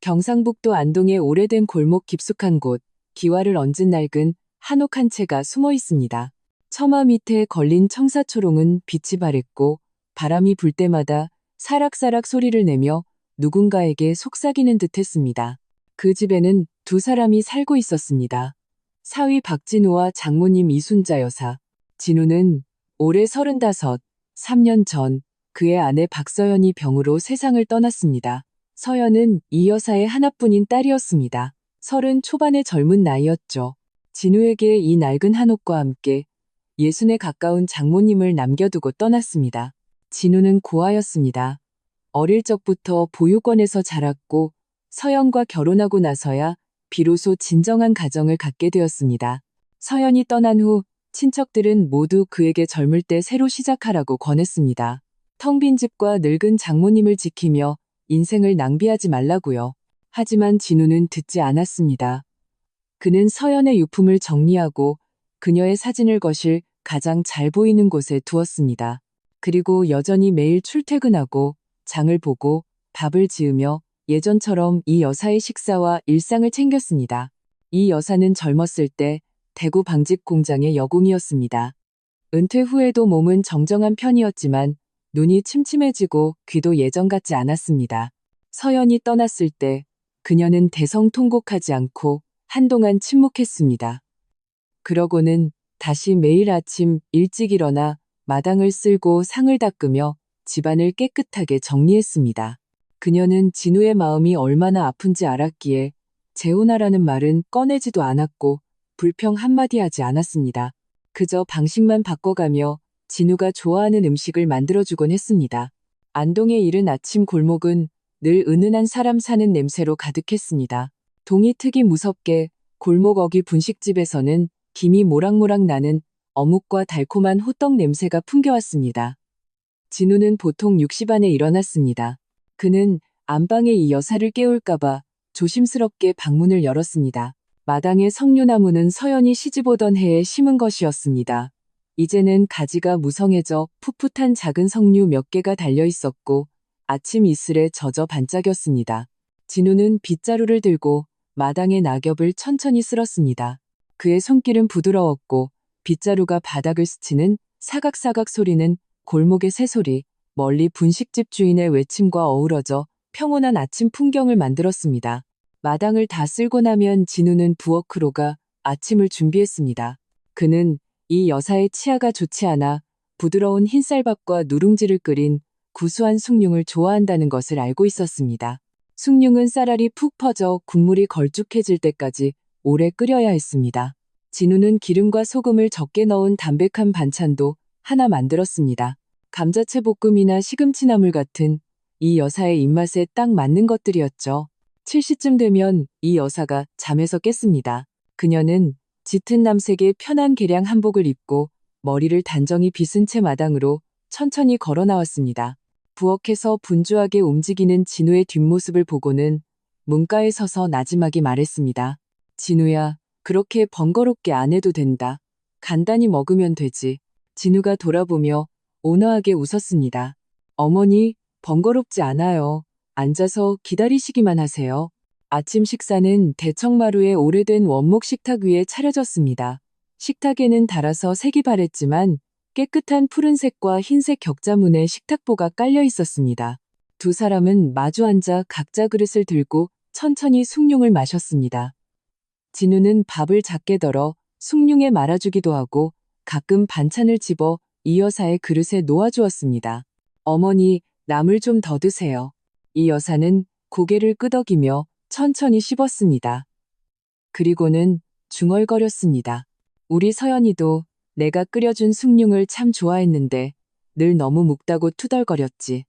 경상북도 안동의 오래된 골목 깊숙한 곳, 기와를 얹은 낡은 한옥 한 채가 숨어 있습니다. 처마 밑에 걸린 청사초롱은 빛이 바랬고 바람이 불 때마다 사락사락 소리를 내며 누군가에게 속삭이는 듯 했습니다. 그 집에는 두 사람이 살고 있었습니다. 사위 박진우와 장모님 이순자 여사. 진우는 올해 35, 3년 전 그의 아내 박서연이 병으로 세상을 떠났습니다. 서연은 이 여사의 하나뿐인 딸이었습니다. 30 초반의 젊은 나이였죠. 진우에게 이 낡은 한옥과 함께 60에 가까운 장모님을 남겨두고 떠났습니다. 진우는 고아였습니다. 어릴 적부터 보육원에서 자랐고 서연과 결혼하고 나서야 비로소 진정한 가정을 갖게 되었습니다. 서연이 떠난 후 친척들은 모두 그에게 젊을 때 새로 시작하라고 권했습니다. 텅 빈 집과 늙은 장모님을 지키며 인생을 낭비하지 말라고요. 하지만 진우는 듣지 않았습니다. 그는 서연의 유품을 정리하고 그녀의 사진을 거실 가장 잘 보이는 곳에 두었습니다. 그리고 여전히 매일 출퇴근하고 장을 보고 밥을 지으며 예전처럼 이 여사의 식사와 일상을 챙겼습니다. 이 여사는 젊었을 때 대구 방직 공장의 여공이었습니다. 은퇴 후에도 몸은 정정한 편이었지만 눈이 침침해지고 귀도 예전 같지 않았습니다. 서연이 떠났을 때 그녀는 대성통곡하지 않고 한동안 침묵했습니다. 그러고는 다시 매일 아침 일찍 일어나 마당을 쓸고 상을 닦으며 집안을 깨끗하게 정리했습니다. 그녀는 진우의 마음이 얼마나 아픈지 알았기에 재혼하라는 말은 꺼내지도 않았고 불평 한마디 하지 않았습니다. 그저 방식만 바꿔가며 진우가 좋아하는 음식을 만들어주곤 했습니다. 안동의 이른 아침 골목은 늘 은은한 사람 사는 냄새로 가득했습니다. 동이 트기 무섭게 골목 어귀 분식집에서는 김이 모락모락 나는 어묵과 달콤한 호떡 냄새가 풍겨왔습니다. 진우는 보통 6시 반에 일어났습니다. 그는 안방에 이 여사를 깨울까봐 조심스럽게 방문을 열었습니다. 마당의 석류나무는 서연이 시집오던 해에 심은 것이었습니다. 이제는 가지가 무성해져 풋풋한 작은 석류 몇 개가 달려 있었고 아침 이슬에 젖어 반짝였습니다. 진우는 빗자루를 들고 마당의 낙엽을 천천히 쓸었습니다. 그의 손길은 부드러웠고 빗자루가 바닥을 스치는 사각사각 소리는 골목의 새소리, 멀리 분식집 주인의 외침과 어우러져 평온한 아침 풍경을 만들었습니다. 마당을 다 쓸고 나면 진우는 부엌으로 가 아침을 준비했습니다. 그는 이 여사의 치아가 좋지 않아 부드러운 흰쌀밥과 누룽지를 끓인 구수한 숭늉을 좋아한다는 것을 알고 있었습니다. 숭늉은 쌀알이 푹 퍼져 국물이 걸쭉해질 때까지 오래 끓여야 했습니다. 진우는 기름과 소금을 적게 넣은 담백한 반찬도 하나 만들었습니다. 감자채 볶음이나 시금치나물 같은 이 여사의 입맛에 딱 맞는 것들이었죠. 7시쯤 되면 이 여사가 잠에서 깼습니다. 그녀는 짙은 남색의 편한 개량 한복을 입고 머리를 단정히 빗은 채 마당으로 천천히 걸어 나왔습니다. 부엌에서 분주하게 움직이는 진우의 뒷모습을 보고는 문가에 서서 나지막이 말했습니다. 진우야, 그렇게 번거롭게 안 해도 된다. 간단히 먹으면 되지. 진우가 돌아보며 온화하게 웃었습니다. 어머니, 번거롭지 않아요. 앉아서 기다리시기만 하세요. 아침 식사는 대청마루의 오래된 원목 식탁 위에 차려졌습니다. 식탁에는 달아서 색이 바랬지만 깨끗한 푸른색과 흰색 격자문의 식탁보가 깔려 있었습니다. 두 사람은 마주 앉아 각자 그릇을 들고 천천히 숭늉을 마셨습니다. 진우는 밥을 작게 덜어 숭늉에 말아주기도 하고 가끔 반찬을 집어 이 여사의 그릇에 놓아주었습니다. 어머니, 나물 좀 더 드세요. 이 여사는 고개를 끄덕이며 천천히 씹었습니다. 그리고는 중얼거렸습니다. 우리 서연이도 내가 끓여준 숭늉을 참 좋아했는데 늘 너무 묵다고 투덜거렸지.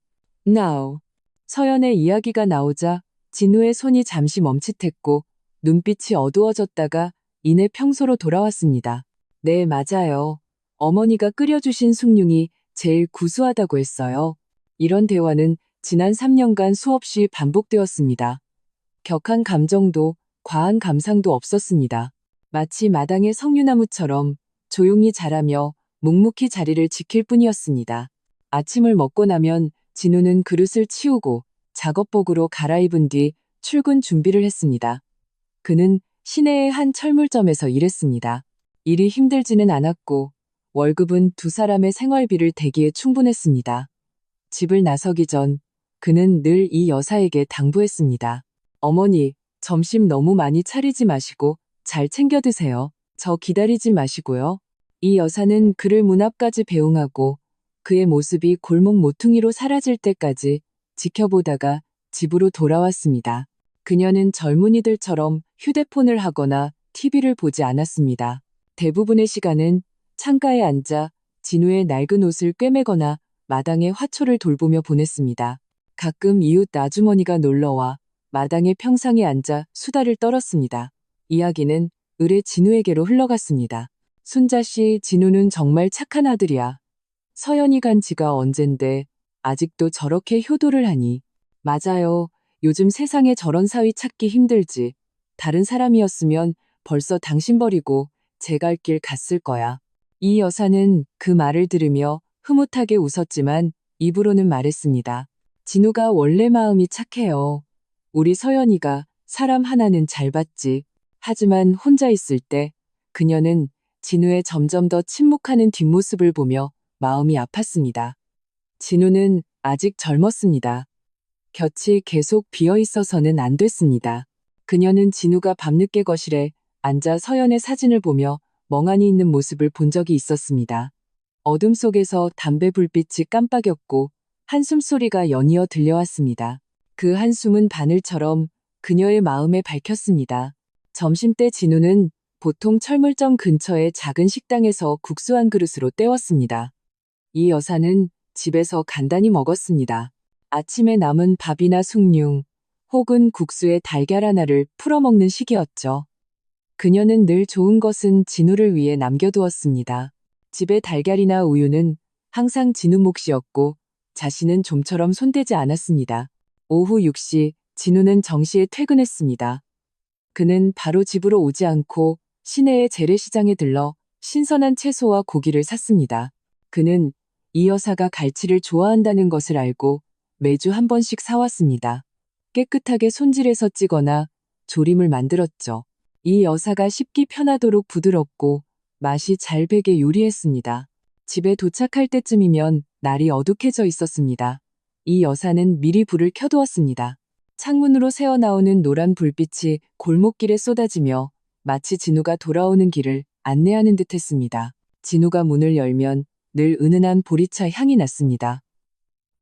Now. 서연의 이야기가 나오자 진우의 손이 잠시 멈칫했고 눈빛이 어두워졌다가 이내 평소로 돌아왔습니다. 네, 맞아요. 어머니가 끓여주신 숭늉이 제일 구수하다고 했어요. 이런 대화는 지난 3년간 수없이 반복되었습니다. 격한 감정도 과한 감상도 없었습니다. 마치 마당의 석류나무처럼 조용히 자라며 묵묵히 자리를 지킬 뿐이었습니다. 아침을 먹고 나면 진우는 그릇을 치우고 작업복으로 갈아입은 뒤 출근 준비를 했습니다. 그는 시내의 한 철물점에서 일했습니다. 일이 힘들지는 않았고 월급은 두 사람의 생활비를 대기에 충분했습니다. 집을 나서기 전 그는 늘 이 여사에게 당부했습니다. 어머니, 점심 너무 많이 차리지 마시고 잘 챙겨 드세요. 저 기다리지 마시고요. 이 여사는 그를 문 앞까지 배웅하고 그의 모습이 골목 모퉁이로 사라질 때까지 지켜보다가 집으로 돌아왔습니다. 그녀는 젊은이들처럼 휴대폰을 하거나 TV를 보지 않았습니다. 대부분의 시간은 창가에 앉아 진우의 낡은 옷을 꿰매거나 마당의 화초를 돌보며 보냈습니다. 가끔 이웃 아주머니가 놀러와 마당의 평상에 앉아 수다를 떨었습니다. 이야기는 을의 진우에게로 흘러갔습니다. 순자씨, 진우는 정말 착한 아들이야. 서연이 간 지가 언젠데 아직도 저렇게 효도를 하니. 맞아요. 요즘 세상에 저런 사위 찾기 힘들지. 다른 사람이었으면 벌써 당신 버리고 제 갈 길 갔을 거야. 이 여사는 그 말을 들으며 흐뭇하게 웃었지만 입으로는 말했습니다. 진우가 원래 마음이 착해요. 우리 서연이가 사람 하나는 잘 봤지. 하지만 혼자 있을 때 그녀는 진우의 점점 더 침묵하는 뒷모습을 보며 마음이 아팠습니다. 진우는 아직 젊었습니다. 곁이 계속 비어 있어서는 안 됐습니다. 그녀는 진우가 밤늦게 거실에 앉아 서연의 사진을 보며 멍하니 있는 모습을 본 적이 있었습니다. 어둠 속에서 담배 불빛이 깜빡였고 한숨 소리가 연이어 들려왔습니다. 그 한숨은 바늘처럼 그녀의 마음에 밝혔습니다. 점심때 진우는 보통 철물점 근처의 작은 식당에서 국수 한 그릇으로 때웠습니다. 이 여사는 집에서 간단히 먹었습니다. 아침에 남은 밥이나 숭늉 혹은 국수에 달걀 하나를 풀어 먹는 식이었죠. 그녀는 늘 좋은 것은 진우를 위해 남겨두었습니다. 집에 달걀이나 우유는 항상 진우 몫이었고 자신은 좀처럼 손대지 않았습니다. 오후 6시 진우는 정시에 퇴근했습니다. 그는 바로 집으로 오지 않고 시내의 재래시장에 들러 신선한 채소와 고기를 샀습니다. 그는 이 여사가 갈치를 좋아한다는 것을 알고 매주 한 번씩 사왔습니다. 깨끗하게 손질해서 찌거나 조림을 만들었죠. 이 여사가 씹기 편하도록 부드럽고 맛이 잘 배게 요리했습니다. 집에 도착할 때쯤이면 날이 어둑해져 있었습니다. 이 여사는 미리 불을 켜두었습니다. 창문으로 새어나오는 노란 불빛이 골목길에 쏟아지며 마치 진우가 돌아오는 길을 안내하는 듯 했습니다. 진우가 문을 열면 늘 은은한 보리차 향이 났습니다.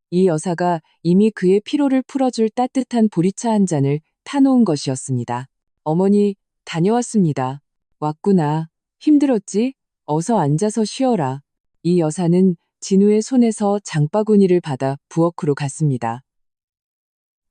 이 여사가 이미 그의 피로를 풀어줄 따뜻한 보리차 한 잔을 타놓은 것이었습니다. 어머니, 다녀왔습니다. 왔구나. 힘들었지? 어서 앉아서 쉬어라. 이 여사는 진우의 손에서 장바구니를 받아 부엌으로 갔습니다.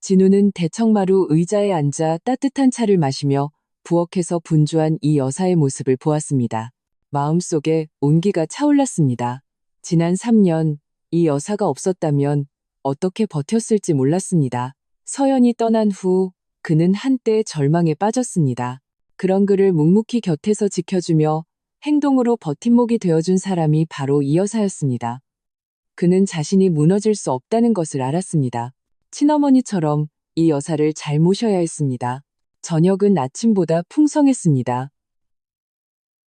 진우는 대청마루 의자에 앉아 따뜻한 차를 마시며 부엌에서 분주한 이 여사의 모습을 보았습니다. 마음속에 온기가 차올랐습니다. 지난 3년 이 여사가 없었다면 어떻게 버텼을지 몰랐습니다. 서연이 떠난 후 그는 한때 절망에 빠졌습니다. 그런 그를 묵묵히 곁에서 지켜주며 행동으로 버팀목이 되어준 사람이 바로 이 여사였습니다. 그는 자신이 무너질 수 없다는 것을 알았습니다. 친어머니처럼 이 여사를 잘 모셔야 했습니다. 저녁은 아침보다 풍성했습니다.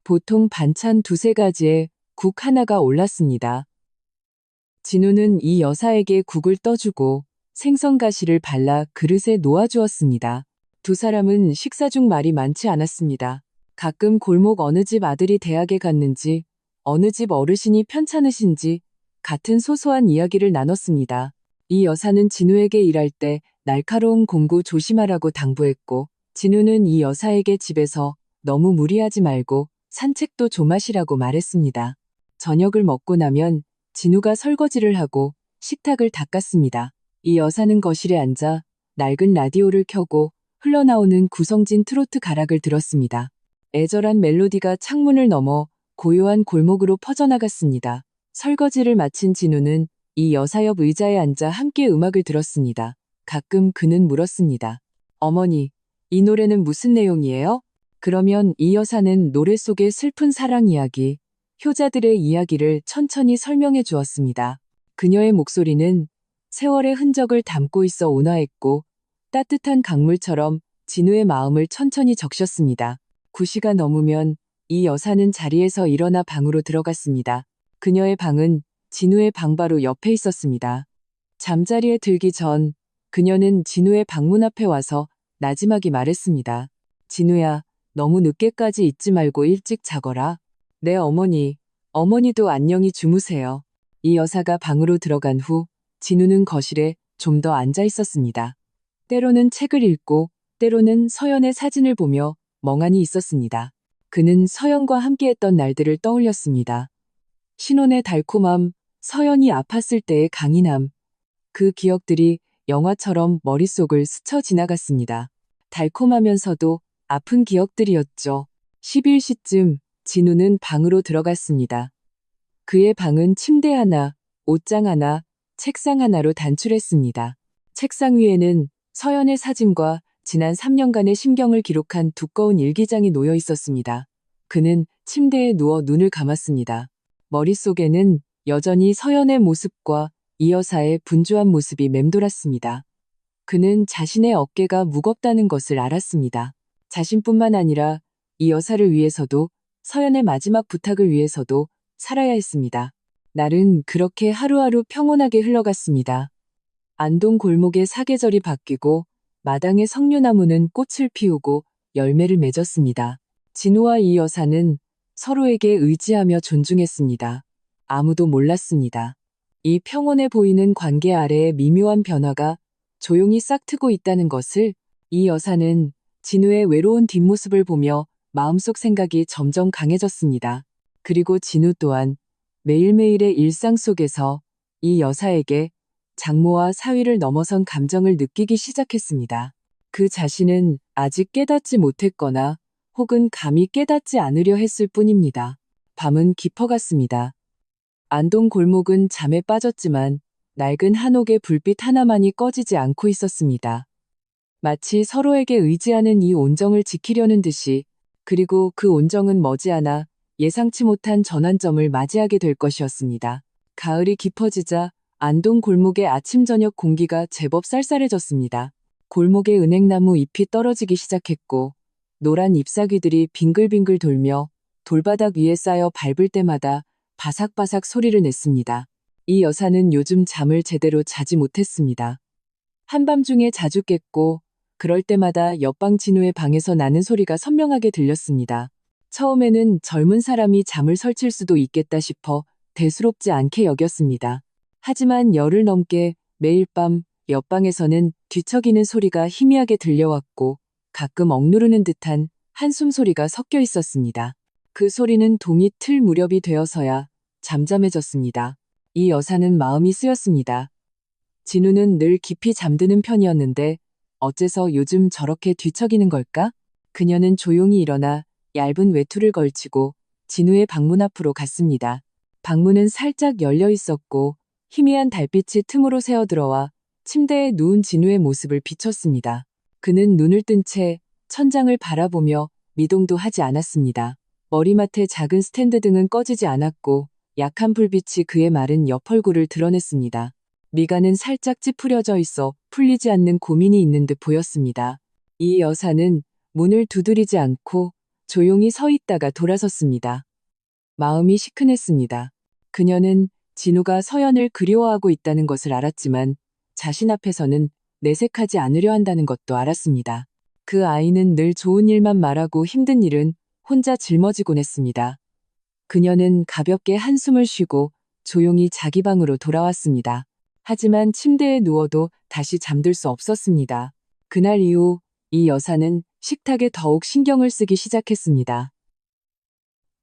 보통 반찬 두세 가지에 국 하나가 올랐습니다. 진우는 이 여사에게 국을 떠주고 생선가시를 발라 그릇에 놓아주었습니다. 두 사람은 식사 중 말이 많지 않았습니다. 가끔 골목 어느 집 아들이 대학에 갔는지, 어느 집 어르신이 편찮으신지 같은 소소한 이야기를 나눴습니다. 이 여사는 진우에게 일할 때 날카로운 공구 조심하라고 당부했고, 진우는 이 여사에게 집에서 너무 무리하지 말고 산책도 좀 하시라고 말했습니다. 저녁을 먹고 나면 진우가 설거지를 하고 식탁을 닦았습니다. 이 여사는 거실에 앉아 낡은 라디오를 켜고 흘러나오는 구성진 트로트 가락을 들었습니다. 애절한 멜로디가 창문을 넘어 고요한 골목으로 퍼져나갔습니다. 설거지를 마친 진우는 이 여사 옆 의자에 앉아 함께 음악을 들었습니다. 가끔 그는 물었습니다. 어머니, 이 노래는 무슨 내용이에요? 그러면 이 여사는 노래 속의 슬픈 사랑 이야기, 효자들의 이야기를 천천히 설명해 주었습니다. 그녀의 목소리는 세월의 흔적을 담고 있어 온화했고 따뜻한 강물처럼 진우의 마음을 천천히 적셨습니다. 9시가 넘으면 이 여사는 자리에서 일어나 방으로 들어갔습니다. 그녀의 방은 진우의 방 바로 옆에 있었습니다. 잠자리에 들기 전 그녀는 진우의 방문 앞에 와서 나지막이 말했습니다. 진우야, 너무 늦게까지 있지 말고 일찍 자거라. 네 어머니도 안녕히 주무세요. 이 여사가 방으로 들어간 후 진우는 거실에 좀 더 앉아 있었습니다. 때로는 책을 읽고 때로는 서연의 사진을 보며 멍하니 있었습니다. 그는 서연과 함께했던 날들을 떠올렸습니다. 신혼의 달콤함, 서연이 아팠을 때의 강인함, 그 기억들이 영화처럼 머릿속을 스쳐 지나갔습니다. 달콤하면서도 아픈 기억들이었죠. 11시쯤 진우는 방으로 들어갔습니다. 그의 방은 침대 하나, 옷장 하나, 책상 하나로 단출했습니다. 책상 위에는 서연의 사진과 지난 3년간의 심경을 기록한 두꺼운 일기장이 놓여 있었습니다. 그는 침대에 누워 눈을 감았습니다. 머릿속에는 여전히 서연의 모습과 이 여사의 분주한 모습이 맴돌았습니다. 그는 자신의 어깨가 무겁다는 것을 알았습니다. 자신뿐만 아니라 이 여사를 위해서도 서연의 마지막 부탁을 위해서도 살아야 했습니다. 날은 그렇게 하루하루 평온하게 흘러갔습니다. 안동 골목의 사계절이 바뀌고 마당의 석류나무는 꽃을 피우고 열매를 맺었습니다. 진우와 이 여사는 서로에게 의지하며 존중했습니다. 아무도 몰랐습니다. 이 평온해 보이는 관계 아래의 미묘한 변화가 조용히 싹트고 있다는 것을 이 여사는 진우의 외로운 뒷모습을 보며 마음속 생각이 점점 강해졌습니다. 그리고 진우 또한 매일매일의 일상 속에서 이 여사에게 장모와 사위를 넘어선 감정을 느끼기 시작했습니다. 그 자신은 아직 깨닫지 못했거나 혹은 감히 깨닫지 않으려 했을 뿐입니다. 밤은 깊어갔습니다. 안동 골목은 잠에 빠졌지만 낡은 한옥의 불빛 하나만이 꺼지지 않고 있었습니다. 마치 서로에게 의지하는 이 온정을 지키려는 듯이, 그리고 그 온정은 머지않아 예상치 못한 전환점을 맞이하게 될 것이었습니다. 가을이 깊어지자 안동 골목의 아침 저녁 공기가 제법 쌀쌀해졌습니다. 골목의 은행나무 잎이 떨어지기 시작했고 노란 잎사귀들이 빙글빙글 돌며 돌바닥 위에 쌓여 밟을 때마다 바삭바삭 소리를 냈습니다. 이 여사는 요즘 잠을 제대로 자지 못했습니다. 한밤중에 자주 깼고 그럴 때마다 옆방 진우의 방에서 나는 소리가 선명하게 들렸습니다. 처음에는 젊은 사람이 잠을 설칠 수도 있겠다 싶어 대수롭지 않게 여겼습니다. 하지만 열흘 넘게 매일 밤 옆방에서는 뒤척이는 소리가 희미하게 들려왔고 가끔 억누르는 듯한 한숨 소리가 섞여 있었습니다. 그 소리는 동이 틀 무렵이 되어서야 잠잠해졌습니다. 이 여사는 마음이 쓰였습니다. 진우는 늘 깊이 잠드는 편이었는데 어째서 요즘 저렇게 뒤척이는 걸까? 그녀는 조용히 일어나 얇은 외투를 걸치고 진우의 방문 앞으로 갔습니다. 방문은 살짝 열려 있었고 희미한 달빛이 틈으로 새어들어와 침대에 누운 진우의 모습을 비췄습니다. 그는 눈을 뜬 채 천장을 바라보며 미동도 하지 않았습니다. 머리맡에 작은 스탠드 등은 꺼지지 않았고 약한 불빛이 그의 마른 옆얼굴을 드러냈습니다. 미간은 살짝 찌푸려져 있어 풀리지 않는 고민이 있는 듯 보였습니다. 이 여사는 문을 두드리지 않고 조용히 서 있다가 돌아섰습니다. 마음이 시큰했습니다. 그녀는 진우가 서연을 그리워하고 있다는 것을 알았지만 자신 앞에서는 내색하지 않으려 한다는 것도 알았습니다. 그 아이는 늘 좋은 일만 말하고 힘든 일은 혼자 짊어지곤 했습니다. 그녀는 가볍게 한숨을 쉬고 조용히 자기 방으로 돌아왔습니다. 하지만 침대에 누워도 다시 잠들 수 없었습니다. 그날 이후 이 여사는 식탁에 더욱 신경을 쓰기 시작했습니다.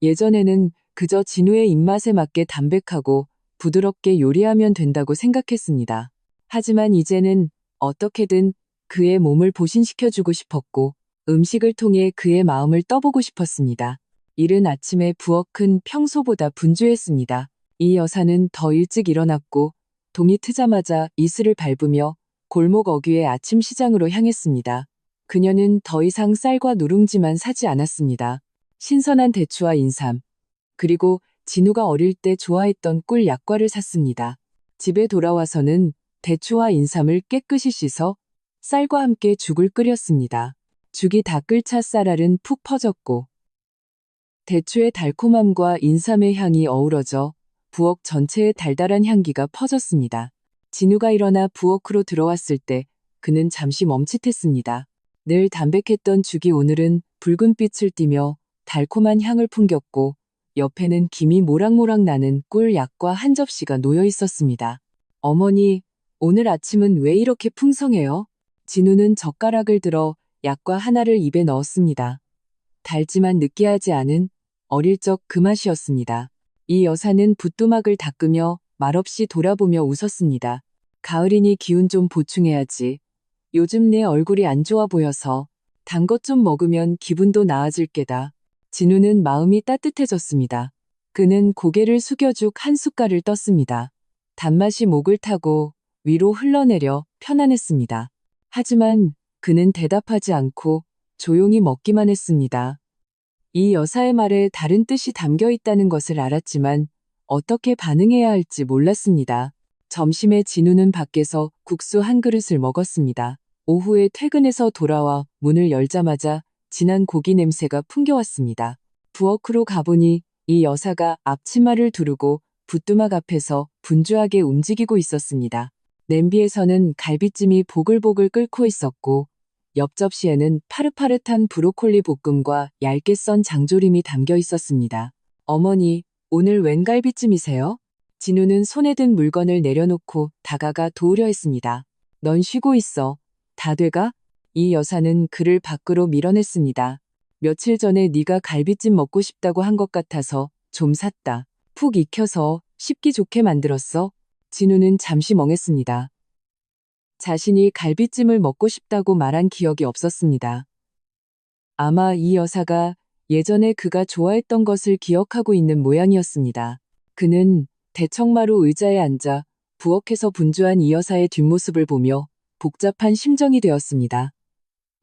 예전에는 그저 진우의 입맛에 맞게 담백하고 부드럽게 요리하면 된다고 생각했습니다. 하지만 이제는 어떻게든 그의 몸을 보신시켜주고 싶었고 음식을 통해 그의 마음을 떠보고 싶었습니다. 이른 아침에 부엌은 평소보다 분주했습니다. 이 여사는 더 일찍 일어났고 동이 트자마자 이슬을 밟으며 골목 어귀의 아침 시장으로 향했습니다. 그녀는 더 이상 쌀과 누룽지만 사지 않았습니다. 신선한 대추와 인삼, 그리고 진우가 어릴 때 좋아했던 꿀 약과를 샀습니다. 집에 돌아와서는 대추와 인삼을 깨끗이 씻어 쌀과 함께 죽을 끓였습니다. 죽이 다 끓자 쌀알은 푹 퍼졌고 대추의 달콤함과 인삼의 향이 어우러져 부엌 전체에 달달한 향기가 퍼졌습니다. 진우가 일어나 부엌으로 들어왔을 때 그는 잠시 멈칫했습니다. 늘 담백했던 죽이 오늘은 붉은 빛을 띠며 달콤한 향을 풍겼고 옆에는 김이 모락모락 나는 꿀약과 한 접시가 놓여 있었습니다. 어머니, 오늘 아침은 왜 이렇게 풍성해요? 진우는 젓가락을 들어 약과 하나를 입에 넣었습니다. 달지만 느끼하지 않은 어릴 적 그 맛이었습니다. 이 여사는 붓두막을 닦으며 말없이 돌아보며 웃었습니다. 가을이니 기운 좀 보충해야지. 요즘 내 얼굴이 안 좋아 보여서 단 것 좀 먹으면 기분도 나아질 게다. 진우는 마음이 따뜻해졌습니다. 그는 고개를 숙여 죽 한 숟갈을 떴습니다. 단맛이 목을 타고 위로 흘러내려 편안했습니다. 하지만 그는 대답하지 않고 조용히 먹기만 했습니다. 이 여사의 말에 다른 뜻이 담겨 있다는 것을 알았지만 어떻게 반응해야 할지 몰랐습니다. 점심에 진우는 밖에서 국수 한 그릇을 먹었습니다. 오후에 퇴근해서 돌아와 문을 열자마자 진한 고기 냄새가 풍겨왔습니다. 부엌으로 가보니 이 여사가 앞치마를 두르고 붓두막 앞에서 분주하게 움직이고 있었습니다. 냄비에서는 갈비찜이 보글보글 끓고 있었고 옆 접시에는 파릇파릇한 브로콜리 볶음과 얇게 썬 장조림이 담겨 있었습니다. 어머니, 오늘 웬 갈비찜이세요? 진우는 손에 든 물건을 내려놓고 다가가 도우려 했습니다. 넌 쉬고 있어. 다 돼가? 이 여사는 그를 밖으로 밀어냈습니다. 며칠 전에 네가 갈비찜 먹고 싶다고 한 것 같아서 좀 샀다. 푹 익혀서 씹기 좋게 만들었어. 진우는 잠시 멍했습니다. 자신이 갈비찜을 먹고 싶다고 말한 기억이 없었습니다. 아마 이 여사가 예전에 그가 좋아했던 것을 기억하고 있는 모양이었습니다. 그는 대청마루 의자에 앉아 부엌에서 분주한 이 여사의 뒷모습을 보며 복잡한 심정이 되었습니다.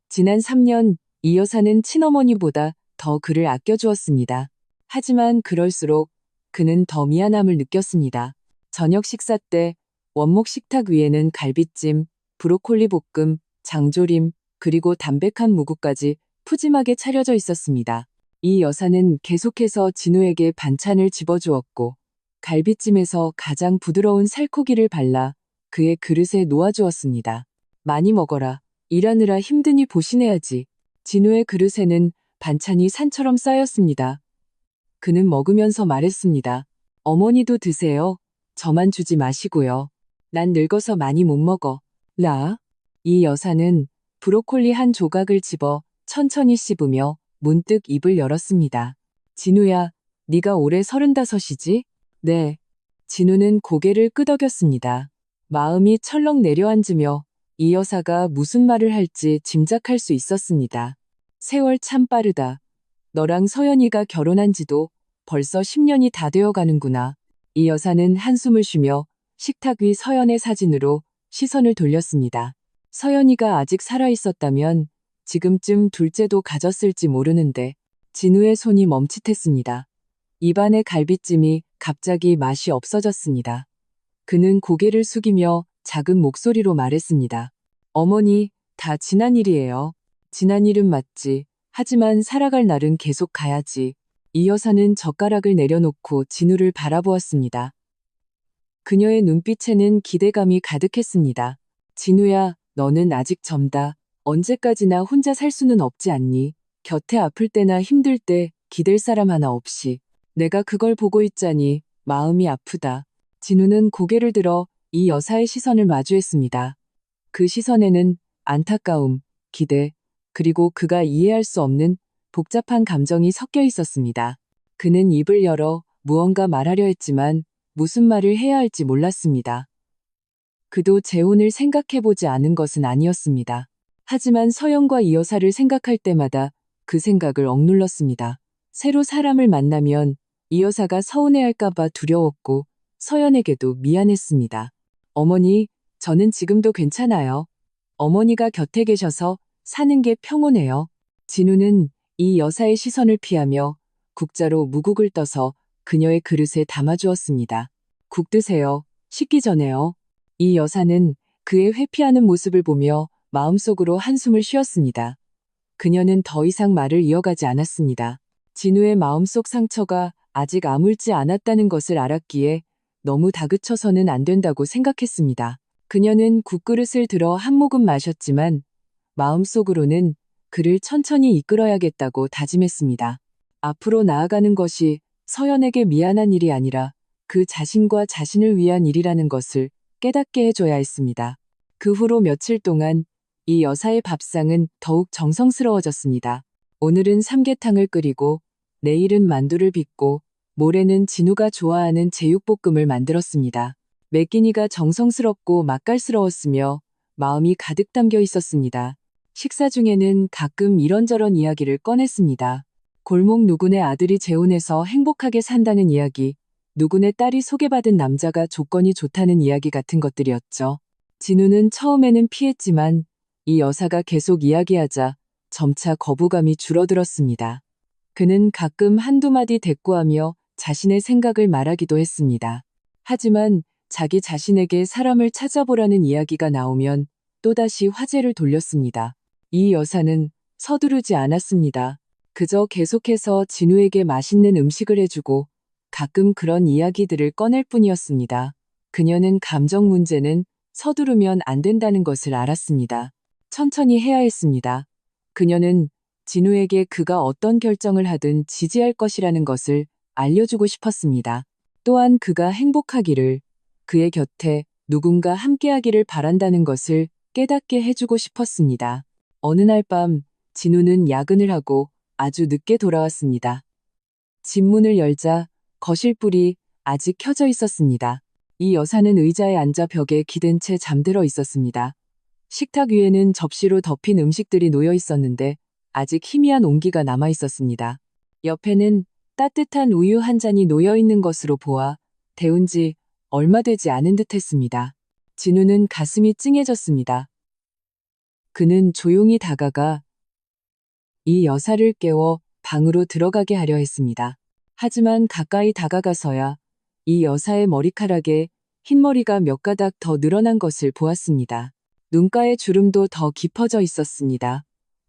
지난 3년 이 여사는 친어머니보다 더 그를 아껴주었습니다. 하지만 그럴수록 그는 더 미안함을 느꼈습니다. 저녁 식사 때 원목 식탁 위에는 갈비찜, 브로콜리 볶음, 장조림, 그리고 담백한 무국까지 푸짐하게 차려져 있었습니다. 이 여사는 계속해서 진우에게 반찬을 집어주었고 갈비찜에서 가장 부드러운 살코기를 발라 그의 그릇에 놓아주었습니다. 많이 먹어라. 일하느라 힘드니 보신해야지. 진우의 그릇에는 반찬이 산처럼 쌓였습니다. 그는 먹으면서 말했습니다. 어머니도 드세요. 저만 주지 마시고요. 난 늙어서 많이 못 먹어. 라. 이 여사는 브로콜리 한 조각을 집어 천천히 씹으며 문득 입을 열었습니다. 진우야, 네가 올해 35이지? 네. 진우는 고개를 끄덕였습니다. 마음이 철렁 내려앉으며 이 여사가 무슨 말을 할지 짐작할 수 있었습니다. 세월 참 빠르다. 너랑 서연이가 결혼한 지도 벌써 10년이 다 되어 가는구나. 이 여사는 한숨을 쉬며 식탁 위 서연의 사진으로 시선을 돌렸습니다. 서연이가 아직 살아있었다면 지금쯤 둘째도 가졌을지 모르는데 진우의 손이 멈칫했습니다. 입안의 갈비찜이 갑자기 맛이 없어졌습니다. 그는 고개를 숙이며 작은 목소리로 말했습니다. 어머니, 다 지난 일이에요. 지난 일은 맞지. 하지만 살아갈 날은 계속 가야지. 이 여사는 젓가락을 내려놓고 진우를 바라보았습니다. 그녀의 눈빛에는 기대감이 가득했습니다. 진우야, 너는 아직 젊다. 언제까지나 혼자 살 수는 없지 않니? 곁에 아플 때나 힘들 때 기댈 사람 하나 없이. 내가 그걸 보고 있자니 마음이 아프다. 진우는 고개를 들어 이 여사의 시선을 마주했습니다. 그 시선에는 안타까움, 기대, 그리고 그가 이해할 수 없는 복잡한 감정이 섞여 있었습니다. 그는 입을 열어 무언가 말하려 했지만 무슨 말을 해야 할지 몰랐습니다. 그도 재혼을 생각해보지 않은 것은 아니었습니다. 하지만 서연과 이 여사를 생각할 때마다 그 생각을 억눌렀습니다. 새로 사람을 만나면 이 여사가 서운해할까봐 두려웠고 서연에게도 미안했습니다. 어머니, 저는 지금도 괜찮아요. 어머니가 곁에 계셔서 사는 게 평온해요. 진우는 이 여사의 시선을 피하며 국자로 무국을 떠서 그녀의 그릇에 담아주었습니다. 국 드세요. 식기 전에요. 이 여사는 그의 회피하는 모습을 보며 마음속으로 한숨을 쉬었습니다. 그녀는 더 이상 말을 이어가지 않았습니다. 진우의 마음속 상처가 아직 아물지 않았다는 것을 알았기에 너무 다그쳐서는 안 된다고 생각했습니다. 그녀는 국그릇을 들어 한 모금 마셨지만 마음속으로는 그를 천천히 이끌어야겠다고 다짐했습니다. 앞으로 나아가는 것이 서연에게 미안한 일이 아니라 그 자신과 자신을 위한 일이라는 것을 깨닫게 해줘야 했습니다. 그 후로 며칠 동안 이 여사의 밥상은 더욱 정성스러워졌습니다. 오늘은 삼계탕을 끓이고 내일은 만두를 빚고 모레는 진우가 좋아하는 제육볶음을 만들었습니다. 매 끼니가 정성스럽고 맛깔스러웠으며 마음이 가득 담겨 있었습니다. 식사 중에는 가끔 이런저런 이야기를 꺼냈습니다. 골목 누구네 아들이 재혼해서 행복하게 산다는 이야기, 누구네 딸이 소개받은 남자가 조건이 좋다는 이야기 같은 것들이었죠. 진우는 처음에는 피했지만 이 여사가 계속 이야기하자 점차 거부감이 줄어들었습니다. 그는 가끔 한두 마디 대꾸하며 자신의 생각을 말하기도 했습니다. 하지만 자기 자신에게 사람을 찾아보라는 이야기가 나오면 또다시 화제를 돌렸습니다. 이 여사는 서두르지 않았습니다. 그저 계속해서 진우에게 맛있는 음식을 해주고 가끔 그런 이야기들을 꺼낼 뿐이었습니다. 그녀는 감정 문제는 서두르면 안 된다는 것을 알았습니다. 천천히 해야 했습니다. 그녀는 진우에게 그가 어떤 결정을 하든 지지할 것이라는 것을 알려주고 싶었습니다. 또한 그가 행복하기를, 그의 곁에 누군가 함께하기를 바란다는 것을 깨닫게 해주고 싶었습니다. 어느 날 밤 진우는 야근을 하고 아주 늦게 돌아왔습니다. 집 문을 열자 거실 불이 아직 켜져 있었습니다. 이 여사는 의자에 앉아 벽에 기댄 채 잠들어 있었습니다. 식탁 위에는 접시로 덮인 음식들이 놓여 있었는데 아직 희미한 온기가 남아 있었습니다. 옆에는 따뜻한 우유 한 잔이 놓여 있는 것으로 보아 데운 지 얼마 되지 않은 듯 했습니다. 진우는 가슴이 찡해졌습니다. 그는 조용히 다가가 이 여사를 깨워 방으로 들어가게 하려 했습니다. 하지만 가까이 다가가서야 이 여사의 머리카락에 흰머리가 몇 가닥 더 늘어난 것을 보았습니다. 눈가의 주름도 더 깊어져 있었습니다.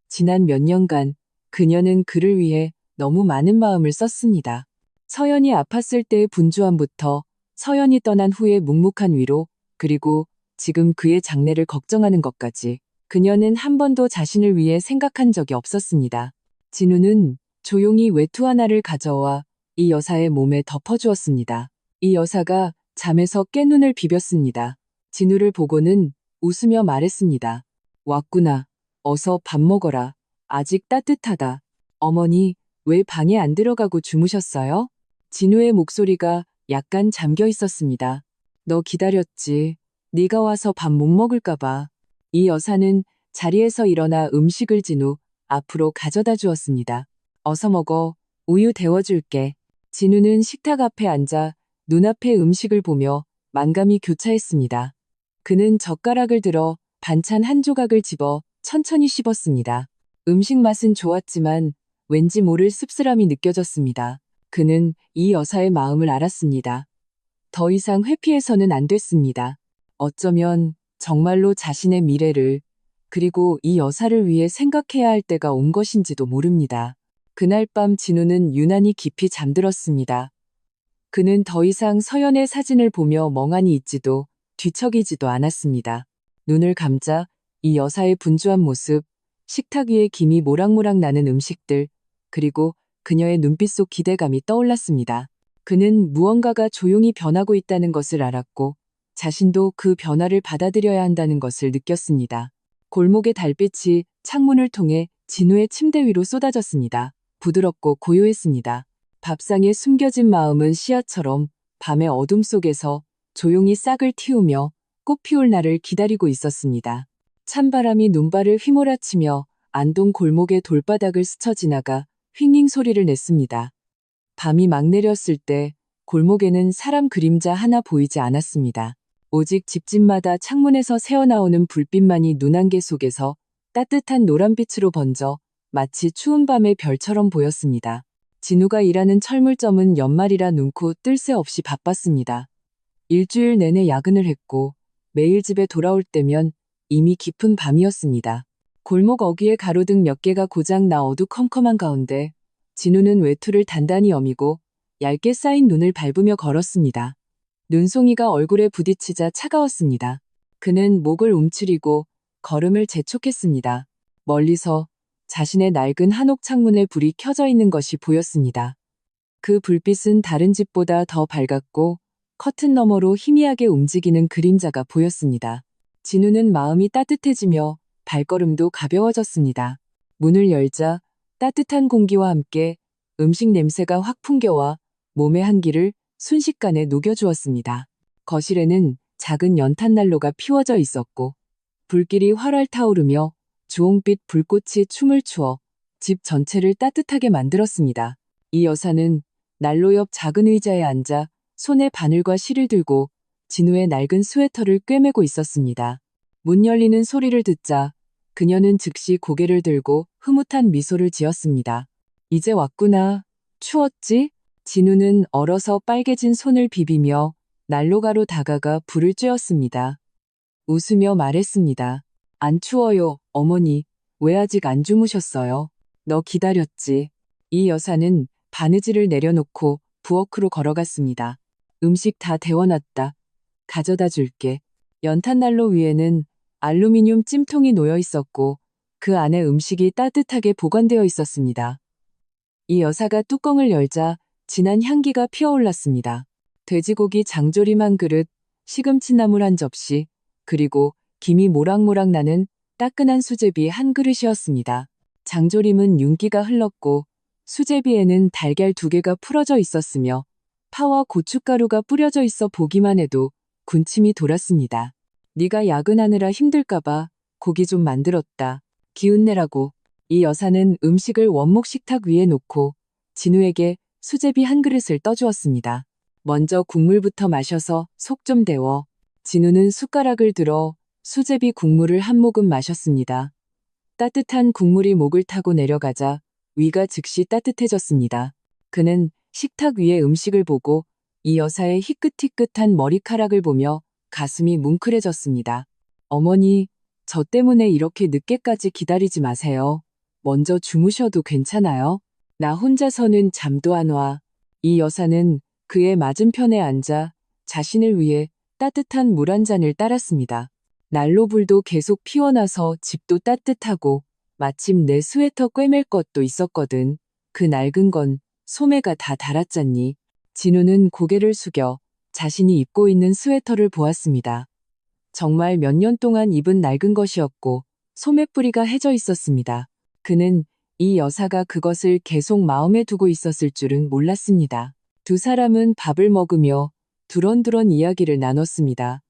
지난 몇 년간 그녀는 그를 위해 너무 많은 마음을 썼습니다. 서연이 아팠을 때의 분주함부터 서연이 떠난 후의 묵묵한 위로, 그리고 지금 그의 장래를 걱정하는 것까지 그녀는 한 번도 자신을 위해 생각한 적이 없었습니다. 진우는 조용히 외투 하나를 가져와 이 여사의 몸에 덮어주었습니다. 이 여사가 잠에서 깬 눈을 비볐습니다. 진우를 보고는 웃으며 말했습니다. 왔구나. 어서 밥 먹어라. 아직 따뜻하다. 어머니, 왜 방에 안 들어가고 주무셨어요? 진우의 목소리가 약간 잠겨 있었습니다. 너 기다렸지. 네가 와서 밥 못 먹을까 봐. 이 여사는 자리에서 일어나 음식을 진우 앞으로 가져다 주었습니다. 어서 먹어. 우유 데워줄게. 진우는 식탁 앞에 앉아 눈앞의 음식을 보며 만감이 교차했습니다. 그는 젓가락을 들어 반찬 한 조각을 집어 천천히 씹었습니다. 음식 맛은 좋았지만 왠지 모를 씁쓸함이 느껴졌습니다. 그는 이 여사의 마음을 알았습니다. 더 이상 회피해서는 안 됐습니다. 어쩌면 정말로 자신의 미래를, 그리고 이 여사를 위해 생각해야 할 때가 온 것인지도 모릅니다. 그날 밤 진우는 유난히 깊이 잠들었습니다. 그는 더 이상 서연의 사진을 보며 멍하니 있지도 뒤척이지도 않았습니다. 눈을 감자 이 여사의 분주한 모습, 식탁 위에 김이 모락모락 나는 음식들, 그리고 그녀의 눈빛 속 기대감이 떠올랐습니다. 그는 무언가가 조용히 변하고 있다는 것을 알았고 자신도 그 변화를 받아들여야 한다는 것을 느꼈습니다. 골목의 달빛이 창문을 통해 진우의 침대 위로 쏟아졌습니다. 부드럽고 고요했습니다. 밥상에 숨겨진 마음은 씨앗처럼 밤의 어둠 속에서 조용히 싹을 틔우며 꽃 피울 날을 기다리고 있었습니다. 찬바람이 눈발을 휘몰아치며 안동 골목의 돌바닥을 스쳐 지나가 휘잉 소리를 냈습니다. 밤이 막 내렸을 때 골목에는 사람 그림자 하나 보이지 않았습니다. 오직 집집마다 창문에서 새어나오는 불빛만이 눈안개 속에서 따뜻한 노란빛으로 번져 마치 추운 밤의 별처럼 보였습니다. 진우가 일하는 철물점은 연말이라 눈코 뜰 새 없이 바빴습니다. 일주일 내내 야근을 했고 매일 집에 돌아올 때면 이미 깊은 밤이었습니다. 골목 어귀에 가로등 몇 개가 고장 나 어두컴컴한 가운데 진우는 외투를 단단히 여미고 얇게 쌓인 눈을 밟으며 걸었습니다. 눈송이가 얼굴에 부딪히자 차가웠습니다. 그는 목을 움츠리고 걸음을 재촉했습니다. 멀리서 자신의 낡은 한옥 창문에 불이 켜져 있는 것이 보였습니다. 그 불빛은 다른 집보다 더 밝았고 커튼 너머로 희미하게 움직이는 그림자가 보였습니다. 진우는 마음이 따뜻해지며 발걸음도 가벼워졌습니다. 문을 열자 따뜻한 공기와 함께 음식 냄새가 확 풍겨와 몸의 한기를 순식간에 녹여주었습니다. 거실에는 작은 연탄난로가 피워져 있었고 불길이 활활 타오르며 주홍빛 불꽃이 춤을 추어 집 전체를 따뜻하게 만들었습니다. 이 여사는 난로 옆 작은 의자에 앉아 손에 바늘과 실을 들고 진우의 낡은 스웨터를 꿰매고 있었습니다. 문 열리는 소리를 듣자 그녀는 즉시 고개를 들고 흐뭇한 미소를 지었습니다. 이제 왔구나. 추웠지? 진우는 얼어서 빨개진 손을 비비며 난로가로 다가가 불을 쬐었습니다. 웃으며 말했습니다. 안 추워요, 어머니. 왜 아직 안 주무셨어요? 너 기다렸지. 이 여사는 바느질을 내려놓고 부엌으로 걸어갔습니다. 음식 다 데워놨다. 가져다 줄게. 연탄난로 위에는 알루미늄 찜통이 놓여 있었고 그 안에 음식이 따뜻하게 보관되어 있었습니다. 이 여사가 뚜껑을 열자 진한 향기가 피어올랐습니다. 돼지고기 장조림 한 그릇, 시금치나물 한 접시, 그리고 김이 모락모락 나는 따끈한 수제비 한 그릇이었습니다. 장조림은 윤기가 흘렀고 수제비에는 달걀 2개가 풀어져 있었으며 파와 고춧가루가 뿌려져 있어 보기만 해도 군침이 돌았습니다. 네가 야근하느라 힘들까봐 고기 좀 만들었다. 기운내라고. 이 여사는 음식을 원목 식탁 위에 놓고 진우에게 수제비 한 그릇을 떠주었습니다. 먼저 국물부터 마셔서 속 좀 데워. 진우는 숟가락을 들어 수제비 국물을 한 모금 마셨습니다. 따뜻한 국물이 목을 타고 내려가자 위가 즉시 따뜻해졌습니다. 그는 식탁 위의 음식을 보고 이 여사의 희끗희끗한 머리카락을 보며 가슴이 뭉클해졌습니다. 어머니, 저 때문에 이렇게 늦게까지 기다리지 마세요. 먼저 주무셔도 괜찮아요? 나 혼자서는 잠도 안 와. 이 여사는 그의 맞은편에 앉아 자신을 위해 따뜻한 물 한 잔을 따랐습니다. 난로불도 계속 피워나서 집도 따뜻하고 마침 내 스웨터 꿰맬 것도 있었거든. 그 낡은 건 소매가 다 닳았잖니. 진우는 고개를 숙여 자신이 입고 있는 스웨터를 보았습니다. 정말 몇 년 동안 입은 낡은 것이었고 소매뿌리가 해져 있었습니다. 그는 이 여사가 그것을 계속 마음에 두고 있었을 줄은 몰랐습니다. 두 사람은 밥을 먹으며 두런두런 이야기를 나눴습니다.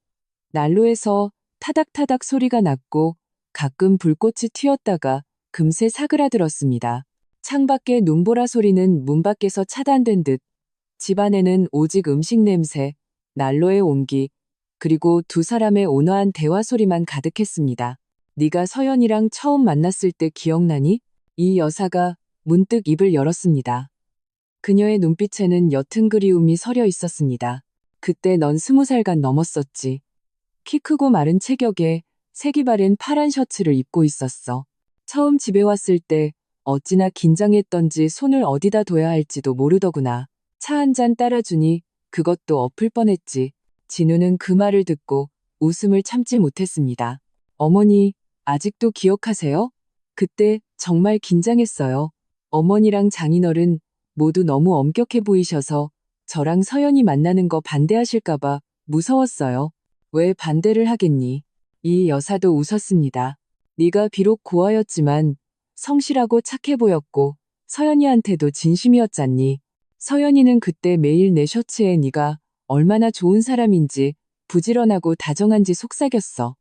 난로에서 타닥타닥 소리가 났고 가끔 불꽃이 튀었다가 금세 사그라들었습니다. 창밖의 눈보라 소리는 문 밖에서 차단된 듯 집안에는 오직 음식 냄새, 난로의 온기, 그리고 두 사람의 온화한 대화 소리만 가득했습니다. 네가 서연이랑 처음 만났을 때 기억나니? 이 여사가 문득 입을 열었습니다. 그녀의 눈빛에는 옅은 그리움이 서려 있었습니다. 그때 넌 20살간 넘었었지. 키 크고 마른 체격에 색이 바랜 파란 셔츠를 입고 있었어. 처음 집에 왔을 때 어찌나 긴장했던지 손을 어디다 둬야 할지도 모르더구나. 차 한 잔 따라주니 그것도 엎을 뻔했지. 진우는 그 말을 듣고 웃음을 참지 못했습니다. 어머니, 아직도 기억하세요? 그때 정말 긴장했어요. 어머니랑 장인어른 모두 너무 엄격해 보이셔서 저랑 서연이 만나는 거 반대하실까봐 무서웠어요. 왜 반대를 하겠니? 이 여사도 웃었습니다. 네가 비록 고아였지만 성실하고 착해 보였고 서연이한테도 진심이었잖니. 서연이는 그때 매일 내 셔츠에 네가 얼마나 좋은 사람인지 부지런하고 다정한지 속삭였어.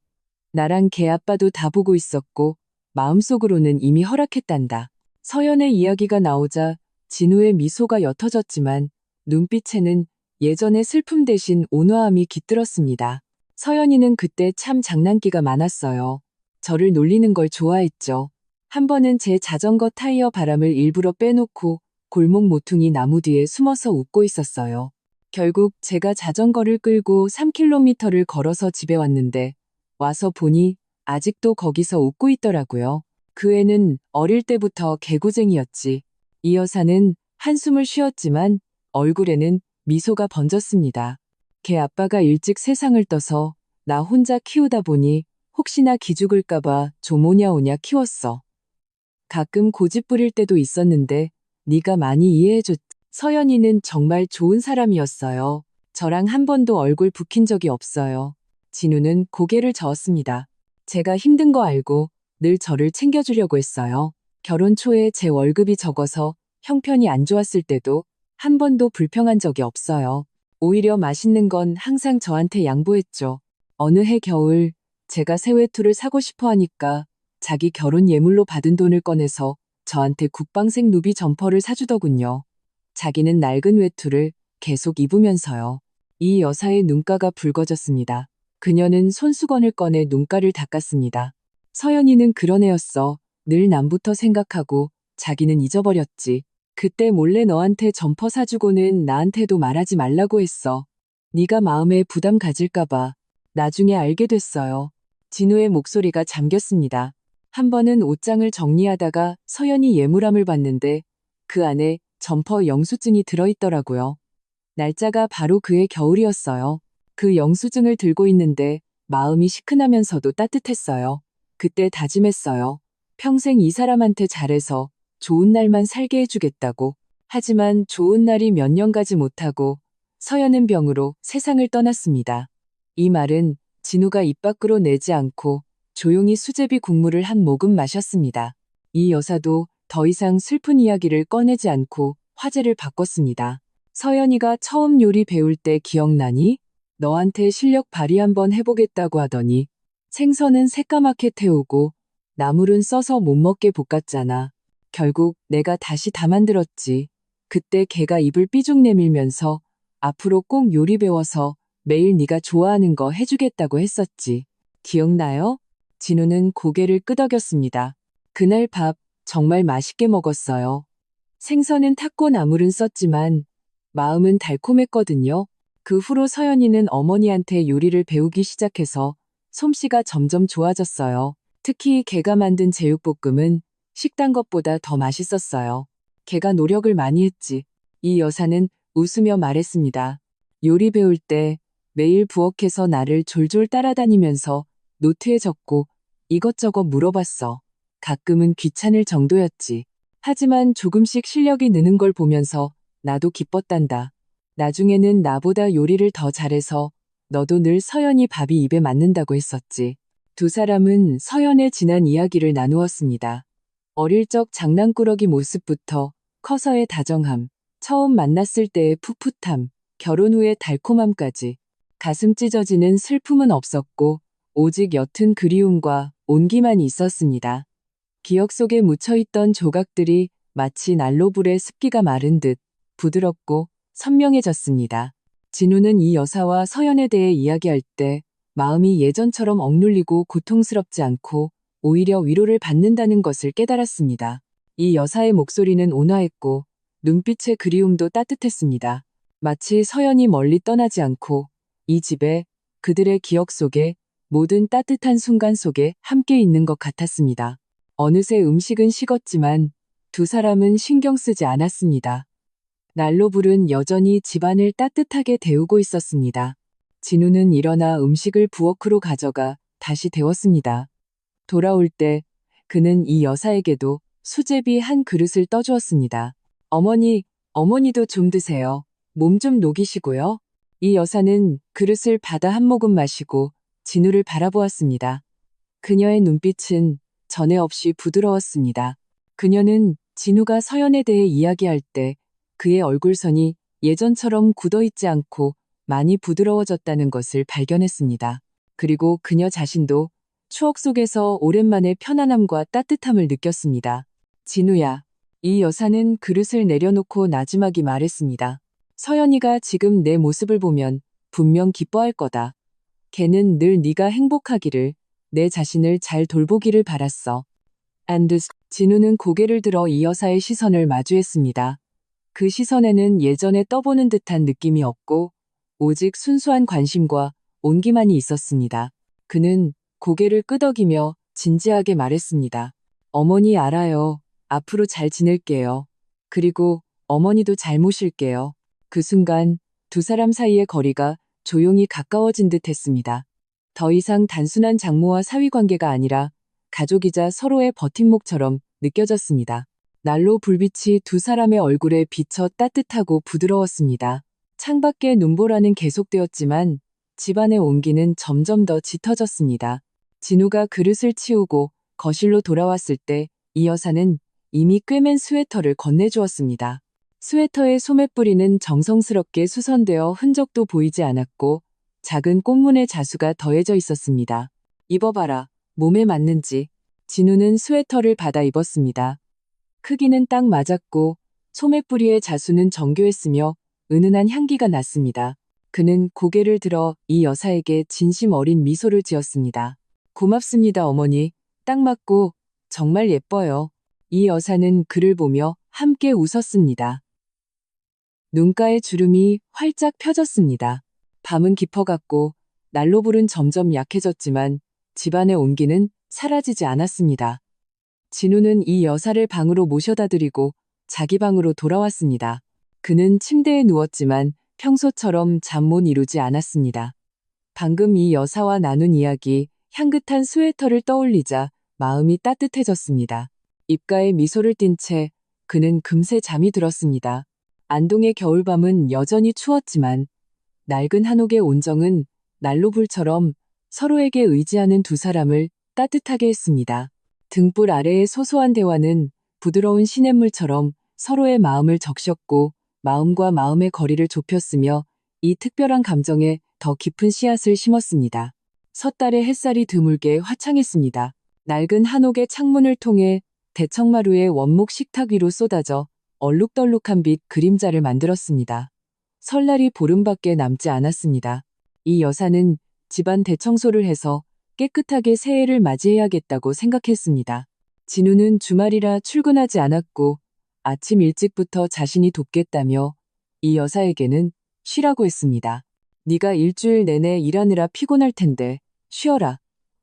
나랑 걔 아빠도 다 보고 있었고 마음속으로는 이미 허락했단다. 서연의 이야기가 나오자 진우의 미소가 옅어졌지만 눈빛에는 예전의 슬픔 대신 온화함이 깃들었습니다. 서연이는 그때 참 장난기가 많았어요. 저를 놀리는 걸 좋아했죠. 한 번은 제 자전거 타이어 바람을 일부러 빼놓고 골목 모퉁이 나무 뒤에 숨어서 웃고 있었어요. 결국 제가 자전거를 끌고 3km를 걸어서 집에 왔는데 와서 보니 아직도 거기서 웃고 있더라고요. 그 애는 어릴 때부터 개구쟁이였지. 이 여사는 한숨을 쉬었지만 얼굴에는 미소가 번졌습니다. 걔 아빠가 일찍 세상을 떠서 나 혼자 키우다 보니 혹시나 기죽을까봐 좀 오냐오냐 키웠어. 가끔 고집 부릴 때도 있었는데 네가 많이 이해해줬지. 서연이는 정말 좋은 사람이었어요. 저랑 한 번도 얼굴 붉힌 적이 없어요. 진우는 고개를 저었습니다. 제가 힘든 거 알고 늘 저를 챙겨주려고 했어요. 결혼 초에 제 월급이 적어서 형편이 안 좋았을 때도 한 번도 불평한 적이 없어요. 오히려 맛있는 건 항상 저한테 양보했죠. 어느 해 겨울 제가 새 외투를 사고 싶어 하니까 자기 결혼 예물로 받은 돈을 꺼내서 저한테 국방색 누비 점퍼를 사주더군요. 자기는 낡은 외투를 계속 입으면서요. 이 여사의 눈가가 붉어졌습니다. 그녀는 손수건을 꺼내 눈가를 닦았습니다. 서연이는 그런 애였어. 늘 남부터 생각하고 자기는 잊어버렸지. 그때 몰래 너한테 점퍼 사주고는 나한테도 말하지 말라고 했어. 네가 마음에 부담 가질까봐. 나중에 알게 됐어요. 진우의 목소리가 잠겼습니다. 한 번은 옷장을 정리하다가 서연이 예물함을 봤는데 그 안에 점퍼 영수증이 들어있더라고요. 날짜가 바로 그해 겨울이었어요. 그 영수증을 들고 있는데 마음이 시큰하면서도 따뜻했어요. 그때 다짐했어요. 평생 이 사람한테 잘해서 좋은 날만 살게 해주겠다고. 하지만 좋은 날이 몇 년 가지 못하고 서연은 병으로 세상을 떠났습니다. 이 말은 진우가 입 밖으로 내지 않고 조용히 수제비 국물을 한 모금 마셨습니다. 이 여사도 더 이상 슬픈 이야기를 꺼내지 않고 화제를 바꿨습니다. 서연이가 처음 요리 배울 때 기억나니? 너한테 실력 발휘 한번 해보겠다고 하더니 생선은 새까맣게 태우고 나물은 써서 못 먹게 볶았잖아. 결국 내가 다시 다 만들었지. 그때 걔가 입을 삐죽 내밀면서 앞으로 꼭 요리 배워서 매일 네가 좋아하는 거 해주겠다고 했었지. 기억나요? 진우는 고개를 끄덕였습니다. 그날 밥 정말 맛있게 먹었어요. 생선은 탔고 나물은 썼지만 마음은 달콤했거든요. 그 후로 서연이는 어머니한테 요리를 배우기 시작해서 솜씨가 점점 좋아졌어요. 특히 걔가 만든 제육볶음은 식당 것보다 더 맛있었어요. 걔가 노력을 많이 했지. 이 여사는 웃으며 말했습니다. 요리 배울 때 매일 부엌에서 나를 졸졸 따라다니면서 노트에 적고 이것저것 물어봤어. 가끔은 귀찮을 정도였지. 하지만 조금씩 실력이 느는 걸 보면서 나도 기뻤단다. 나중에는 나보다 요리를 더 잘해서 너도 늘 서연이 밥이 입에 맞는다고 했었지. 두 사람은 서연의 지난 이야기를 나누었습니다. 어릴 적 장난꾸러기 모습부터 커서의 다정함, 처음 만났을 때의 풋풋함, 결혼 후의 달콤함까지 가슴 찢어지는 슬픔은 없었고 오직 옅은 그리움과 온기만 있었습니다. 기억 속에 묻혀있던 조각들이 마치 난로불에 습기가 마른 듯 부드럽고 선명해졌습니다. 진우는 이 여사와 서연에 대해 이야기할 때 마음이 예전처럼 억눌리고 고통스럽지 않고 오히려 위로를 받는다는 것을 깨달았습니다. 이 여사의 목소리는 온화했고 눈빛의 그리움도 따뜻했습니다. 마치 서연이 멀리 떠나지 않고 이 집에 그들의 기억 속에 모든 따뜻한 순간 속에 함께 있는 것 같았습니다. 어느새 음식은 식었지만 두 사람은 신경 쓰지 않았습니다. 난로불은 여전히 집안을 따뜻하게 데우고 있었습니다. 진우는 일어나 음식을 부엌으로 가져가 다시 데웠습니다. 돌아올 때 그는 이 여사에게도 수제비 한 그릇을 떠주었습니다. 어머니도 좀 드세요. 몸 좀 녹이시고요. 이 여사는 그릇을 받아 한 모금 마시고 진우를 바라보았습니다. 그녀의 눈빛은 전에 없이 부드러웠습니다. 그녀는 진우가 서연에 대해 이야기할 때 그의 얼굴선이 예전처럼 굳어있지 않고 많이 부드러워졌다는 것을 발견했습니다. 그리고 그녀 자신도 추억 속에서 오랜만에 편안함과 따뜻함을 느꼈습니다. 진우야. 이 여사는 그릇을 내려놓고 나지막이 말했습니다. 서연이가 지금 내 모습을 보면 분명 기뻐할 거다. 걔는 늘 네가 행복하기를, 내 자신을 잘 돌보기를 바랐어. 진우는 고개를 들어 이 여사의 시선을 마주했습니다. 그 시선에는 예전에 떠보는 듯한 느낌이 없고 오직 순수한 관심과 온기만이 있었습니다. 그는 고개를 끄덕이며 진지하게 말했습니다. 어머니 알아요. 앞으로 잘 지낼게요. 그리고 어머니도 잘 모실게요. 그 순간 두 사람 사이의 거리가 조용히 가까워진 듯 했습니다. 더 이상 단순한 장모와 사위 관계가 아니라 가족이자 서로의 버팀목처럼 느껴졌습니다. 난로 불빛이 두 사람의 얼굴에 비쳐 따뜻하고 부드러웠습니다. 창밖의 눈보라는 계속되었지만 집안의 온기는 점점 더 짙어졌습니다. 진우가 그릇을 치우고 거실로 돌아왔을 때 이 여사는 이미 꿰맨 스웨터를 건네주었습니다. 스웨터의 소매뿌리는 정성스럽게 수선되어 흔적도 보이지 않았고 작은 꽃무늬 자수가 더해져 있었습니다. 입어봐라. 몸에 맞는지. 진우는 스웨터를 받아 입었습니다. 크기는 딱 맞았고 소매뿌리의 자수는 정교했으며 은은한 향기가 났습니다. 그는 고개를 들어 이 여사에게 진심 어린 미소를 지었습니다. 고맙습니다, 어머니. 딱 맞고 정말 예뻐요. 이 여사는 그를 보며 함께 웃었습니다. 눈가의 주름이 활짝 펴졌습니다. 밤은 깊어갔고 난로불은 점점 약해졌지만 집안의 온기는 사라지지 않았습니다. 진우는 이 여사를 방으로 모셔다 드리고 자기 방으로 돌아왔습니다. 그는 침대에 누웠지만 평소처럼 잠 못 이루지 않았습니다. 방금 이 여사와 나눈 이야기, 향긋한 스웨터를 떠올리자 마음이 따뜻해졌습니다. 입가에 미소를 띤 채 그는 금세 잠이 들었습니다. 안동의 겨울밤은 여전히 추웠지만 낡은 한옥의 온정은 난로불처럼 서로에게 의지하는 두 사람을 따뜻하게 했습니다. 등불 아래의 소소한 대화는 부드러운 시냇물처럼 서로의 마음을 적셨고 마음과 마음의 거리를 좁혔으며 이 특별한 감정에 더 깊은 씨앗을 심었습니다. 섣달의 햇살이 드물게 화창했습니다. 낡은 한옥의 창문을 통해 대청마루의 원목 식탁 위로 쏟아져 얼룩덜룩한 빛 그림자를 만들었습니다. 설날이 보름밖에 남지 않았습니다. 이 여사는 집안 대청소를 해서 깨끗하게 새해를 맞이해야겠다고 생각했습니다. 진우는 주말이라 출근하지 않았고 아침 일찍부터 자신이 돕겠다며 이 여사에게는 쉬라고 했습니다. 네가 일주일 내내 일하느라 피곤할 텐데 쉬어라.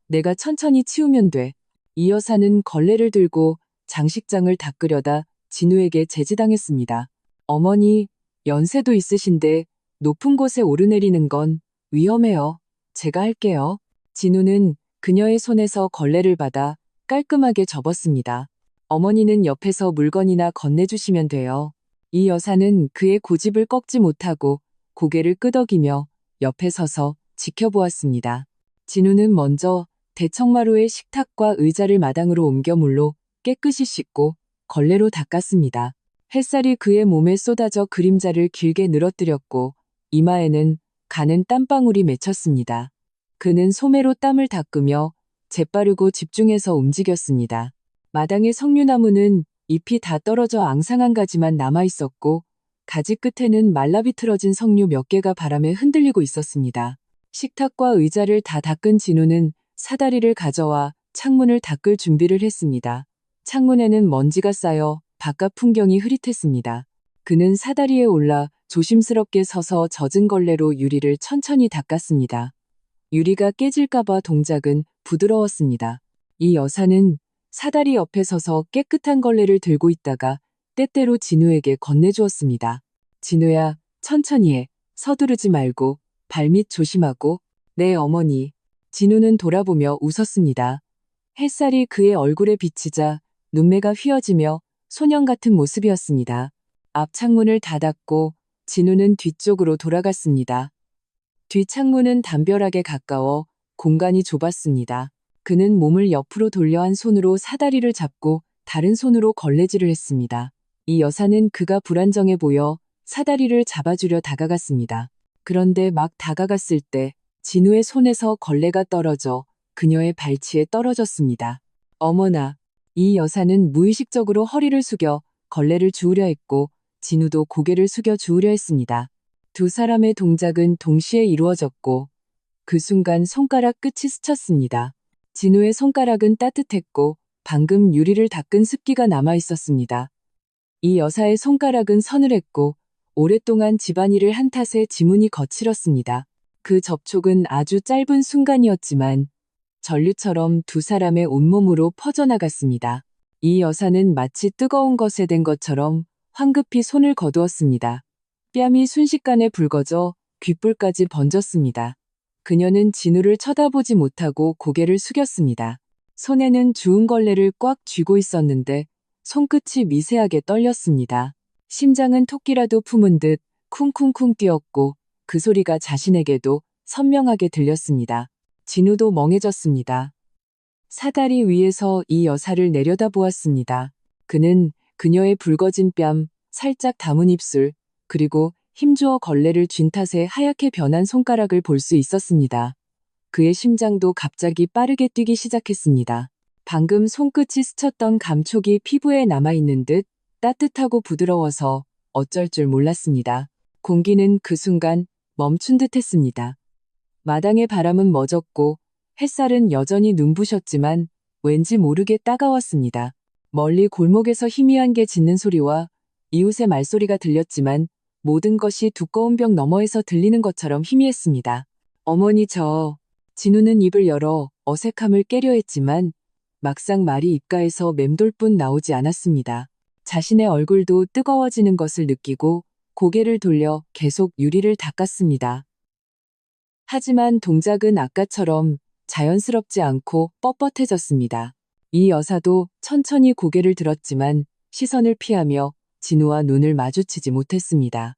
내가 천천히 치우면 돼. 이 여사는 걸레를 들고 장식장을 닦으려다 진우에게 제지당했습니다. 어머니, 연세도 있으신데 높은 곳에 오르내리는 건 위험해요. 제가 할게요. 진우는 그녀의 손에서 걸레를 받아 깔끔하게 접었습니다. 어머니는 옆에서 물건이나 건네주시면 돼요. 이 여사는 그의 고집을 꺾지 못하고 고개를 끄덕이며 옆에 서서 지켜보았습니다. 진우는 먼저 대청마루의 식탁과 의자를 마당으로 옮겨 물로 깨끗이 씻고 걸레로 닦았습니다. 햇살이 그의 몸에 쏟아져 그림자를 길게 늘어뜨렸고 이마에는 가는 땀방울이 맺혔습니다. 그는 소매로 땀을 닦으며 재빠르고 집중해서 움직였습니다. 마당의 석류나무는 잎이 다 떨어져 앙상한 가지만 남아있었고 가지 끝에는 말라비틀어진 석류 몇 개가 바람에 흔들리고 있었습니다. 식탁과 의자를 다 닦은 진우는 사다리를 가져와 창문을 닦을 준비를 했습니다. 창문에는 먼지가 쌓여 바깥 풍경이 흐릿했습니다. 그는 사다리에 올라 조심스럽게 서서 젖은 걸레로 유리를 천천히 닦았습니다. 유리가 깨질까봐 동작은 부드러웠습니다. 이 여사는 사다리 옆에 서서 깨끗한 걸레를 들고 있다가 때때로 진우에게 건네주었습니다. 진우야, 천천히 해. 서두르지 말고 발밑 조심하고. 네, 어머니. 진우는 돌아보며 웃었습니다. 햇살이 그의 얼굴에 비치자 눈매가 휘어지며 소년 같은 모습이었습니다. 앞 창문을 닫았고 진우는 뒤쪽으로 돌아갔습니다. 뒷창문은 담벼락에 가까워 공간이 좁았습니다. 그는 몸을 옆으로 돌려 한 손으로 사다리를 잡고 다른 손으로 걸레질을 했습니다. 이 여사는 그가 불안정해 보여 사다리를 잡아주려 다가갔습니다. 그런데 막 다가갔을 때 진우의 손에서 걸레가 떨어져 그녀의 발치에 떨어졌습니다. 어머나, 이 여사는 무의식적으로 허리를 숙여 걸레를 주우려 했고 진우도 고개를 숙여 주우려 했습니다. 두 사람의 동작은 동시에 이루어졌고 그 순간 손가락 끝이 스쳤습니다. 진우의 손가락은 따뜻했고 방금 유리를 닦은 습기가 남아 있었습니다. 이 여사의 손가락은 서늘했고 오랫동안 집안일을 한 탓에 지문이 거칠었습니다. 그 접촉은 아주 짧은 순간이었지만 전류처럼 두 사람의 온몸으로 퍼져나갔습니다. 이 여사는 마치 뜨거운 것에 댄 것처럼 황급히 손을 거두었습니다. 뺨이 순식간에 붉어져 귓불까지 번졌습니다. 그녀는 진우를 쳐다보지 못하고 고개를 숙였습니다. 손에는 주운 걸레를 꽉 쥐고 있었는데 손끝이 미세하게 떨렸습니다. 심장은 토끼라도 품은 듯 쿵쿵쿵 뛰었고 그 소리가 자신에게도 선명하게 들렸습니다. 진우도 멍해졌습니다. 사다리 위에서 이 여사를 내려다보았습니다. 그는 그녀의 붉어진 뺨, 살짝 담은 입술, 그리고 힘주어 걸레를 쥔 탓에 하얗게 변한 손가락을 볼 수 있었습니다. 그의 심장도 갑자기 빠르게 뛰기 시작했습니다. 방금 손끝이 스쳤던 감촉이 피부에 남아있는 듯 따뜻하고 부드러워서 어쩔 줄 몰랐습니다. 공기는 그 순간 멈춘 듯 했습니다. 마당의 바람은 멎었고 햇살은 여전히 눈부셨지만 왠지 모르게 따가웠습니다. 멀리 골목에서 희미한 게 짖는 소리와 이웃의 말소리가 들렸지만 모든 것이 두꺼운 벽 너머에서 들리는 것처럼 희미했습니다. 어머니 진우는 입을 열어 어색함을 깨려 했지만 막상 말이 입가에서 맴돌 뿐 나오지 않았습니다. 자신의 얼굴도 뜨거워지는 것을 느끼고 고개를 돌려 계속 유리를 닦았습니다. 하지만 동작은 아까처럼 자연스럽지 않고 뻣뻣해졌습니다. 이 여사도 천천히 고개를 들었지만 시선을 피하며 진우와 눈을 마주치지 못했습니다.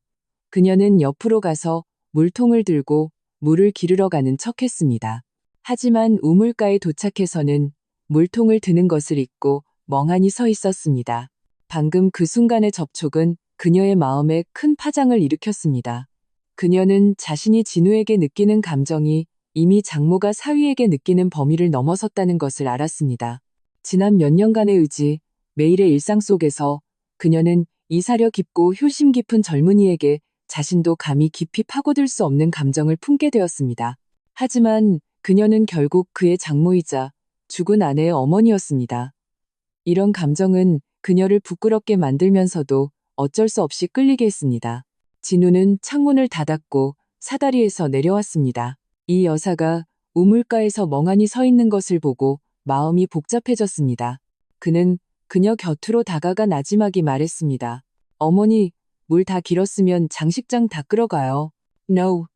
그녀는 옆으로 가서 물통을 들고 물을 기르러 가는 척했습니다. 하지만 우물가에 도착해서는 물통을 드는 것을 잊고 멍하니 서 있었습니다. 방금 그 순간의 접촉은 그녀의 마음에 큰 파장을 일으켰습니다. 그녀는 자신이 진우에게 느끼는 감정이 이미 장모가 사위에게 느끼는 범위를 넘어섰다는 것을 알았습니다. 지난 몇 년간의 의지, 매일의 일상 속에서 그녀는 이 사려 깊고 효심 깊은 젊은이에게 자신도 감히 깊이 파고들 수 없는 감정을 품게 되었습니다. 하지만 그녀는 결국 그의 장모이자 죽은 아내의 어머니였습니다. 이런 감정은 그녀를 부끄럽게 만들면서도 어쩔 수 없이 끌리게 했습니다. 진우는 창문을 닫았고 사다리에서 내려왔습니다. 이 여사가 우물가에서 멍하니 서 있는 것을 보고 마음이 복잡해졌습니다. 그는 그녀 곁으로 다가가 나지막이 말했습니다. 어머니, 물 다 길었으면 장식장 다 끌어가요. No.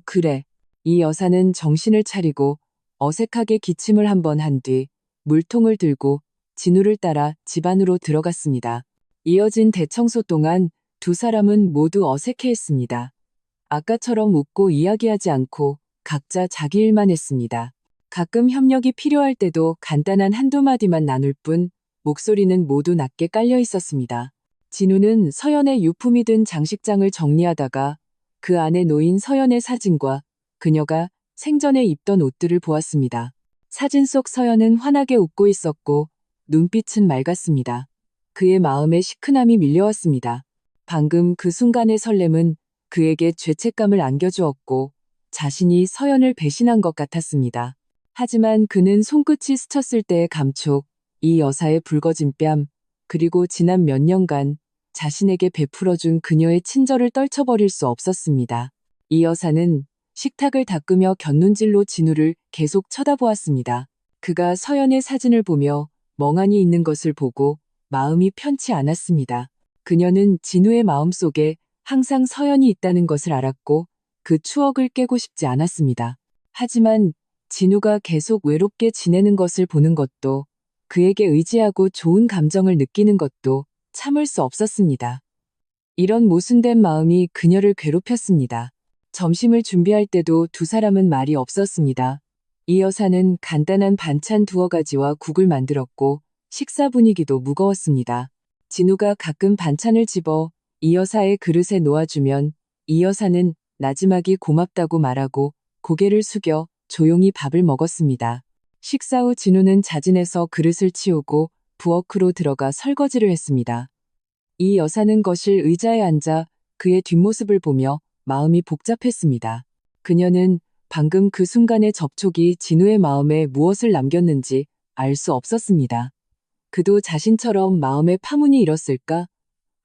그래. 이 여사는 정신을 차리고 어색하게 기침을 한번 한 뒤 물통을 들고 진우를 따라 집 안으로 들어갔습니다. 이어진 대청소 동안 두 사람은 모두 어색해했습니다. 아까처럼 웃고 이야기하지 않고 각자 자기 일만 했습니다. 가끔 협력이 필요할 때도 간단한 한두 마디만 나눌 뿐 목소리는 모두 낮게 깔려 있었습니다. 진우는 서연의 유품이 든 장식장을 정리하다가 그 안에 놓인 서연의 사진과 그녀가 생전에 입던 옷들을 보았습니다. 사진 속 서연은 환하게 웃고 있었고 눈빛은 맑았습니다. 그의 마음에 시큰함이 밀려왔습니다. 방금 그 순간의 설렘은 그에게 죄책감을 안겨주었고 자신이 서연을 배신한 것 같았습니다. 하지만 그는 손끝이 스쳤을 때의 감촉, 이 여사의 붉어진 뺨, 그리고 지난 몇 년간 자신에게 베풀어준 그녀의 친절을 떨쳐버릴 수 없었습니다. 이 여사는 식탁을 닦으며 곁눈질로 진우를 계속 쳐다보았습니다. 그가 서연의 사진을 보며 멍하니 있는 것을 보고 마음이 편치 않았습니다. 그녀는 진우의 마음속에 항상 서연이 있다는 것을 알았고 그 추억을 깨고 싶지 않았습니다. 하지만 진우가 계속 외롭게 지내는 것을 보는 것도 그에게 의지하고 좋은 감정을 느끼는 것도 참을 수 없었습니다. 이런 모순된 마음이 그녀를 괴롭혔습니다. 점심을 준비할 때도 두 사람은 말이 없었습니다. 이 여사는 간단한 반찬 두어 가지와 국을 만들었고 식사 분위기도 무거웠습니다. 진우가 가끔 반찬을 집어 이 여사의 그릇에 놓아주면 이 여사는 나지막이 고맙다고 말하고 고개를 숙여 조용히 밥을 먹었습니다. 식사 후 진우는 자진해서 그릇을 치우고 부엌으로 들어가 설거지를 했습니다. 이 여사는 거실 의자에 앉아 그의 뒷모습을 보며 마음이 복잡했습니다. 그녀는 방금 그 순간의 접촉이 진우의 마음에 무엇을 남겼는지 알 수 없었습니다. 그도 자신처럼 마음에 파문이 일었을까?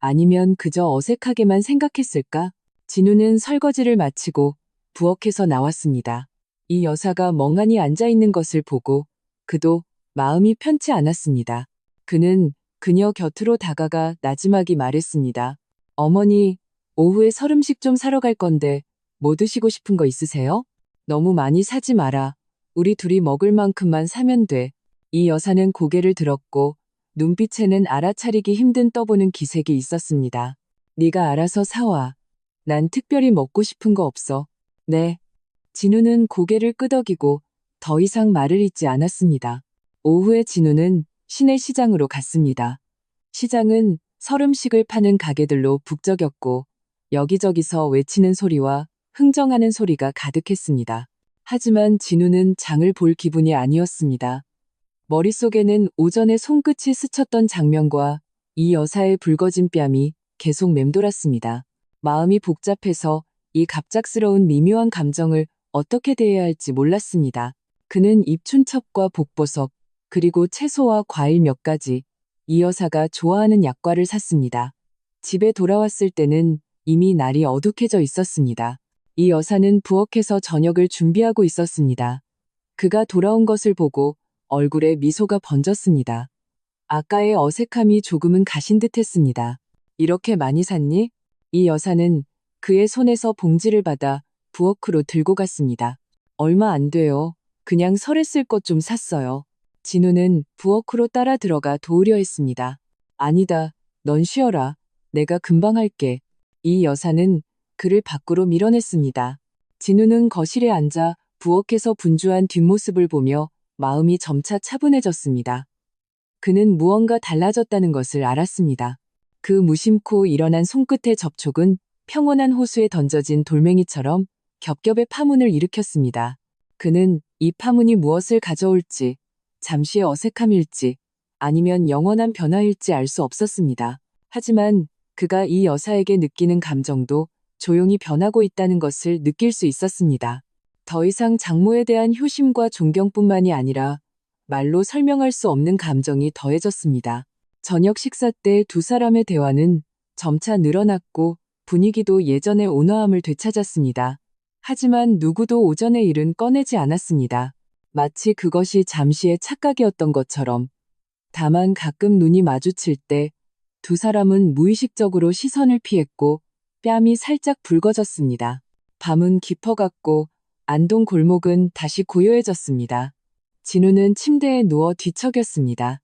아니면 그저 어색하게만 생각했을까? 진우는 설거지를 마치고 부엌에서 나왔습니다. 이 여사가 멍하니 앉아있는 것을 보고 그도 마음이 편치 않았습니다. 그는 그녀 곁으로 다가가 나지막이 말했습니다. 어머니, 오후에 설음식 좀 사러 갈 건데 뭐 드시고 싶은 거 있으세요? 너무 많이 사지 마라. 우리 둘이 먹을 만큼만 사면 돼. 이 여사는 고개를 들었고 눈빛에는 알아차리기 힘든 떠보는 기색이 있었습니다. 네가 알아서 사와. 난 특별히 먹고 싶은 거 없어. 네. 진우는 고개를 끄덕이고 더 이상 말을 잇지 않았습니다. 오후에 진우는 시내 시장으로 갔습니다. 시장은 설음식을 파는 가게들로 북적였고 여기저기서 외치는 소리와 흥정하는 소리가 가득했습니다. 하지만 진우는 장을 볼 기분이 아니었습니다. 머릿속에는 오전에 손끝이 스쳤던 장면과 이 여사의 붉어진 뺨이 계속 맴돌았습니다. 마음이 복잡해서 이 갑작스러운 미묘한 감정을 어떻게 대해야 할지 몰랐습니다. 그는 입춘첩과 복보석, 그리고 채소와 과일 몇 가지, 이 여사가 좋아하는 약과를 샀습니다. 집에 돌아왔을 때는 이미 날이 어둑해져 있었습니다. 이 여사는 부엌에서 저녁을 준비하고 있었습니다. 그가 돌아온 것을 보고 얼굴에 미소가 번졌습니다. 아까의 어색함이 조금은 가신 듯 했습니다. 이렇게 많이 샀니? 이 여사는 그의 손에서 봉지를 받아 부엌으로 들고 갔습니다. 얼마 안 돼요. 그냥 설에 쓸 것 좀 샀어요. 진우는 부엌으로 따라 들어가 도우려 했습니다. 아니다. 넌 쉬어라. 내가 금방 할게. 이 여사는 그를 밖으로 밀어냈습니다. 진우는 거실에 앉아 부엌에서 분주한 뒷모습을 보며 마음이 점차 차분해졌습니다. 그는 무언가 달라졌다는 것을 알았습니다. 그 무심코 일어난 손끝의 접촉은 평온한 호수에 던져진 돌멩이처럼 겹겹의 파문을 일으켰습니다. 그는 이 파문이 무엇을 가져올지, 잠시의 어색함일지, 아니면 영원한 변화일지 알 수 없었습니다. 하지만 그가 이 여사에게 느끼는 감정도 조용히 변하고 있다는 것을 느낄 수 있었습니다. 더 이상 장모에 대한 효심과 존경뿐만이 아니라 말로 설명할 수 없는 감정이 더해졌습니다. 저녁 식사 때 두 사람의 대화는 점차 늘어났고 분위기도 예전의 온화함을 되찾았습니다. 하지만 누구도 오전의 일은 꺼내지 않았습니다. 마치 그것이 잠시의 착각이었던 것처럼. 다만 가끔 눈이 마주칠 때 두 사람은 무의식적으로 시선을 피했고 뺨이 살짝 붉어졌습니다. 밤은 깊어갔고 안동 골목은 다시 고요해졌습니다. 진우는 침대에 누워 뒤척였습니다.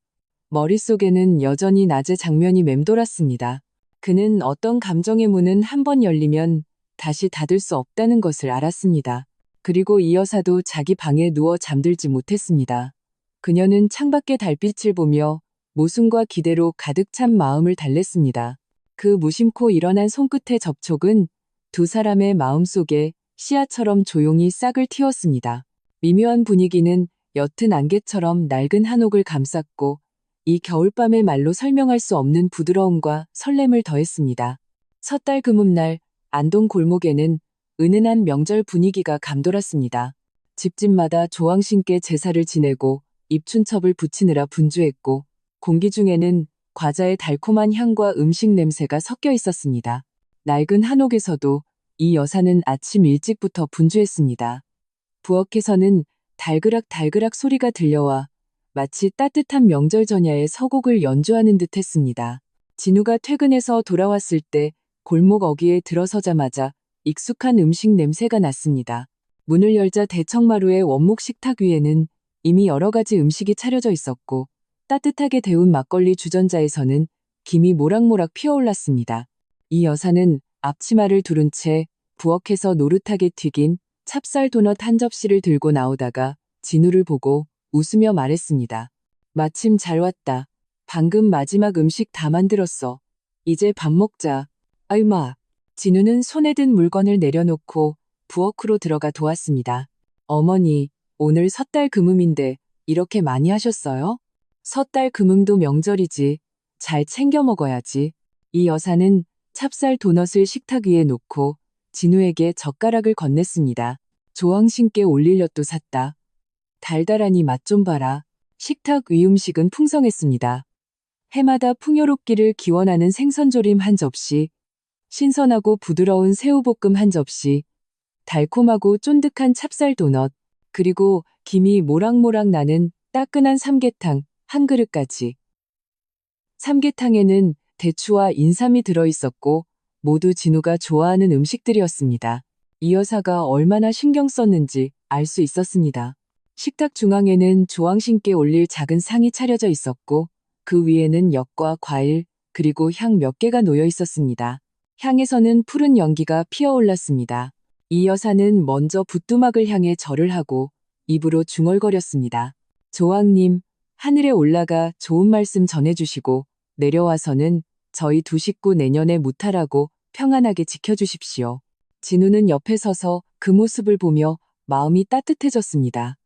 머릿속에는 여전히 낮의 장면이 맴돌았습니다. 그는 어떤 감정의 문은 한 번 열리면 다시 닫을 수 없다는 것을 알았습니다. 그리고 이 여사도 자기 방에 누워 잠들지 못했습니다. 그녀는 창밖의 달빛을 보며 모순과 기대로 가득 찬 마음을 달랬습니다. 그 무심코 일어난 손끝의 접촉은 두 사람의 마음속에 씨앗처럼 조용히 싹을 틔웠습니다. 미묘한 분위기는 옅은 안개처럼 낡은 한옥을 감쌌고 이 겨울밤의 말로 설명할 수 없는 부드러움과 설렘을 더했습니다. 섣달 금음날 안동 골목에는 은은한 명절 분위기가 감돌았습니다. 집집마다 조왕신께 제사를 지내고 입춘첩을 붙이느라 분주했고 공기 중에는 과자의 달콤한 향과 음식 냄새가 섞여 있었습니다. 낡은 한옥에서도 이 여사는 아침 일찍부터 분주했습니다. 부엌에서는 달그락달그락 소리가 들려와 마치 따뜻한 명절 전야의 서곡을 연주하는 듯 했습니다. 진우가 퇴근해서 돌아왔을 때 골목 어귀에 들어서자마자 익숙한 음식 냄새가 났습니다. 문을 열자 대청마루의 원목 식탁 위에는 이미 여러 가지 음식이 차려져 있었고 따뜻하게 데운 막걸리 주전자에서는 김이 모락모락 피어올랐습니다. 이 여사는 앞치마를 두른 채 부엌에서 노릇하게 튀긴 찹쌀 도넛 한 접시를 들고 나오다가 진우를 보고 웃으며 말했습니다. 마침 잘 왔다. 방금 마지막 음식 다 만들었어. 이제 밥 먹자. 아이마. 진우는 손에 든 물건을 내려놓고 부엌으로 들어가 도왔습니다. 어머니, 오늘 섣달 금음인데 이렇게 많이 하셨어요? 섣달 금음도 명절이지. 잘 챙겨 먹어야지. 이 여사는 찹쌀 도넛을 식탁 위에 놓고 진우에게 젓가락을 건넸습니다. 조왕신께 올릴 엿도 샀다. 달달하니 맛 좀 봐라. 식탁 위 음식은 풍성했습니다. 해마다 풍요롭기를 기원하는 생선조림 한 접시, 신선하고 부드러운 새우볶음 한 접시, 달콤하고 쫀득한 찹쌀 도넛, 그리고 김이 모락모락 나는 따끈한 삼계탕 한 그릇까지. 삼계탕에는 대추와 인삼이 들어있었고 모두 진우가 좋아하는 음식들이었습니다. 이 여사가 얼마나 신경 썼는지 알 수 있었습니다. 식탁 중앙에는 조왕신께 올릴 작은 상이 차려져 있었고 그 위에는 엿과 과일 그리고 향 몇 개가 놓여 있었습니다. 향에서는 푸른 연기가 피어올랐습니다. 이 여사는 먼저 부뚜막을 향해 절을 하고 입으로 중얼거렸습니다. 조왕님, 하늘에 올라가 좋은 말씀 전해주시고 내려와서는 저희 두 식구 내년에 무탈하고 평안하게 지켜주십시오. 진우는 옆에 서서 그 모습을 보며 마음이 따뜻해졌습니다.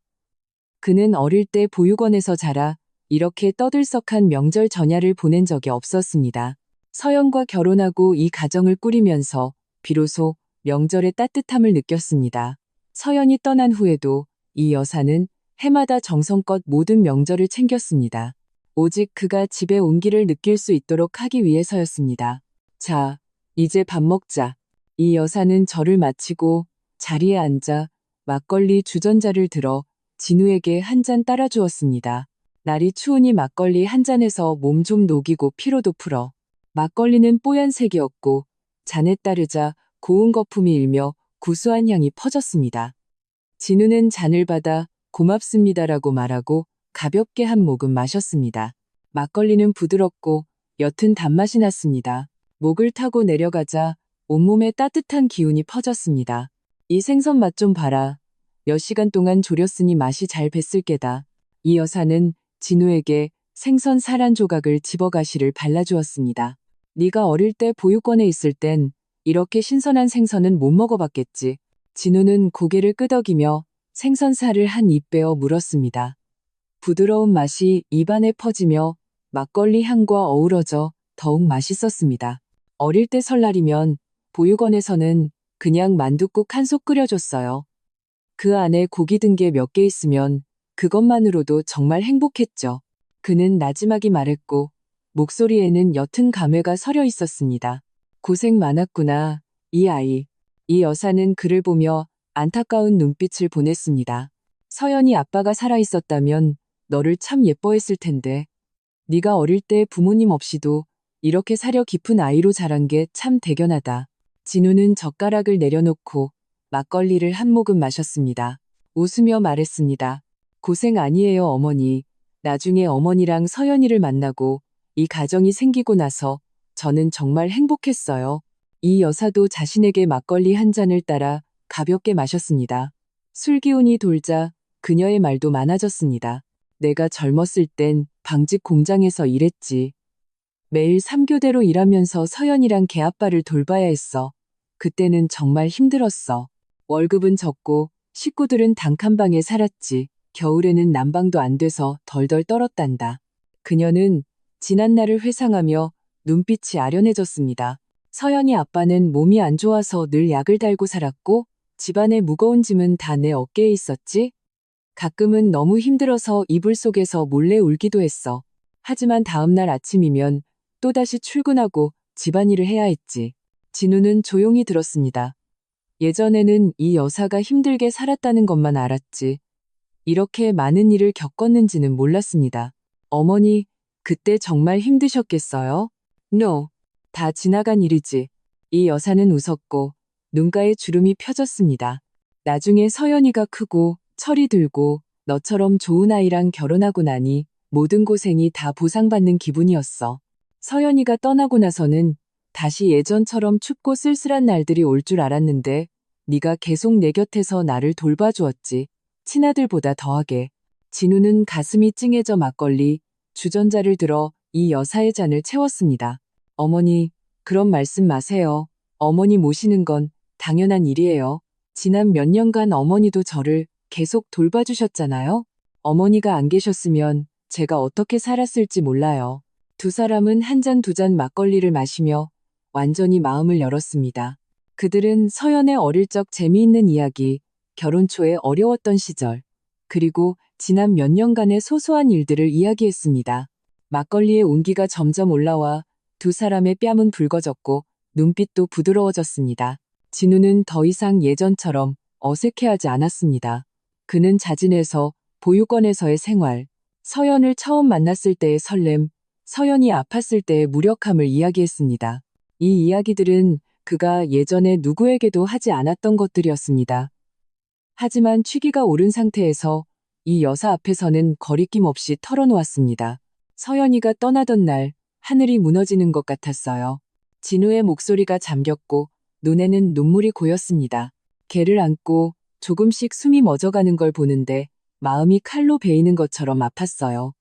그는 어릴 때 보육원에서 자라 이렇게 떠들썩한 명절 전야를 보낸 적이 없었습니다. 서연과 결혼하고 이 가정을 꾸리면서 비로소 명절의 따뜻함을 느꼈습니다. 서연이 떠난 후에도 이 여사는 해마다 정성껏 모든 명절을 챙겼습니다. 오직 그가 집에 온기를 느낄 수 있도록 하기 위해서였습니다. 자, 이제 밥 먹자. 이 여사는 절을 마치고 자리에 앉아 막걸리 주전자를 들어 진우에게 한 잔 따라주었습니다. 날이 추우니 막걸리 한 잔에서 몸 좀 녹이고 피로도 풀어. 막걸리는 뽀얀색이었고 잔에 따르자 고운 거품이 일며 구수한 향이 퍼졌습니다. 진우는 잔을 받아 고맙습니다라고 말하고 가볍게 한 모금 마셨습니다. 막걸리는 부드럽고 옅은 단맛이 났습니다. 목을 타고 내려가자 온몸에 따뜻한 기운이 퍼졌습니다. 이 생선 맛 좀 봐라. 몇 시간 동안 졸였으니 맛이 잘 뱄을 게다. 이 여사는 진우에게 생선 살 한 조각을 집어가시를 발라주었습니다. 네가 어릴 때 보육원에 있을 땐 이렇게 신선한 생선은 못 먹어봤겠지. 진우는 고개를 끄덕이며 생선살을 한 입 베어 물었습니다. 부드러운 맛이 입안에 퍼지며 막걸리 향과 어우러져 더욱 맛있었습니다. 어릴 때 설날이면 보육원에서는 그냥 만둣국 한 솥 끓여줬어요. 그 안에 고기 든 게 몇 개 있으면 그것만으로도 정말 행복했죠. 그는 나지막이 말했고 목소리에는 옅은 감회가 서려 있었습니다. 고생 많았구나, 이 아이. 이 여사는 그를 보며 안타까운 눈빛을 보냈습니다. 서연이 아빠가 살아있었다면 너를 참 예뻐했을 텐데. 네가 어릴 때 부모님 없이도 이렇게 사려 깊은 아이로 자란 게 참 대견하다. 진우는 젓가락을 내려놓고 막걸리를 한 모금 마셨습니다. 웃으며 말했습니다. 고생 아니에요, 어머니. 나중에 어머니랑 서연이를 만나고 이 가정이 생기고 나서 저는 정말 행복했어요. 이 여사도 자신에게 막걸리 한 잔을 따라 가볍게 마셨습니다. 술 기운이 돌자 그녀의 말도 많아졌습니다. 내가 젊었을 땐 방직 공장에서 일했지. 매일 3교대로 일하면서 서연이랑 걔아빠를 돌봐야 했어. 그때는 정말 힘들었어. 월급은 적고 식구들은 단칸방에 살았지. 겨울에는 난방도 안 돼서 덜덜 떨었단다. 그녀는 지난날을 회상하며 눈빛이 아련해졌습니다. 서연이 아빠는 몸이 안 좋아서 늘 약을 달고 살았고 집안의 무거운 짐은 다 내 어깨에 있었지. 가끔은 너무 힘들어서 이불 속에서 몰래 울기도 했어. 하지만 다음날 아침이면 또다시 출근하고 집안일을 해야 했지. 진우는 조용히 들었습니다. 예전에는 이 여사가 힘들게 살았다는 것만 알았지. 이렇게 많은 일을 겪었는지는 몰랐습니다. 어머니, 그때 정말 힘드셨겠어요? No, 다 지나간 일이지. 이 여사는 웃었고 눈가에 주름이 펴졌습니다. 나중에 서연이가 크고 철이 들고 너처럼 좋은 아이랑 결혼하고 나니 모든 고생이 다 보상받는 기분이었어. 서연이가 떠나고 나서는 다시 예전처럼 춥고 쓸쓸한 날들이 올 줄 알았는데 네가 계속 내 곁에서 나를 돌봐주었지. 친아들보다 더하게. 진우는 가슴이 찡해져 막걸리, 주전자를 들어 이 여사의 잔을 채웠습니다. 어머니, 그런 말씀 마세요. 어머니 모시는 건 당연한 일이에요. 지난 몇 년간 어머니도 저를 계속 돌봐주셨잖아요. 어머니가 안 계셨으면 제가 어떻게 살았을지 몰라요. 두 사람은 한 잔 두 잔 막걸리를 마시며 완전히 마음을 열었습니다. 그들은 서연의 어릴 적 재미있는 이야기, 결혼 초에 어려웠던 시절, 그리고 지난 몇 년간의 소소한 일들을 이야기했습니다. 막걸리의 온기가 점점 올라와 두 사람의 뺨은 붉어졌고 눈빛도 부드러워졌습니다. 진우는 더 이상 예전처럼 어색해하지 않았습니다. 그는 자진해서 보육원에서의 생활, 서연을 처음 만났을 때의 설렘, 서연이 아팠을 때의 무력함을 이야기했습니다. 이 이야기들은 그가 예전에 누구에게도 하지 않았던 것들이었습니다. 하지만 취기가 오른 상태에서 이 여사 앞에서는 거리낌 없이 털어놓았습니다. 서연이가 떠나던 날 하늘이 무너지는 것 같았어요. 진우의 목소리가 잠겼고 눈에는 눈물이 고였습니다. 걔를 안고 조금씩 숨이 멎어가는 걸 보는데 마음이 칼로 베이는 것처럼 아팠어요.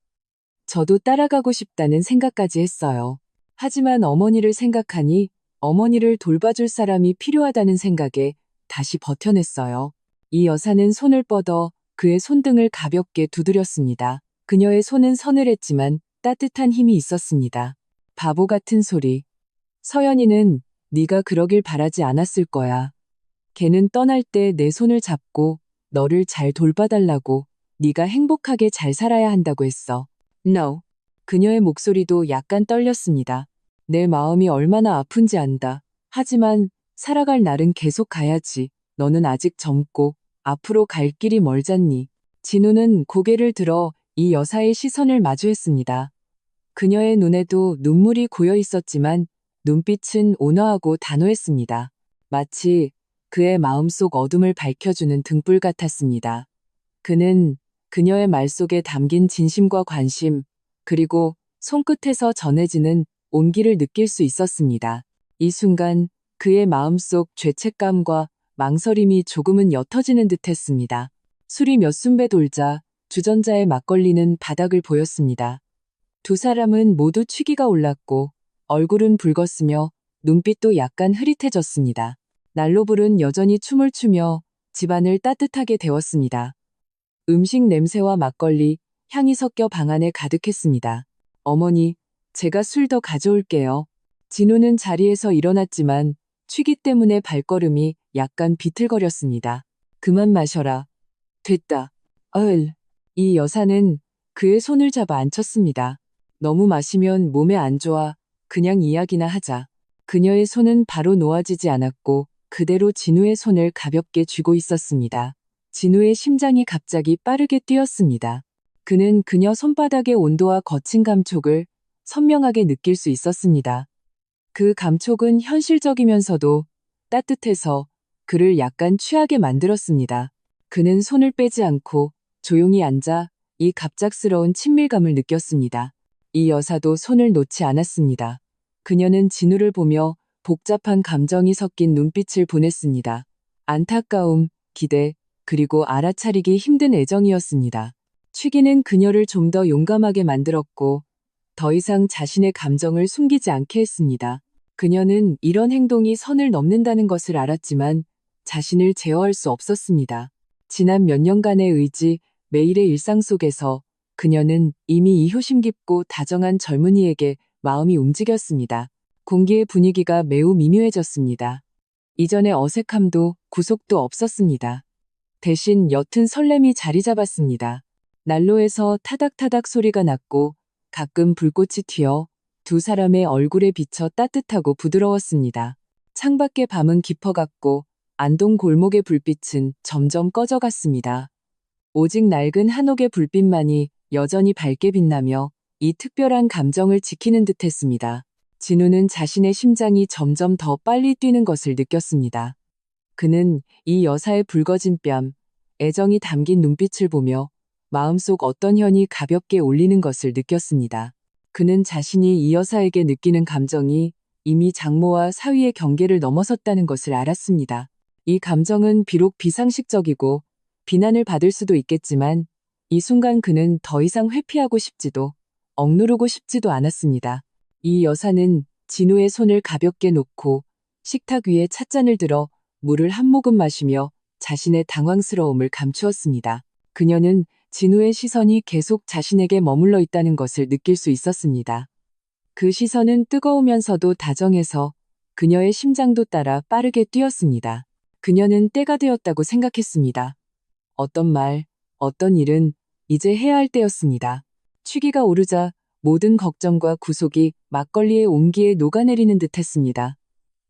저도 따라가고 싶다는 생각까지 했어요. 하지만 어머니를 생각하니 어머니를 돌봐줄 사람이 필요하다는 생각에 다시 버텨냈어요. 이 여사는 손을 뻗어 그의 손등을 가볍게 두드렸습니다. 그녀의 손은 서늘했지만 따뜻한 힘이 있었습니다. 바보 같은 소리. 서연이는 네가 그러길 바라지 않았을 거야. 걔는 떠날 때 내 손을 잡고 너를 잘 돌봐달라고, 네가 행복하게 잘 살아야 한다고 했어. No. 그녀의 목소리도 약간 떨렸습니다. 내 마음이 얼마나 아픈지 안다. 하지만 살아갈 날은 계속 가야지. 너는 아직 젊고 앞으로 갈 길이 멀잖니. 진우는 고개를 들어 이 여사의 시선을 마주했습니다. 그녀의 눈에도 눈물이 고여 있었지만 눈빛은 온화하고 단호했습니다. 마치 그의 마음속 어둠을 밝혀주는 등불 같았습니다. 그는 그녀의 말 속에 담긴 진심과 관심, 그리고 손끝에서 전해지는 온기를 느낄 수 있었습니다. 이 순간 그의 마음속 죄책감과 망설임이 조금은 옅어지는 듯했습니다. 술이 몇 순배 돌자 주전자의 막걸리는 바닥을 보였습니다. 두 사람은 모두 취기가 올랐고 얼굴은 붉었으며 눈빛도 약간 흐릿해졌습니다. 난로불은 여전히 춤을 추며 집안을 따뜻하게 데웠습니다. 음식 냄새와 막걸리, 향이 섞여 방 안에 가득했습니다. 어머니, 제가 술 더 가져올게요. 진우는 자리에서 일어났지만 취기 때문에 발걸음이 약간 비틀거렸습니다. 그만 마셔라. 됐다. 이 여사는 그의 손을 잡아 앉혔습니다. 너무 마시면 몸에 안 좋아. 그냥 이야기나 하자. 그녀의 손은 바로 놓아지지 않았고 그대로 진우의 손을 가볍게 쥐고 있었습니다. 진우의 심장이 갑자기 빠르게 뛰었습니다. 그는 그녀 손바닥의 온도와 거친 감촉을 선명하게 느낄 수 있었습니다. 그 감촉은 현실적이면서도 따뜻해서 그를 약간 취하게 만들었습니다. 그는 손을 빼지 않고 조용히 앉아 이 갑작스러운 친밀감을 느꼈습니다. 이 여사도 손을 놓지 않았습니다. 그녀는 진우를 보며 복잡한 감정이 섞인 눈빛을 보냈습니다. 안타까움, 기대, 그리고 알아차리기 힘든 애정이었습니다. 취기는 그녀를 좀 더 용감하게 만들었고 더 이상 자신의 감정을 숨기지 않게 했습니다. 그녀는 이런 행동이 선을 넘는다는 것을 알았지만 자신을 제어할 수 없었습니다. 지난 몇 년간의 의지, 매일의 일상 속에서 그녀는 이미 이 효심 깊고 다정한 젊은이에게 마음이 움직였습니다. 공기의 분위기가 매우 미묘해졌습니다. 이전의 어색함도 구속도 없었습니다. 대신 옅은 설렘이 자리 잡았습니다. 난로에서 타닥타닥 소리가 났고 가끔 불꽃이 튀어 두 사람의 얼굴에 비쳐 따뜻하고 부드러웠습니다. 창밖의 밤은 깊어갔고 안동 골목의 불빛은 점점 꺼져갔습니다. 오직 낡은 한옥의 불빛만이 여전히 밝게 빛나며 이 특별한 감정을 지키는 듯했습니다. 진우는 자신의 심장이 점점 더 빨리 뛰는 것을 느꼈습니다. 그는 이 여사의 붉어진 뺨, 애정이 담긴 눈빛을 보며 마음속 어떤 현이 가볍게 울리는 것을 느꼈습니다. 그는 자신이 이 여사에게 느끼는 감정이 이미 장모와 사위의 경계를 넘어섰다는 것을 알았습니다. 이 감정은 비록 비상식적이고 비난을 받을 수도 있겠지만 이 순간 그는 더 이상 회피하고 싶지도 억누르고 싶지도 않았습니다. 이 여사는 진우의 손을 가볍게 놓고 식탁 위에 찻잔을 들어 물을 한 모금 마시며 자신의 당황스러움을 감추었습니다. 그녀는 진우의 시선이 계속 자신에게 머물러 있다는 것을 느낄 수 있었습니다. 그 시선은 뜨거우면서도 다정해서 그녀의 심장도 따라 빠르게 뛰었습니다. 그녀는 때가 되었다고 생각했습니다. 어떤 말, 어떤 일은 이제 해야 할 때였습니다. 취기가 오르자 모든 걱정과 구속이 막걸리의 온기에 녹아내리는 듯했습니다.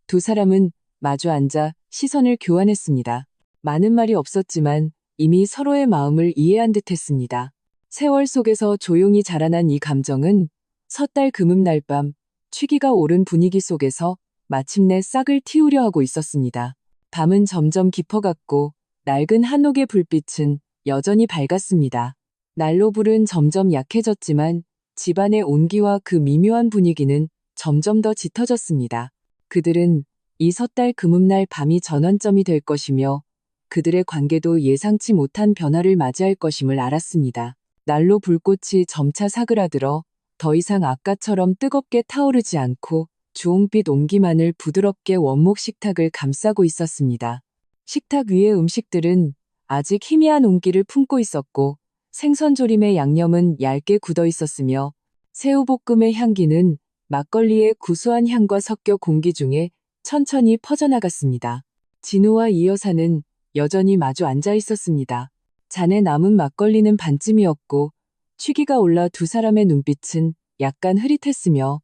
두 사람은 마주 앉아 시선을 교환했습니다. 많은 말이 없었지만 이미 서로의 마음을 이해한 듯했습니다. 세월 속에서 조용히 자라난 이 감정은 섣달 금음날 밤 취기가 오른 분위기 속에서 마침내 싹을 틔우려 하고 있었습니다. 밤은 점점 깊어갔고 낡은 한옥의 불빛은 여전히 밝았습니다. 난로불은 점점 약해졌지만 집안의 온기와 그 미묘한 분위기는 점점 더 짙어졌습니다. 그들은 이 섣달 금음날 밤이 전환점이 될 것이며 그들의 관계도 예상치 못한 변화를 맞이할 것임을 알았습니다. 난로 불꽃이 점차 사그라들어 더 이상 아까처럼 뜨겁게 타오르지 않고 주홍빛 온기만을 부드럽게 원목 식탁을 감싸고 있었습니다. 식탁 위의 음식들은 아직 희미한 온기를 품고 있었고 생선조림의 양념은 얇게 굳어 있었으며 새우볶음의 향기는 막걸리의 구수한 향과 섞여 공기 중에 천천히 퍼져나갔습니다. 진우와 이 여사는 여전히 마주 앉아 있었습니다. 잔에 남은 막걸리는 반쯤이었고 취기가 올라 두 사람의 눈빛은 약간 흐릿했으며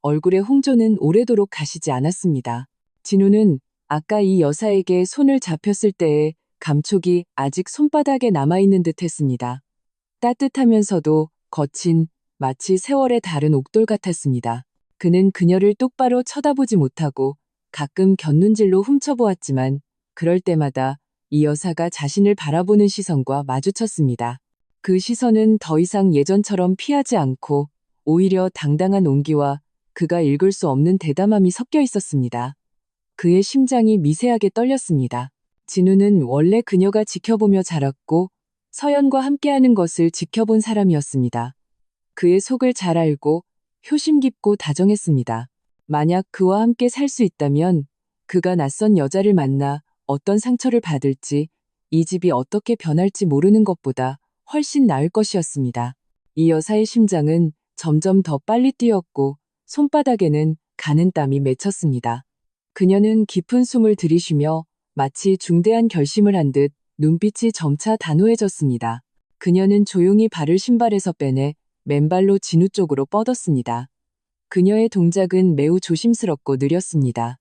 얼굴의 홍조는 오래도록 가시지 않았습니다. 진우는 아까 이 여사에게 손을 잡혔을 때의 감촉이 아직 손바닥에 남아있는 듯 했습니다. 따뜻하면서도 거친 마치 세월의 다른 옥돌 같았습니다. 그는 그녀를 똑바로 쳐다보지 못하고 가끔 곁눈질로 훔쳐보았지만 그럴 때마다 이 여사가 자신을 바라보는 시선과 마주쳤습니다. 그 시선은 더 이상 예전처럼 피하지 않고 오히려 당당한 온기와 그가 읽을 수 없는 대담함이 섞여 있었습니다. 그의 심장이 미세하게 떨렸습니다. 진우는 원래 그녀가 지켜보며 자랐고 서연과 함께하는 것을 지켜본 사람이었습니다. 그의 속을 잘 알고 효심 깊고 다정했습니다. 만약 그와 함께 살 수 있다면 그가 낯선 여자를 만나 어떤 상처를 받을지 이 집이 어떻게 변할지 모르는 것보다 훨씬 나을 것이었습니다. 이 여사의 심장은 점점 더 빨리 뛰었고 손바닥에는 가는 땀이 맺혔습니다. 그녀는 깊은 숨을 들이쉬며 마치 중대한 결심을 한 듯 눈빛이 점차 단호해졌습니다. 그녀는 조용히 발을 신발에서 빼내 맨발로 진우 쪽으로 뻗었습니다. 그녀의 동작은 매우 조심스럽고 느렸습니다.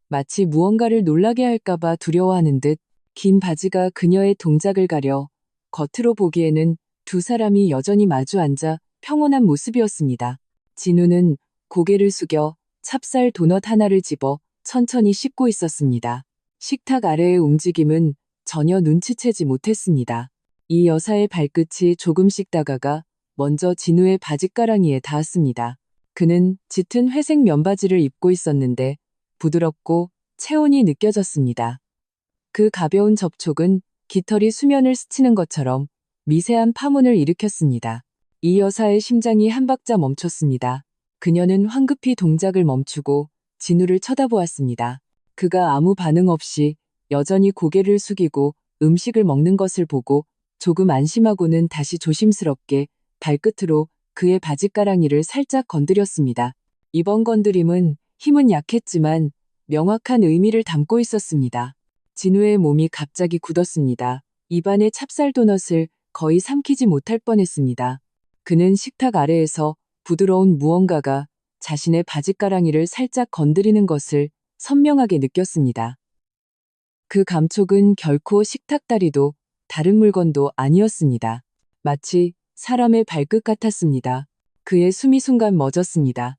마치 무언가를 놀라게 할까봐 두려워하는 듯 긴 바지가 그녀의 동작을 가려 겉으로 보기에는 두 사람이 여전히 마주 앉아 평온한 모습이었습니다. 진우는 고개를 숙여 찹쌀 도넛 하나를 집어 천천히 씹고 있었습니다. 식탁 아래의 움직임은 전혀 눈치채지 못했습니다. 이 여사의 발끝이 조금씩 다가가 먼저 진우의 바짓가랑이에 닿았습니다. 그는 짙은 회색 면바지를 입고 있었는데 부드럽고 체온이 느껴졌습니다. 그 가벼운 접촉은 깃털이 수면을 스치는 것처럼 미세한 파문을 일으켰습니다. 이 여사의 심장이 한 박자 멈췄습니다. 그녀는 황급히 동작을 멈추고 진우를 쳐다보았습니다. 그가 아무 반응 없이 여전히 고개를 숙이고 음식을 먹는 것을 보고 조금 안심하고는 다시 조심스럽게 발끝으로 그의 바짓가랑이를 살짝 건드렸습니다. 이번 건드림은 힘은 약했지만 명확한 의미를 담고 있었습니다. 진우의 몸이 갑자기 굳었습니다. 입안에 찹쌀 도넛을 거의 삼키지 못할 뻔했습니다. 그는 식탁 아래에서 부드러운 무언가가 자신의 바짓가랑이를 살짝 건드리는 것을 선명하게 느꼈습니다. 그 감촉은 결코 식탁다리도 다른 물건도 아니었습니다. 마치 사람의 발끝 같았습니다. 그의 숨이 순간 멎었습니다.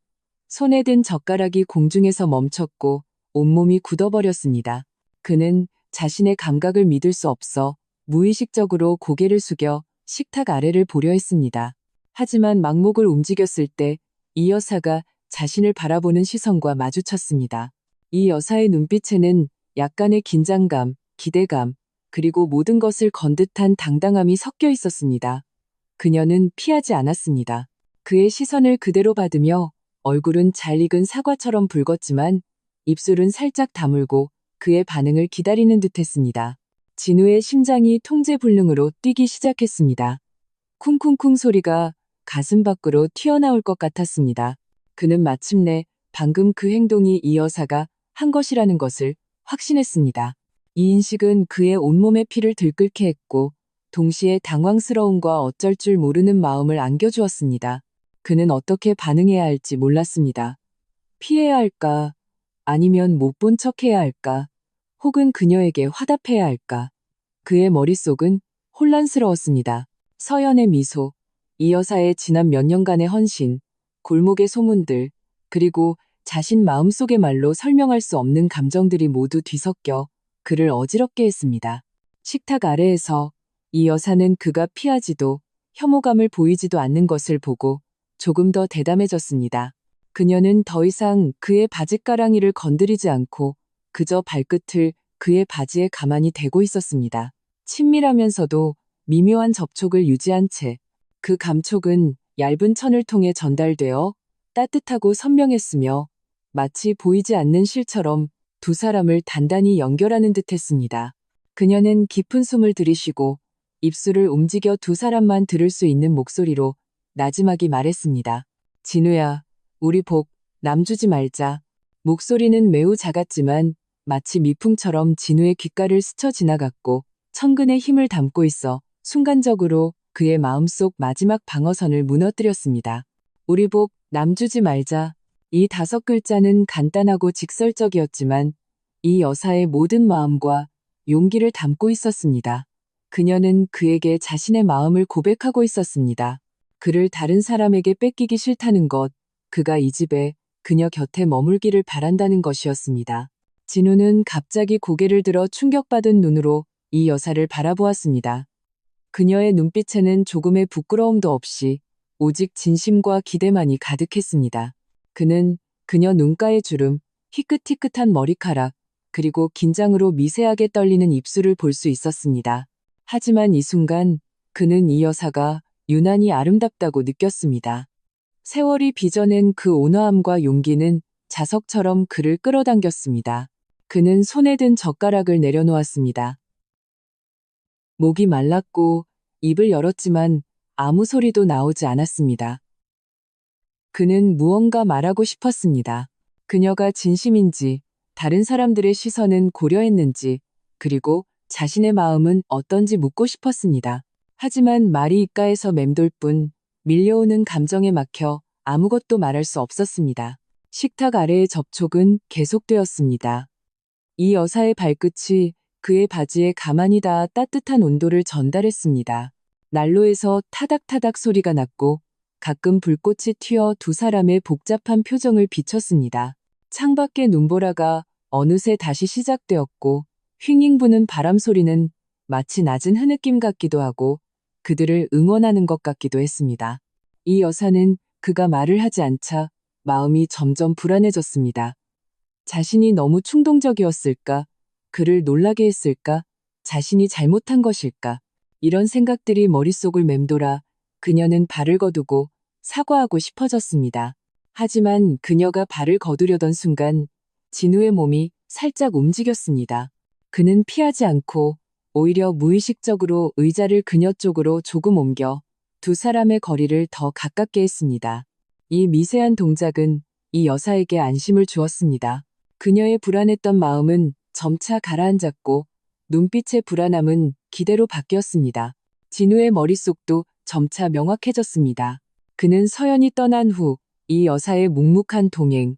손에 든 젓가락이 공중에서 멈췄고 온몸이 굳어버렸습니다. 그는 자신의 감각을 믿을 수 없어 무의식적으로 고개를 숙여 식탁 아래를 보려 했습니다. 하지만 막목을 움직였을 때 이 여사가 자신을 바라보는 시선과 마주쳤습니다. 이 여사의 눈빛에는 약간의 긴장감, 기대감, 그리고 모든 것을 건 듯한 당당함이 섞여 있었습니다. 그녀는 피하지 않았습니다. 그의 시선을 그대로 받으며 얼굴은 잘 익은 사과처럼 붉었지만 입술은 살짝 다물고 그의 반응을 기다리는 듯했습니다. 진우의 심장이 통제불능으로 뛰기 시작했습니다. 쿵쿵쿵 소리가 가슴 밖으로 튀어나올 것 같았습니다. 그는 마침내 방금 그 행동이 이 여사가 한 것이라는 것을 확신했습니다. 이 인식은 그의 온몸의 피를 들끓게 했고 동시에 당황스러움과 어쩔 줄 모르는 마음을 안겨주었습니다. 그는 어떻게 반응해야 할지 몰랐습니다. 피해야 할까? 아니면 못 본 척해야 할까? 혹은 그녀에게 화답해야 할까? 그의 머릿속은 혼란스러웠습니다. 서연의 미소, 이 여사의 지난 몇 년간의 헌신, 골목의 소문들, 그리고 자신 마음속의 말로 설명할 수 없는 감정들이 모두 뒤섞여 그를 어지럽게 했습니다. 식탁 아래에서 이 여사는 그가 피하지도 혐오감을 보이지도 않는 것을 보고 조금 더 대담해졌습니다. 그녀는 더 이상 그의 바짓가랑이를 건드리지 않고 그저 발끝을 그의 바지에 가만히 대고 있었습니다. 친밀하면서도 미묘한 접촉을 유지한 채 그 감촉은 얇은 천을 통해 전달되어 따뜻하고 선명했으며 마치 보이지 않는 실처럼 두 사람을 단단히 연결하는 듯했습니다. 그녀는 깊은 숨을 들이쉬고 입술을 움직여 두 사람만 들을 수 있는 목소리로 나지막이 말했습니다. 진우야, 우리 복, 남 주지 말자. 목소리는 매우 작았지만 마치 미풍처럼 진우의 귓가를 스쳐 지나갔고 천근의 힘을 담고 있어 순간적으로 그의 마음속 마지막 방어선을 무너뜨렸습니다. 우리 복, 남 주지 말자. 이 5글자는 간단하고 직설적이었지만 이 여사의 모든 마음과 용기를 담고 있었습니다. 그녀는 그에게 자신의 마음을 고백하고 있었습니다. 그를 다른 사람에게 뺏기기 싫다는 것, 그가 이 집에 그녀 곁에 머물기를 바란다는 것이었습니다. 진우는 갑자기 고개를 들어 충격받은 눈으로 이 여사를 바라보았습니다. 그녀의 눈빛에는 조금의 부끄러움도 없이 오직 진심과 기대만이 가득했습니다. 그는 그녀 눈가의 주름, 희끗희끗한 머리카락, 그리고 긴장으로 미세하게 떨리는 입술을 볼 수 있었습니다. 하지만 이 순간 그는 이 여사가 유난히 아름답다고 느꼈습니다. 세월이 빚어낸 그 온화함과 용기는 자석처럼 그를 끌어당겼습니다. 그는 손에 든 젓가락을 내려놓았습니다. 목이 말랐고 입을 열었지만 아무 소리도 나오지 않았습니다. 그는 무언가 말하고 싶었습니다. 그녀가 진심인지, 다른 사람들의 시선은 고려했는지, 그리고 자신의 마음은 어떤지 묻고 싶었습니다. 하지만 말이 입가에서 맴돌 뿐 밀려오는 감정에 막혀 아무것도 말할 수 없었습니다. 식탁 아래의 접촉은 계속되었습니다. 이 여사의 발끝이 그의 바지에 가만히 닿아 따뜻한 온도를 전달했습니다. 난로에서 타닥타닥 소리가 났고 가끔 불꽃이 튀어 두 사람의 복잡한 표정을 비췄습니다. 창밖의 눈보라가 어느새 다시 시작되었고 휘잉 부는 바람 소리는 마치 낮은 흐느낌 같기도 하고 그들을 응원하는 것 같기도 했습니다. 이 여사는 그가 말을 하지 않자 마음이 점점 불안해졌습니다. 자신이 너무 충동적이었을까? 그를 놀라게 했을까? 자신이 잘못한 것일까? 이런 생각들이 머릿속을 맴돌아 그녀는 발을 거두고 사과하고 싶어졌습니다. 하지만 그녀가 발을 거두려던 순간 진우의 몸이 살짝 움직였습니다. 그는 피하지 않고 오히려 무의식적으로 의자를 그녀 쪽으로 조금 옮겨 두 사람의 거리를 더 가깝게 했습니다. 이 미세한 동작은 이 여사에게 안심을 주었습니다. 그녀의 불안했던 마음은 점차 가라앉았고 눈빛의 불안함은 기대로 바뀌었습니다. 진우의 머릿속도 점차 명확해졌습니다. 그는 서연이 떠난 후 이 여사의 묵묵한 동행,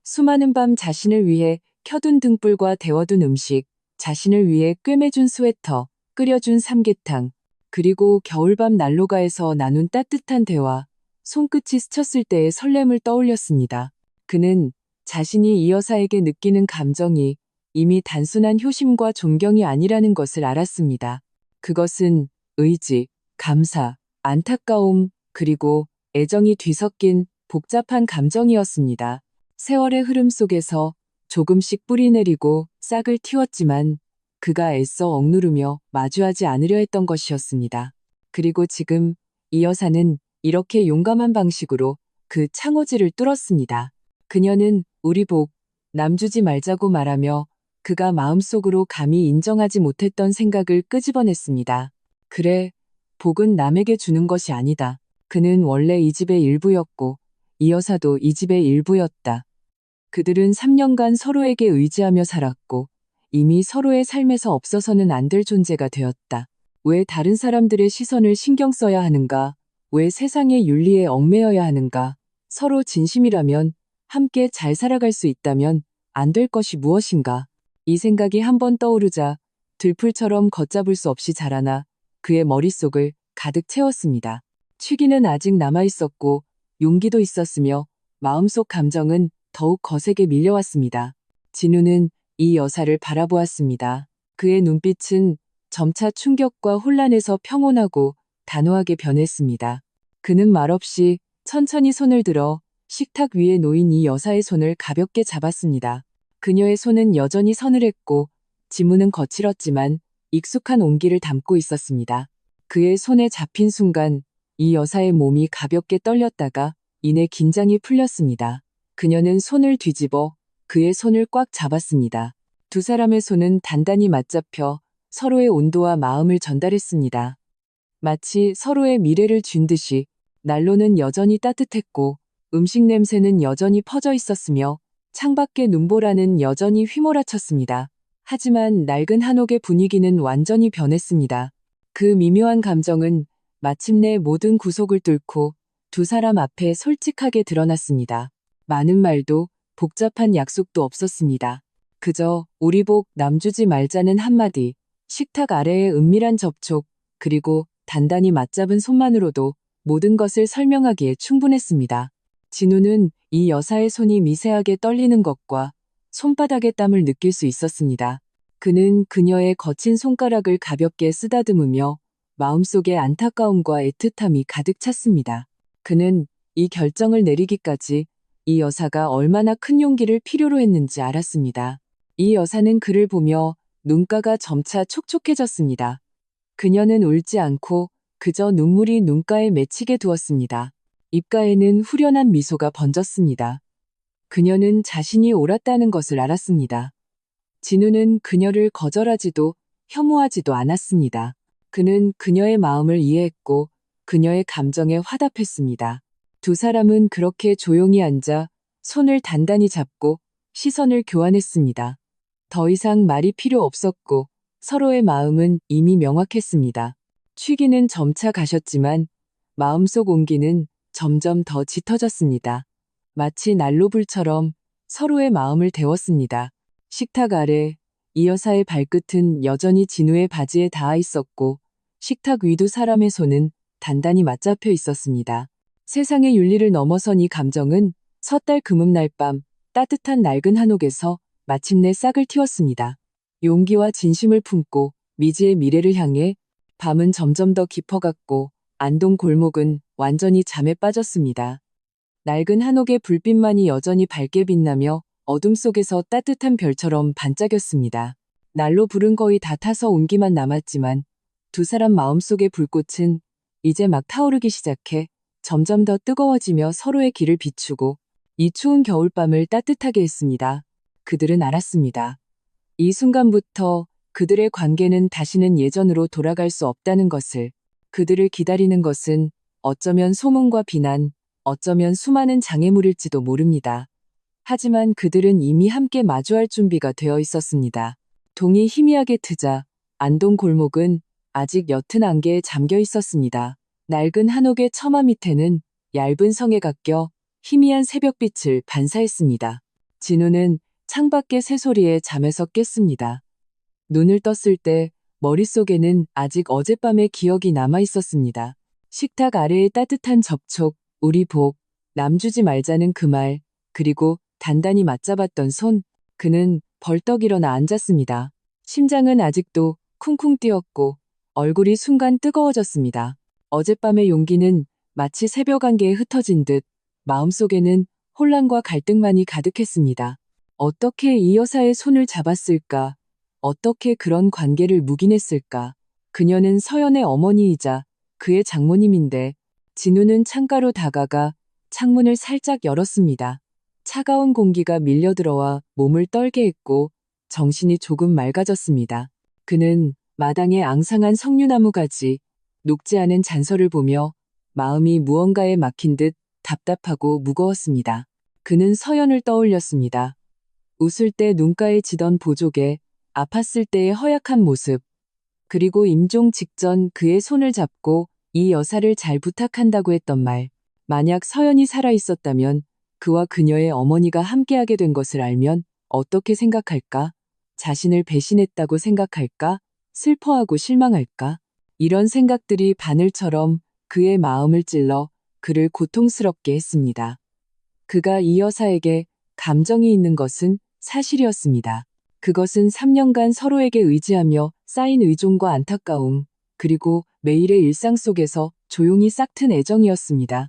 수많은 밤 자신을 위해 켜둔 등불과 데워둔 음식, 자신을 위해 꿰매준 스웨터, 끓여준 삼계탕, 그리고 겨울밤 난로가에서 나눈 따뜻한 대화, 손끝이 스쳤을 때의 설렘을 떠올렸습니다. 그는 자신이 이 여사에게 느끼는 감정이 이미 단순한 효심과 존경이 아니라는 것을 알았습니다. 그것은 의지, 감사, 안타까움, 그리고 애정이 뒤섞인 복잡한 감정이었습니다. 세월의 흐름 속에서 조금씩 뿌리 내리고 싹을 틔웠지만 그가 애써 억누르며 마주하지 않으려 했던 것이었습니다. 그리고 지금 이 여사는 이렇게 용감한 방식으로 그 창호지를 뚫었습니다. 그녀는 우리 복, 남 주지 말자고 말하며 그가 마음속으로 감히 인정하지 못했던 생각을 끄집어냈습니다. 그래, 복은 남에게 주는 것이 아니다. 그는 원래 이 집의 일부였고 이 여사도 이 집의 일부였다. 그들은 3년간 서로에게 의지하며 살았고 이미 서로의 삶에서 없어서는 안 될 존재가 되었다. 왜 다른 사람들의 시선을 신경 써야 하는가? 왜 세상의 윤리에 얽매여야 하는가? 서로 진심이라면, 함께 잘 살아갈 수 있다면 안 될 것이 무엇인가? 이 생각이 한번 떠오르자 들풀처럼 걷잡을 수 없이 자라나 그의 머릿속을 가득 채웠습니다. 취기는 아직 남아있었고 용기도 있었으며 마음속 감정은 더욱 거세게 밀려왔습니다. 진우는 이 여사를 바라보았습니다. 그의 눈빛은 점차 충격과 혼란에서 평온하고 단호하게 변했습니다. 그는 말없이 천천히 손을 들어 식탁 위에 놓인 이 여사의 손을 가볍게 잡았습니다. 그녀의 손은 여전히 서늘했고 지문은 거칠었지만 익숙한 온기를 담고 있었습니다. 그의 손에 잡힌 순간 이 여사의 몸이 가볍게 떨렸다가 이내 긴장이 풀렸습니다. 그녀는 손을 뒤집어 그의 손을 꽉 잡았습니다. 두 사람의 손은 단단히 맞잡혀 서로의 온도와 마음을 전달했습니다. 마치 서로의 미래를 쥔 듯이 난로는 여전히 따뜻했고 음식 냄새는 여전히 퍼져 있었으며 창밖의 눈보라는 여전히 휘몰아쳤습니다. 하지만 낡은 한옥의 분위기는 완전히 변했습니다. 그 미묘한 감정은 마침내 모든 구속을 뚫고 두 사람 앞에 솔직하게 드러났습니다. 많은 말도 복잡한 약속도 없었습니다. 그저 우리 복 남주지 말자는 한마디, 식탁 아래의 은밀한 접촉, 그리고 단단히 맞잡은 손만으로도 모든 것을 설명하기에 충분했습니다. 진우는 이 여사의 손이 미세하게 떨리는 것과 손바닥의 땀을 느낄 수 있었습니다. 그는 그녀의 거친 손가락을 가볍게 쓰다듬으며 마음속에 안타까움과 애틋함이 가득 찼습니다. 그는 이 결정을 내리기까지 이 여사가 얼마나 큰 용기를 필요로 했는지 알았습니다. 이 여사는 그를 보며 눈가가 점차 촉촉해졌습니다. 그녀는 울지 않고 그저 눈물이 눈가에 맺히게 두었습니다. 입가에는 후련한 미소가 번졌습니다. 그녀는 자신이 옳았다는 것을 알았습니다. 진우는 그녀를 거절하지도 혐오하지도 않았습니다. 그는 그녀의 마음을 이해했고 그녀의 감정에 화답했습니다. 두 사람은 그렇게 조용히 앉아 손을 단단히 잡고 시선을 교환했습니다. 더 이상 말이 필요 없었고 서로의 마음은 이미 명확했습니다. 취기는 점차 가셨지만 마음속 온기는 점점 더 짙어졌습니다. 마치 난로불처럼 서로의 마음을 데웠습니다. 식탁 아래 이 여사의 발끝은 여전히 진우의 바지에 닿아 있었고 식탁 위 두 사람의 손은 단단히 맞잡혀 있었습니다. 세상의 윤리를 넘어선 이 감정은 섣달 금음날 밤 따뜻한 낡은 한옥에서 마침내 싹을 틔웠습니다. 용기와 진심을 품고 미지의 미래를 향해 밤은 점점 더 깊어갔고 안동 골목은 완전히 잠에 빠졌습니다. 낡은 한옥의 불빛만이 여전히 밝게 빛나며 어둠 속에서 따뜻한 별처럼 반짝였습니다. 난로 불은 거의 다 타서 온기만 남았지만 두 사람 마음속의 불꽃은 이제 막 타오르기 시작해 점점 더 뜨거워지며 서로의 길을 비추고 이 추운 겨울밤을 따뜻하게 했습니다. 그들은 알았습니다. 이 순간부터 그들의 관계는 다시는 예전으로 돌아갈 수 없다는 것을. 그들을 기다리는 것은 어쩌면 소문과 비난, 어쩌면 수많은 장애물일지도 모릅니다. 하지만 그들은 이미 함께 마주할 준비가 되어 있었습니다. 동이 희미하게 트자 안동 골목은 아직 옅은 안개에 잠겨 있었습니다. 낡은 한옥의 처마 밑에는 얇은 성에가 껴 희미한 새벽빛을 반사했습니다. 진우는 창밖의 새소리에 잠에서 깼습니다. 눈을 떴을 때 머릿속에는 아직 어젯밤의 기억이 남아 있었습니다. 식탁 아래의 따뜻한 접촉, 우리 복, 남주지 말자는 그 말, 그리고 단단히 맞잡았던 손. 그는 벌떡 일어나 앉았습니다. 심장은 아직도 쿵쿵 뛰었고 얼굴이 순간 뜨거워졌습니다. 어젯밤의 용기는 마치 새벽 안개에 흩어진 듯 마음속에는 혼란과 갈등만이 가득했습니다. 어떻게 이 여사의 손을 잡았을까? 어떻게 그런 관계를 묵인했을까? 그녀는 서연의 어머니이자 그의 장모님인데 진우는 창가로 다가가 창문을 살짝 열었습니다. 차가운 공기가 밀려들어와 몸을 떨게 했고 정신이 조금 맑아졌습니다. 그는 마당의 앙상한 석류나무 가지, 녹지 않은 잔설을 보며 마음이 무언가에 막힌 듯 답답하고 무거웠습니다. 그는 서연을 떠올렸습니다. 웃을 때 눈가에 지던 보조개, 아팠을 때의 허약한 모습, 그리고 임종 직전 그의 손을 잡고 이 여사를 잘 부탁한다고 했던 말. 만약 서연이 살아있었다면 그와 그녀의 어머니가 함께하게 된 것을 알면 어떻게 생각할까? 자신을 배신했다고 생각할까? 슬퍼하고 실망할까? 이런 생각들이 바늘처럼 그의 마음을 찔러 그를 고통스럽게 했습니다. 그가 이 여사에게 감정이 있는 것은 사실이었습니다. 그것은 3년간 서로에게 의지하며 쌓인 의존과 안타까움, 그리고 매일의 일상 속에서 조용히 싹튼 애정이었습니다.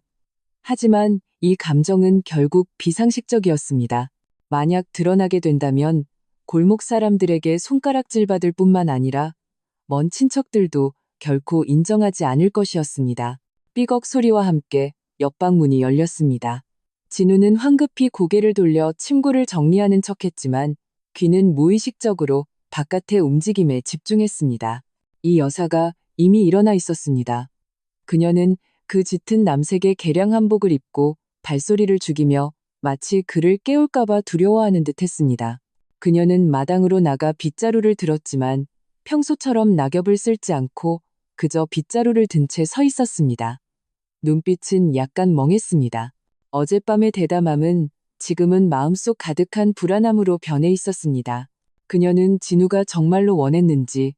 하지만 이 감정은 결국 비상식적이었습니다. 만약 드러나게 된다면 골목 사람들에게 손가락질 받을 뿐만 아니라 먼 친척들도 결코 인정하지 않을 것이었습니다. 삐걱 소리와 함께 옆방 문이 열렸습니다. 진우는 황급히 고개를 돌려 침구를 정리하는 척했지만 귀는 무의식적으로 바깥의 움직임에 집중했습니다. 이 여사가 이미 일어나 있었습니다. 그녀는 그 짙은 남색의 개량 한복을 입고 발소리를 죽이며 마치 그를 깨울까봐 두려워하는 듯 했습니다. 그녀는 마당으로 나가 빗자루를 들었지만 평소처럼 낙엽을 쓸지 않고 그저 빗자루를 든 채 서 있었습니다. 눈빛은 약간 멍했습니다. 어젯밤의 대담함은 지금은 마음속 가득한 불안함으로 변해 있었습니다. 그녀는 진우가 정말로 원했는지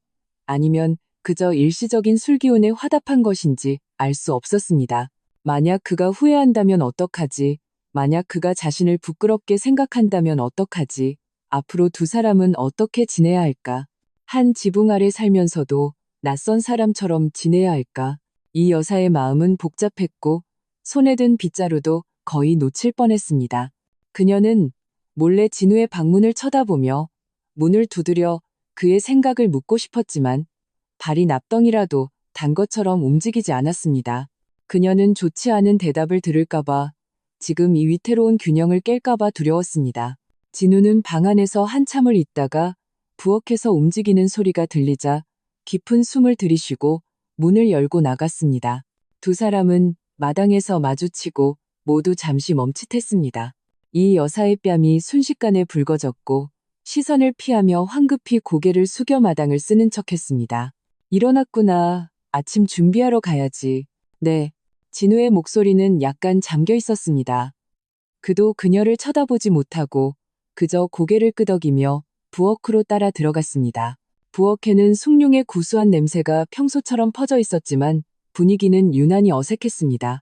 아니면 그저 일시적인 술기운에 화답한 것인지 알 수 없었습니다. 만약 그가 후회한다면 어떡하지? 만약 그가 자신을 부끄럽게 생각한다면 어떡하지? 앞으로 두 사람은 어떻게 지내야 할까? 한 지붕 아래 살면서도 낯선 사람처럼 지내야 할까? 이 여사의 마음은 복잡했고 손에 든 빗자루도 거의 놓칠 뻔했습니다. 그녀는 몰래 진우의 방문을 쳐다보며 문을 두드려 그의 생각을 묻고 싶었지만 발이 납덩이라도 단 것처럼 움직이지 않았습니다. 그녀는 좋지 않은 대답을 들을까봐 지금 이 위태로운 균형을 깰까봐 두려웠습니다. 진우는 방 안에서 한참을 있다가 부엌에서 움직이는 소리가 들리자 깊은 숨을 들이쉬고 문을 열고 나갔습니다. 두 사람은 마당에서 마주치고 모두 잠시 멈칫했습니다. 이 여사의 뺨이 순식간에 붉어졌고 시선을 피하며 황급히 고개를 숙여 마당을 쓰는 척했습니다. 일어났구나. 아침 준비하러 가야지. 네. 진우의 목소리는 약간 잠겨 있었습니다. 그도 그녀를 쳐다보지 못하고 그저 고개를 끄덕이며 부엌으로 따라 들어갔습니다. 부엌에는 숭늉의 구수한 냄새가 평소처럼 퍼져 있었지만 분위기는 유난히 어색했습니다.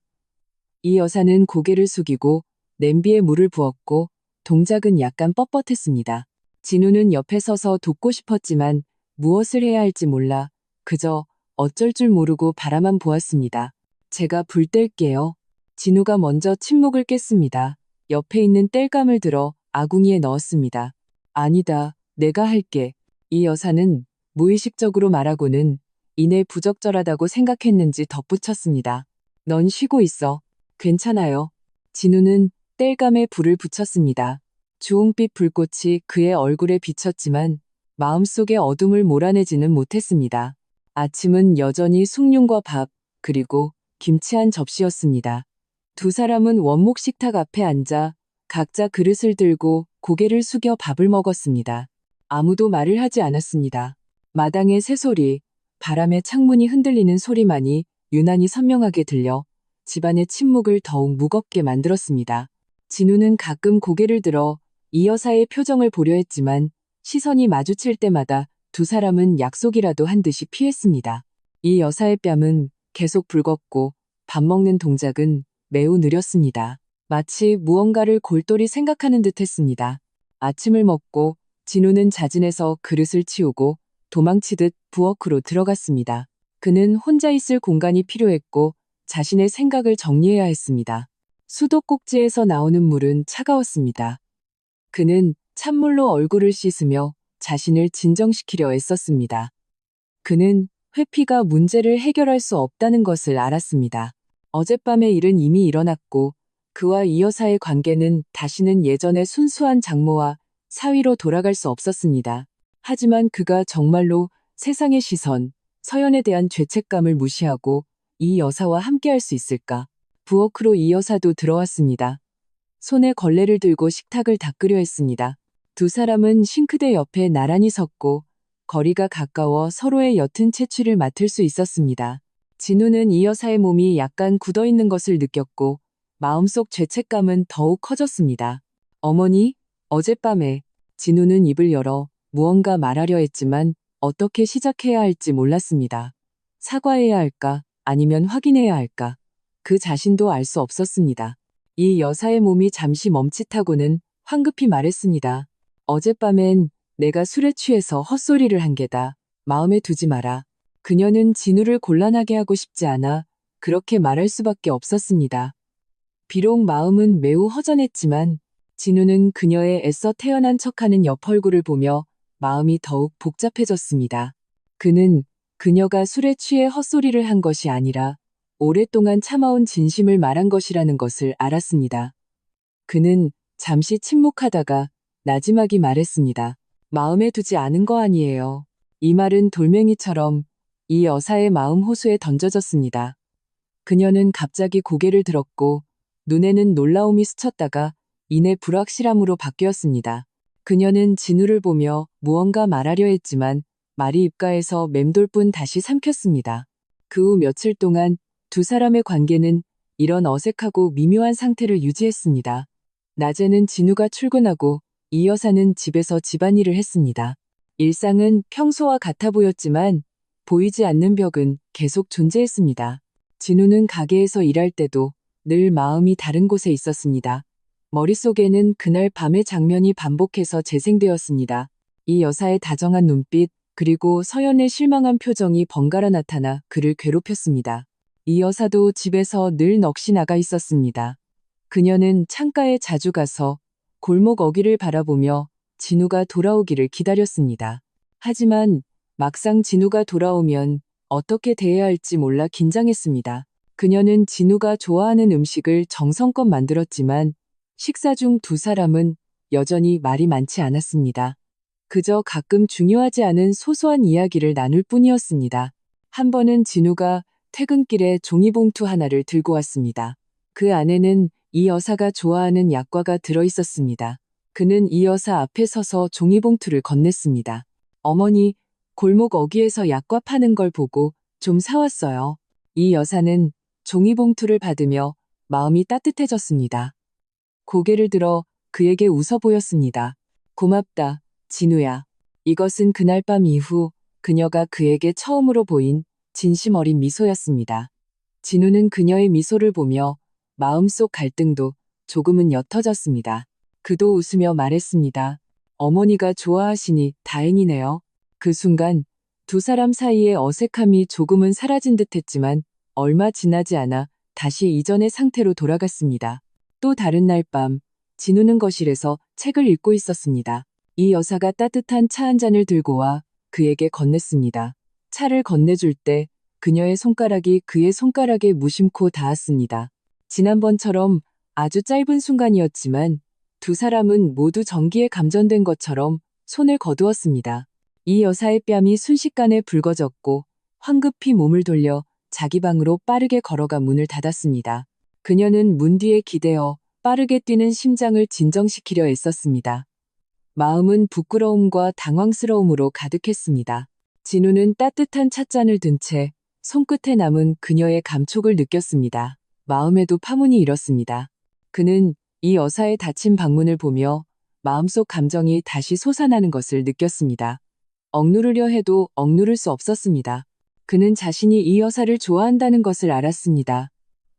이 여사는 고개를 숙이고 냄비에 물을 부었고 동작은 약간 뻣뻣했습니다. 진우는 옆에 서서 돕고 싶었지만 무엇을 해야 할지 몰라 그저 어쩔 줄 모르고 바라만 보았습니다. 제가 불 뗄게요. 진우가 먼저 침묵을 깼습니다. 옆에 있는 땔감을 들어 아궁이에 넣었습니다. 아니다, 내가 할게. 이 여사는 무의식적으로 말하고는 이내 부적절하다고 생각했는지 덧붙였습니다. 넌 쉬고 있어. 괜찮아요. 진우는 땔감에 불을 붙였습니다. 주홍빛 불꽃이 그의 얼굴에 비쳤지만 마음속의 어둠을 몰아내지는 못했습니다. 아침은 여전히 숭늉과 밥, 그리고 김치 한 접시였습니다. 두 사람은 원목 식탁 앞에 앉아 각자 그릇을 들고 고개를 숙여 밥을 먹었습니다. 아무도 말을 하지 않았습니다. 마당의 새소리, 바람에 창문이 흔들리는 소리만이 유난히 선명하게 들려 집안의 침묵을 더욱 무겁게 만들었습니다. 진우는 가끔 고개를 들어 이 여사의 표정을 보려 했지만 시선이 마주칠 때마다 두 사람은 약속이라도 한 듯이 피했습니다. 이 여사의 뺨은 계속 붉었고 밥 먹는 동작은 매우 느렸습니다. 마치 무언가를 골똘히 생각하는 듯 했습니다. 아침을 먹고 진우는 자진해서 그릇을 치우고 도망치듯 부엌으로 들어갔습니다. 그는 혼자 있을 공간이 필요했고 자신의 생각을 정리해야 했습니다. 수도꼭지에서 나오는 물은 차가웠습니다. 그는 찬물로 얼굴을 씻으며 자신을 진정시키려 애썼습니다. 그는 회피가 문제를 해결할 수 없다는 것을 알았습니다. 어젯밤의 일은 이미 일어났고 그와 이 여사의 관계는 다시는 예전의 순수한 장모와 사위로 돌아갈 수 없었습니다. 하지만 그가 정말로 세상의 시선, 서연에 대한 죄책감을 무시하고 이 여사와 함께할 수 있을까? 부엌으로 이 여사도 들어왔습니다. 손에 걸레를 들고 식탁을 닦으려 했습니다. 두 사람은 싱크대 옆에 나란히 섰고 거리가 가까워 서로의 옅은 채취를 맡을 수 있었습니다. 진우는 이 여사의 몸이 약간 굳어있는 것을 느꼈고 마음속 죄책감은 더욱 커졌습니다. 어머니, 어젯밤에 진우는 입을 열어 무언가 말하려 했지만 어떻게 시작해야 할지 몰랐습니다. 사과해야 할까, 아니면 확인해야 할까. 그 자신도 알 수 없었습니다. 이 여사의 몸이 잠시 멈칫하고는 황급히 말했습니다. 어젯밤엔 내가 술에 취해서 헛소리를 한 게다. 마음에 두지 마라. 그녀는 진우를 곤란하게 하고 싶지 않아 그렇게 말할 수밖에 없었습니다. 비록 마음은 매우 허전했지만 진우는 그녀의 애써 태어난 척하는 옆 얼굴을 보며 마음이 더욱 복잡해졌습니다. 그는 그녀가 술에 취해 헛소리를 한 것이 아니라 오랫동안 참아온 진심을 말한 것이라는 것을 알았습니다. 그는 잠시 침묵하다가 나지막이 말했습니다. 마음에 두지 않은 거 아니에요. 이 말은 돌멩이처럼 이 여사의 마음 호수에 던져졌습니다. 그녀는 갑자기 고개를 들었고 눈에는 놀라움이 스쳤다가 이내 불확실함으로 바뀌었습니다. 그녀는 진우를 보며 무언가 말하려 했지만 말이 입가에서 맴돌 뿐 다시 삼켰습니다. 그 후 며칠 동안 두 사람의 관계는 이런 어색하고 미묘한 상태를 유지했습니다. 낮에는 진우가 출근하고 이 여사는 집에서 집안일을 했습니다. 일상은 평소와 같아 보였지만 보이지 않는 벽은 계속 존재했습니다. 진우는 가게에서 일할 때도 늘 마음이 다른 곳에 있었습니다. 머릿속에는 그날 밤의 장면이 반복해서 재생되었습니다. 이 여사의 다정한 눈빛, 그리고 서연의 실망한 표정이 번갈아 나타나 그를 괴롭혔습니다. 이 여사도 집에서 늘 넋이 나가 있었습니다. 그녀는 창가에 자주 가서 골목 어귀를 바라보며 진우가 돌아오기를 기다렸습니다. 하지만 막상 진우가 돌아오면 어떻게 대해야 할지 몰라 긴장했습니다. 그녀는 진우가 좋아하는 음식을 정성껏 만들었지만 식사 중 두 사람은 여전히 말이 많지 않았습니다. 그저 가끔 중요하지 않은 소소한 이야기를 나눌 뿐이었습니다. 한 번은 진우가 퇴근길에 종이봉투 하나를 들고 왔습니다. 그 안에는 이 여사가 좋아하는 약과가 들어있었습니다. 그는 이 여사 앞에 서서 종이봉투를 건넸습니다. 어머니, 골목 어귀에서 약과 파는 걸 보고 좀 사왔어요. 이 여사는 종이봉투를 받으며 마음이 따뜻해졌습니다. 고개를 들어 그에게 웃어 보였습니다. 고맙다, 진우야. 이것은 그날 밤 이후 그녀가 그에게 처음으로 보인 진심 어린 미소였습니다. 진우는 그녀의 미소를 보며 마음속 갈등도 조금은 옅어졌습니다. 그도 웃으며 말했습니다. 어머니가 좋아하시니 다행이네요. 그 순간 두 사람 사이의 어색함이 조금은 사라진 듯했지만 얼마 지나지 않아 다시 이전의 상태로 돌아갔습니다. 또 다른 날 밤, 진우는 거실에서 책을 읽고 있었습니다. 이 여사가 따뜻한 차 한 잔을 들고 와 그에게 건넸습니다. 차를 건네줄 때 그녀의 손가락이 그의 손가락에 무심코 닿았습니다. 지난번처럼 아주 짧은 순간이었지만 두 사람은 모두 전기에 감전된 것처럼 손을 거두었습니다. 이 여사의 뺨이 순식간에 붉어졌고 황급히 몸을 돌려 자기 방으로 빠르게 걸어가 문을 닫았습니다. 그녀는 문 뒤에 기대어 빠르게 뛰는 심장을 진정시키려 애썼습니다. 마음은 부끄러움과 당황스러움으로 가득했습니다. 진우는 따뜻한 찻잔을 든 채 손끝에 남은 그녀의 감촉을 느꼈습니다. 마음에도 파문이 일었습니다. 그는 이 여사의 닫힌 방문을 보며 마음속 감정이 다시 솟아나는 것을 느꼈습니다. 억누르려 해도 억누를 수 없었습니다. 그는 자신이 이 여사를 좋아한다는 것을 알았습니다.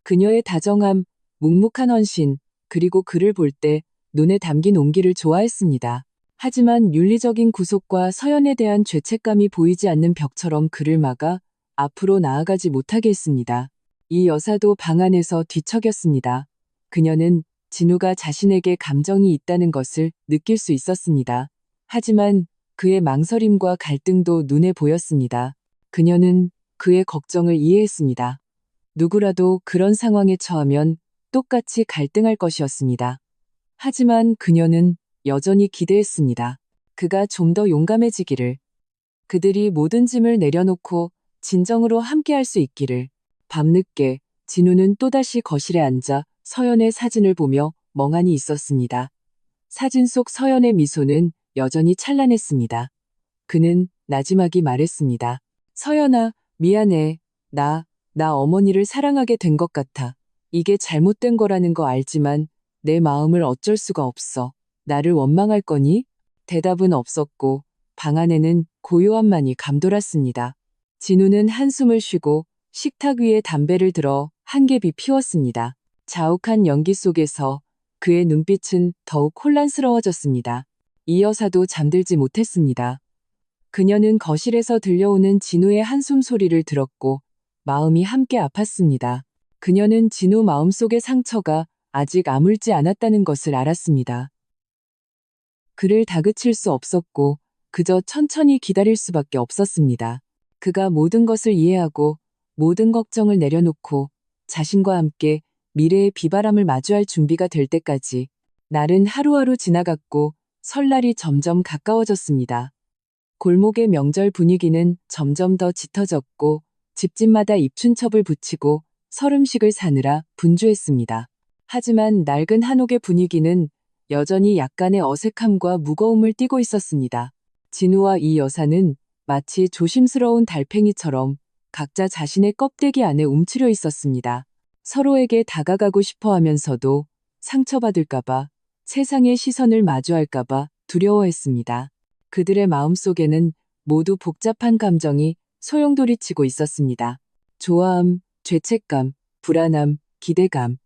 그녀의 다정함, 묵묵한 헌신, 그리고 그를 볼 때 눈에 담긴 온기를 좋아했습니다. 하지만 윤리적인 구속과 서연에 대한 죄책감이 보이지 않는 벽처럼 그를 막아 앞으로 나아가지 못하게 했습니다. 이 여사도 방 안에서 뒤척였습니다. 그녀는 진우가 자신에게 감정이 있다는 것을 느낄 수 있었습니다. 하지만 그의 망설임과 갈등도 눈에 보였습니다. 그녀는 그의 걱정을 이해했습니다. 누구라도 그런 상황에 처하면 똑같이 갈등할 것이었습니다. 하지만 그녀는 여전히 기대했습니다. 그가 좀 더 용감해지기를. 그들이 모든 짐을 내려놓고 진정으로 함께할 수 있기를. 밤늦게 진우는 또다시 거실에 앉아 서연의 사진을 보며 멍하니 있었습니다. 사진 속 서연의 미소는 여전히 찬란했습니다. 그는 나지막이 말했습니다. 서연아, 미안해. 나 어머니를 사랑하게 된 것 같아. 이게 잘못된 거라는 거 알지만 내 마음을 어쩔 수가 없어. 나를 원망할 거니? 대답은 없었고 방 안에는 고요함만이 감돌았습니다. 진우는 한숨을 쉬고 식탁 위에 담배를 들어 한 갭이 피웠습니다. 자욱한 연기 속에서 그의 눈빛은 더욱 혼란스러워졌습니다. 이 여사도 잠들지 못했습니다. 그녀는 거실에서 들려오는 진우의 한숨 소리를 들었고 마음이 함께 아팠습니다. 그녀는 진우 마음속의 상처가 아직 아물지 않았다는 것을 알았습니다. 그를 다그칠 수 없었고 그저 천천히 기다릴 수밖에 없었습니다. 그가 모든 것을 이해하고 모든 걱정을 내려놓고 자신과 함께 미래의 비바람을 마주할 준비가 될 때까지 날은 하루하루 지나갔고 설날이 점점 가까워졌습니다. 골목의 명절 분위기는 점점 더 짙어졌고 집집마다 입춘첩을 붙이고 설음식을 사느라 분주했습니다. 하지만 낡은 한옥의 분위기는 여전히 약간의 어색함과 무거움을 띠고 있었습니다. 진우와 이 여사는 마치 조심스러운 달팽이처럼 각자 자신의 껍데기 안에 움츠려 있었습니다. 서로에게 다가가고 싶어 하면서도 상처받을까봐, 세상의 시선을 마주할까봐 두려워했습니다. 그들의 마음속에는 모두 복잡한 감정이 소용돌이치고 있었습니다. 좋아함, 죄책감, 불안함, 기대감.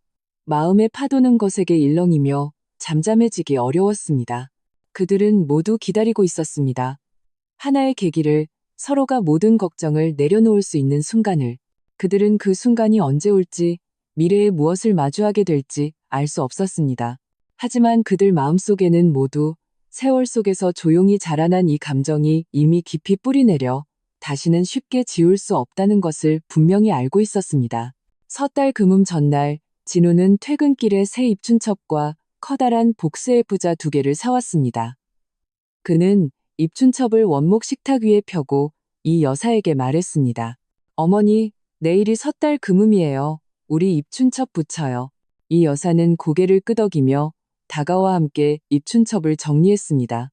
마음의 파도는 거세게 일렁이며 잠잠해지기 어려웠습니다. 그들은 모두 기다리고 있었습니다. 하나의 계기를, 서로가 모든 걱정을 내려놓을 수 있는 순간을. 그들은 그 순간이 언제 올지, 미래에 무엇을 마주하게 될지 알 수 없었습니다. 하지만 그들 마음속에는 모두 세월 속에서 조용히 자라난 이 감정이 이미 깊이 뿌리내려 다시는 쉽게 지울 수 없다는 것을 분명히 알고 있었습니다. 섣달 금음 전날, 진우는 퇴근길에 새 입춘첩과 커다란 복스의 부자 2개를 사왔습니다. 그는 입춘첩을 원목 식탁 위에 펴고 이 여사에게 말했습니다. 어머니, 내일이 섣달 금음이에요. 우리 입춘첩 붙여요. 이 여사는 고개를 끄덕이며 다가와 함께 입춘첩을 정리했습니다.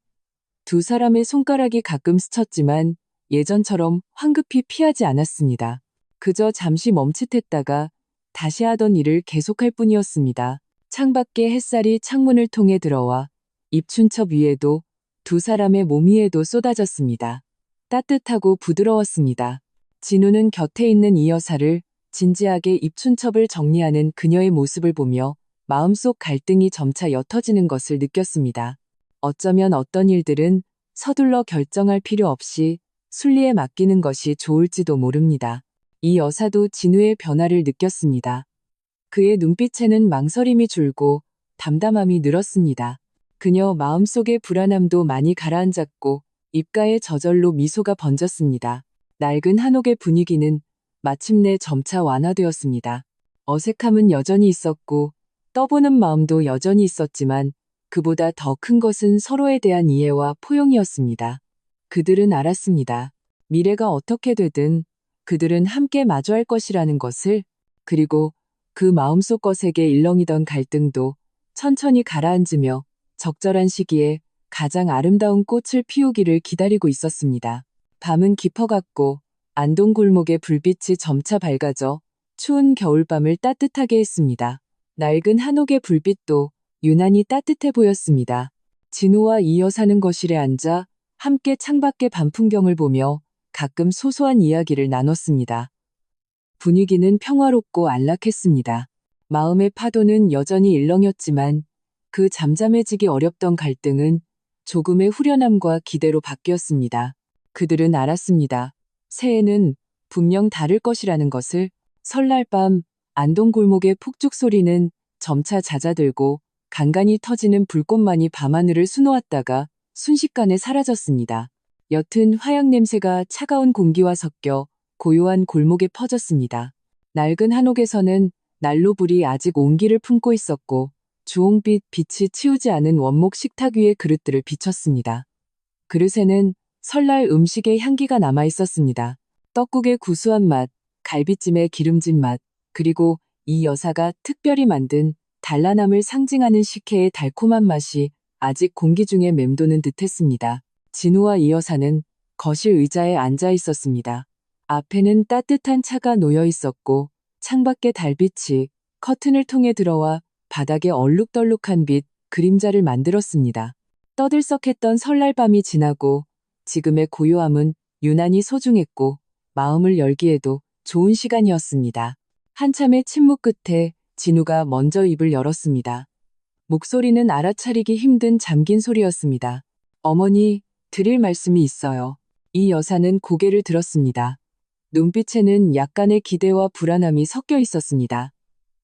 두 사람의 손가락이 가끔 스쳤지만 예전처럼 황급히 피하지 않았습니다. 그저 잠시 멈칫했다가 다시 하던 일을 계속할 뿐이었습니다. 창밖에 햇살이 창문을 통해 들어와 입춘첩 위에도 두 사람의 몸 위에도 쏟아졌습니다. 따뜻하고 부드러웠습니다. 진우는 곁에 있는 이 여사를 진지하게 입춘첩을 정리하는 그녀의 모습을 보며 마음속 갈등이 점차 옅어지는 것을 느꼈습니다. 어쩌면 어떤 일들은 서둘러 결정할 필요 없이 순리에 맡기는 것이 좋을지도 모릅니다. 이 여사도 진우의 변화를 느꼈습니다. 그의 눈빛에는 망설임이 줄고 담담함이 늘었습니다. 그녀 마음속의 불안함도 많이 가라앉았고 입가에 저절로 미소가 번졌습니다. 낡은 한옥의 분위기는 마침내 점차 완화되었습니다. 어색함은 여전히 있었고 떠보는 마음도 여전히 있었지만 그보다 더 큰 것은 서로에 대한 이해와 포용이었습니다. 그들은 알았습니다. 미래가 어떻게 되든 그들은 함께 마주할 것이라는 것을, 그리고 그 마음속 것에게 일렁이던 갈등도 천천히 가라앉으며 적절한 시기에 가장 아름다운 꽃을 피우기를 기다리고 있었습니다. 밤은 깊어갔고 안동 골목의 불빛이 점차 밝아져 추운 겨울밤을 따뜻하게 했습니다. 낡은 한옥의 불빛도 유난히 따뜻해 보였습니다. 진우와 이 여사는 거실에 앉아 함께 창밖의 밤 풍경을 보며 가끔 소소한 이야기를 나눴습니다. 분위기는 평화롭고 안락했습니다. 마음의 파도는 여전히 일렁였지만 그 잠잠해지기 어렵던 갈등은 조금의 후련함과 기대로 바뀌었습니다. 그들은 알았습니다. 새해는 분명 다를 것이라는 것을. 설날 밤 안동 골목의 폭죽 소리는 점차 잦아들고 간간히 터지는 불꽃만이 밤하늘을 수놓았다가 순식간에 사라졌습니다. 옅은 화약 냄새가 차가운 공기와 섞여 고요한 골목에 퍼졌습니다. 낡은 한옥에서는 난로불이 아직 온기를 품고 있었고 주홍빛 빛이 치우지 않은 원목 식탁 위의 그릇들을 비췄습니다. 그릇에는 설날 음식의 향기가 남아 있었습니다. 떡국의 구수한 맛, 갈비찜의 기름진 맛, 그리고 이 여사가 특별히 만든 단란함을 상징하는 식혜의 달콤한 맛이 아직 공기 중에 맴도는 듯했습니다. 진우와 이 여사는 거실 의자에 앉아 있었습니다. 앞에는 따뜻한 차가 놓여 있었고 창밖의 달빛이 커튼을 통해 들어와 바닥에 얼룩덜룩한 빛, 그림자를 만들었습니다. 떠들썩했던 설날 밤이 지나고 지금의 고요함은 유난히 소중했고 마음을 열기에도 좋은 시간이었습니다. 한참의 침묵 끝에 진우가 먼저 입을 열었습니다. 목소리는 알아차리기 힘든 잠긴 소리였습니다. 어머니, 드릴 말씀이 있어요. 이 여사는 고개를 들었습니다. 눈빛에는 약간의 기대와 불안함이 섞여 있었습니다.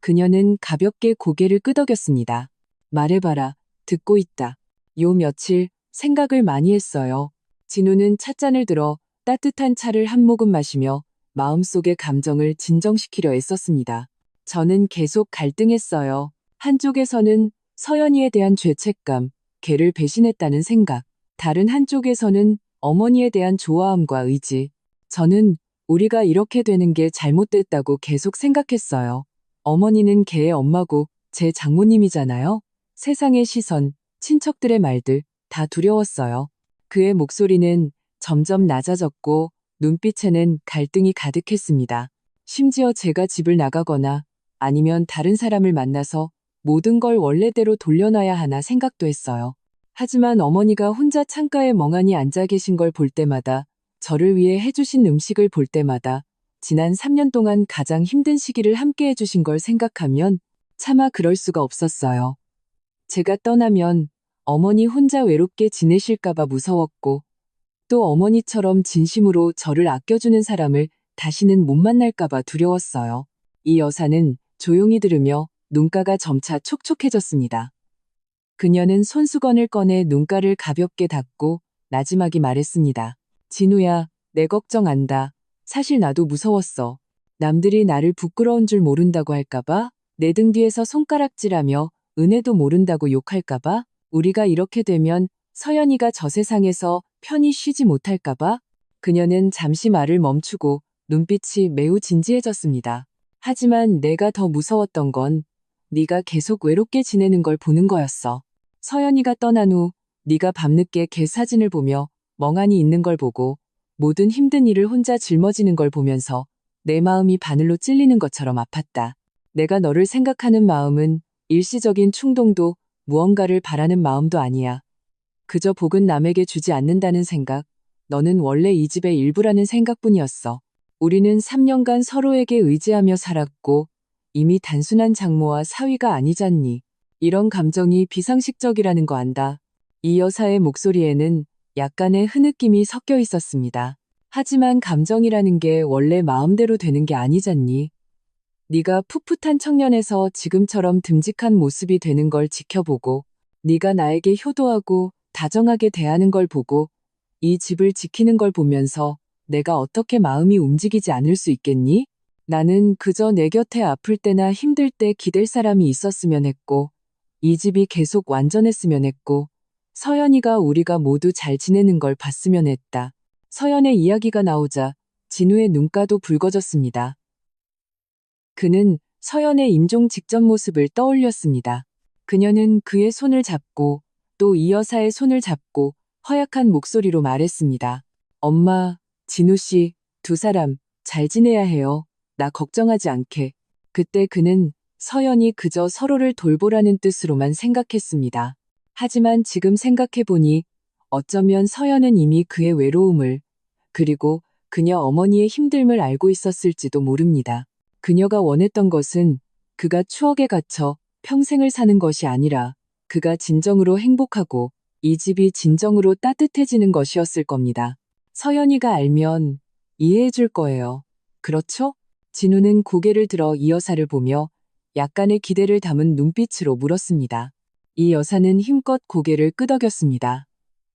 그녀는 가볍게 고개를 끄덕였습니다. 말해봐라, 듣고 있다. 요 며칠 생각을 많이 했어요. 진우는 찻잔을 들어 따뜻한 차를 한 모금 마시며 마음속의 감정을 진정시키려 애썼습니다. 저는 계속 갈등했어요. 한쪽에서는 서연이에 대한 죄책감, 걔를 배신했다는 생각, 다른 한쪽에서는 어머니에 대한 좋아함과 의지. 저는 우리가 이렇게 되는 게 잘못됐다고 계속 생각했어요. 어머니는 걔의 엄마고 제 장모님이잖아요. 세상의 시선, 친척들의 말들 다 두려웠어요. 그의 목소리는 점점 낮아졌고 눈빛에는 갈등이 가득했습니다. 심지어 제가 집을 나가거나 아니면 다른 사람을 만나서 모든 걸 원래대로 돌려놔야 하나 생각도 했어요. 하지만 어머니가 혼자 창가에 멍하니 앉아 계신 걸 볼 때마다, 저를 위해 해주신 음식을 볼 때마다, 지난 3년 동안 가장 힘든 시기를 함께 해주신 걸 생각하면 차마 그럴 수가 없었어요. 제가 떠나면 어머니 혼자 외롭게 지내실까봐 무서웠고, 또 어머니처럼 진심으로 저를 아껴주는 사람을 다시는 못 만날까봐 두려웠어요. 이 여사는 조용히 들으며 눈가가 점차 촉촉해졌습니다. 그녀는 손수건을 꺼내 눈가를 가볍게 닦고 나지막이 말했습니다. 진우야, 내 걱정 안다. 사실 나도 무서웠어. 남들이 나를 부끄러운 줄 모른다고 할까봐, 내 등 뒤에서 손가락질하며 은혜도 모른다고 욕할까봐, 우리가 이렇게 되면 서연이가 저 세상에서 편히 쉬지 못할까봐. 그녀는 잠시 말을 멈추고 눈빛이 매우 진지해졌습니다. 하지만 내가 더 무서웠던 건 네가 계속 외롭게 지내는 걸 보는 거였어. 서연이가 떠난 후 네가 밤늦게 걔 사진을 보며 멍하니 있는 걸 보고 모든 힘든 일을 혼자 짊어지는 걸 보면서 내 마음이 바늘로 찔리는 것처럼 아팠다. 내가 너를 생각하는 마음은 일시적인 충동도 무언가를 바라는 마음도 아니야. 그저 복은 남에게 주지 않는다는 생각, 너는 원래 이 집의 일부라는 생각뿐이었어. 우리는 3년간 서로에게 의지하며 살았고 이미 단순한 장모와 사위가 아니잖니. 이런 감정이 비상식적이라는 거 안다. 이 여사의 목소리에는 약간의 흐느낌이 섞여 있었습니다. 하지만 감정이라는 게 원래 마음대로 되는 게 아니잖니. 네가 풋풋한 청년에서 지금처럼 듬직한 모습이 되는 걸 지켜보고 네가 나에게 효도하고 다정하게 대하는 걸 보고 이 집을 지키는 걸 보면서 내가 어떻게 마음이 움직이지 않을 수 있겠니? 나는 그저 내 곁에 아플 때나 힘들 때 기댈 사람이 있었으면 했고 이 집이 계속 완전했으면 했고 서연이가 우리가 모두 잘 지내는 걸 봤으면 했다. 서연의 이야기가 나오자 진우의 눈가도 붉어졌습니다. 그는 서연의 임종 직전 모습을 떠올렸습니다. 그녀는 그의 손을 잡고 또 이 여사의 손을 잡고 허약한 목소리로 말했습니다. 엄마, 진우 씨, 두 사람 잘 지내야 해요. 나 걱정하지 않게. 그때 그는 서연이 그저 서로를 돌보라는 뜻으로만 생각했습니다. 하지만 지금 생각해보니 어쩌면 서연은 이미 그의 외로움을 그리고 그녀 어머니의 힘듦을 알고 있었을지도 모릅니다. 그녀가 원했던 것은 그가 추억에 갇혀 평생을 사는 것이 아니라 그가 진정으로 행복하고 이 집이 진정으로 따뜻해지는 것이었을 겁니다. 서연이가 알면 이해해 줄 거예요. 그렇죠? 진우는 고개를 들어 이 여사를 보며 약간의 기대를 담은 눈빛으로 물었습니다. 이 여사는 힘껏 고개를 끄덕였습니다.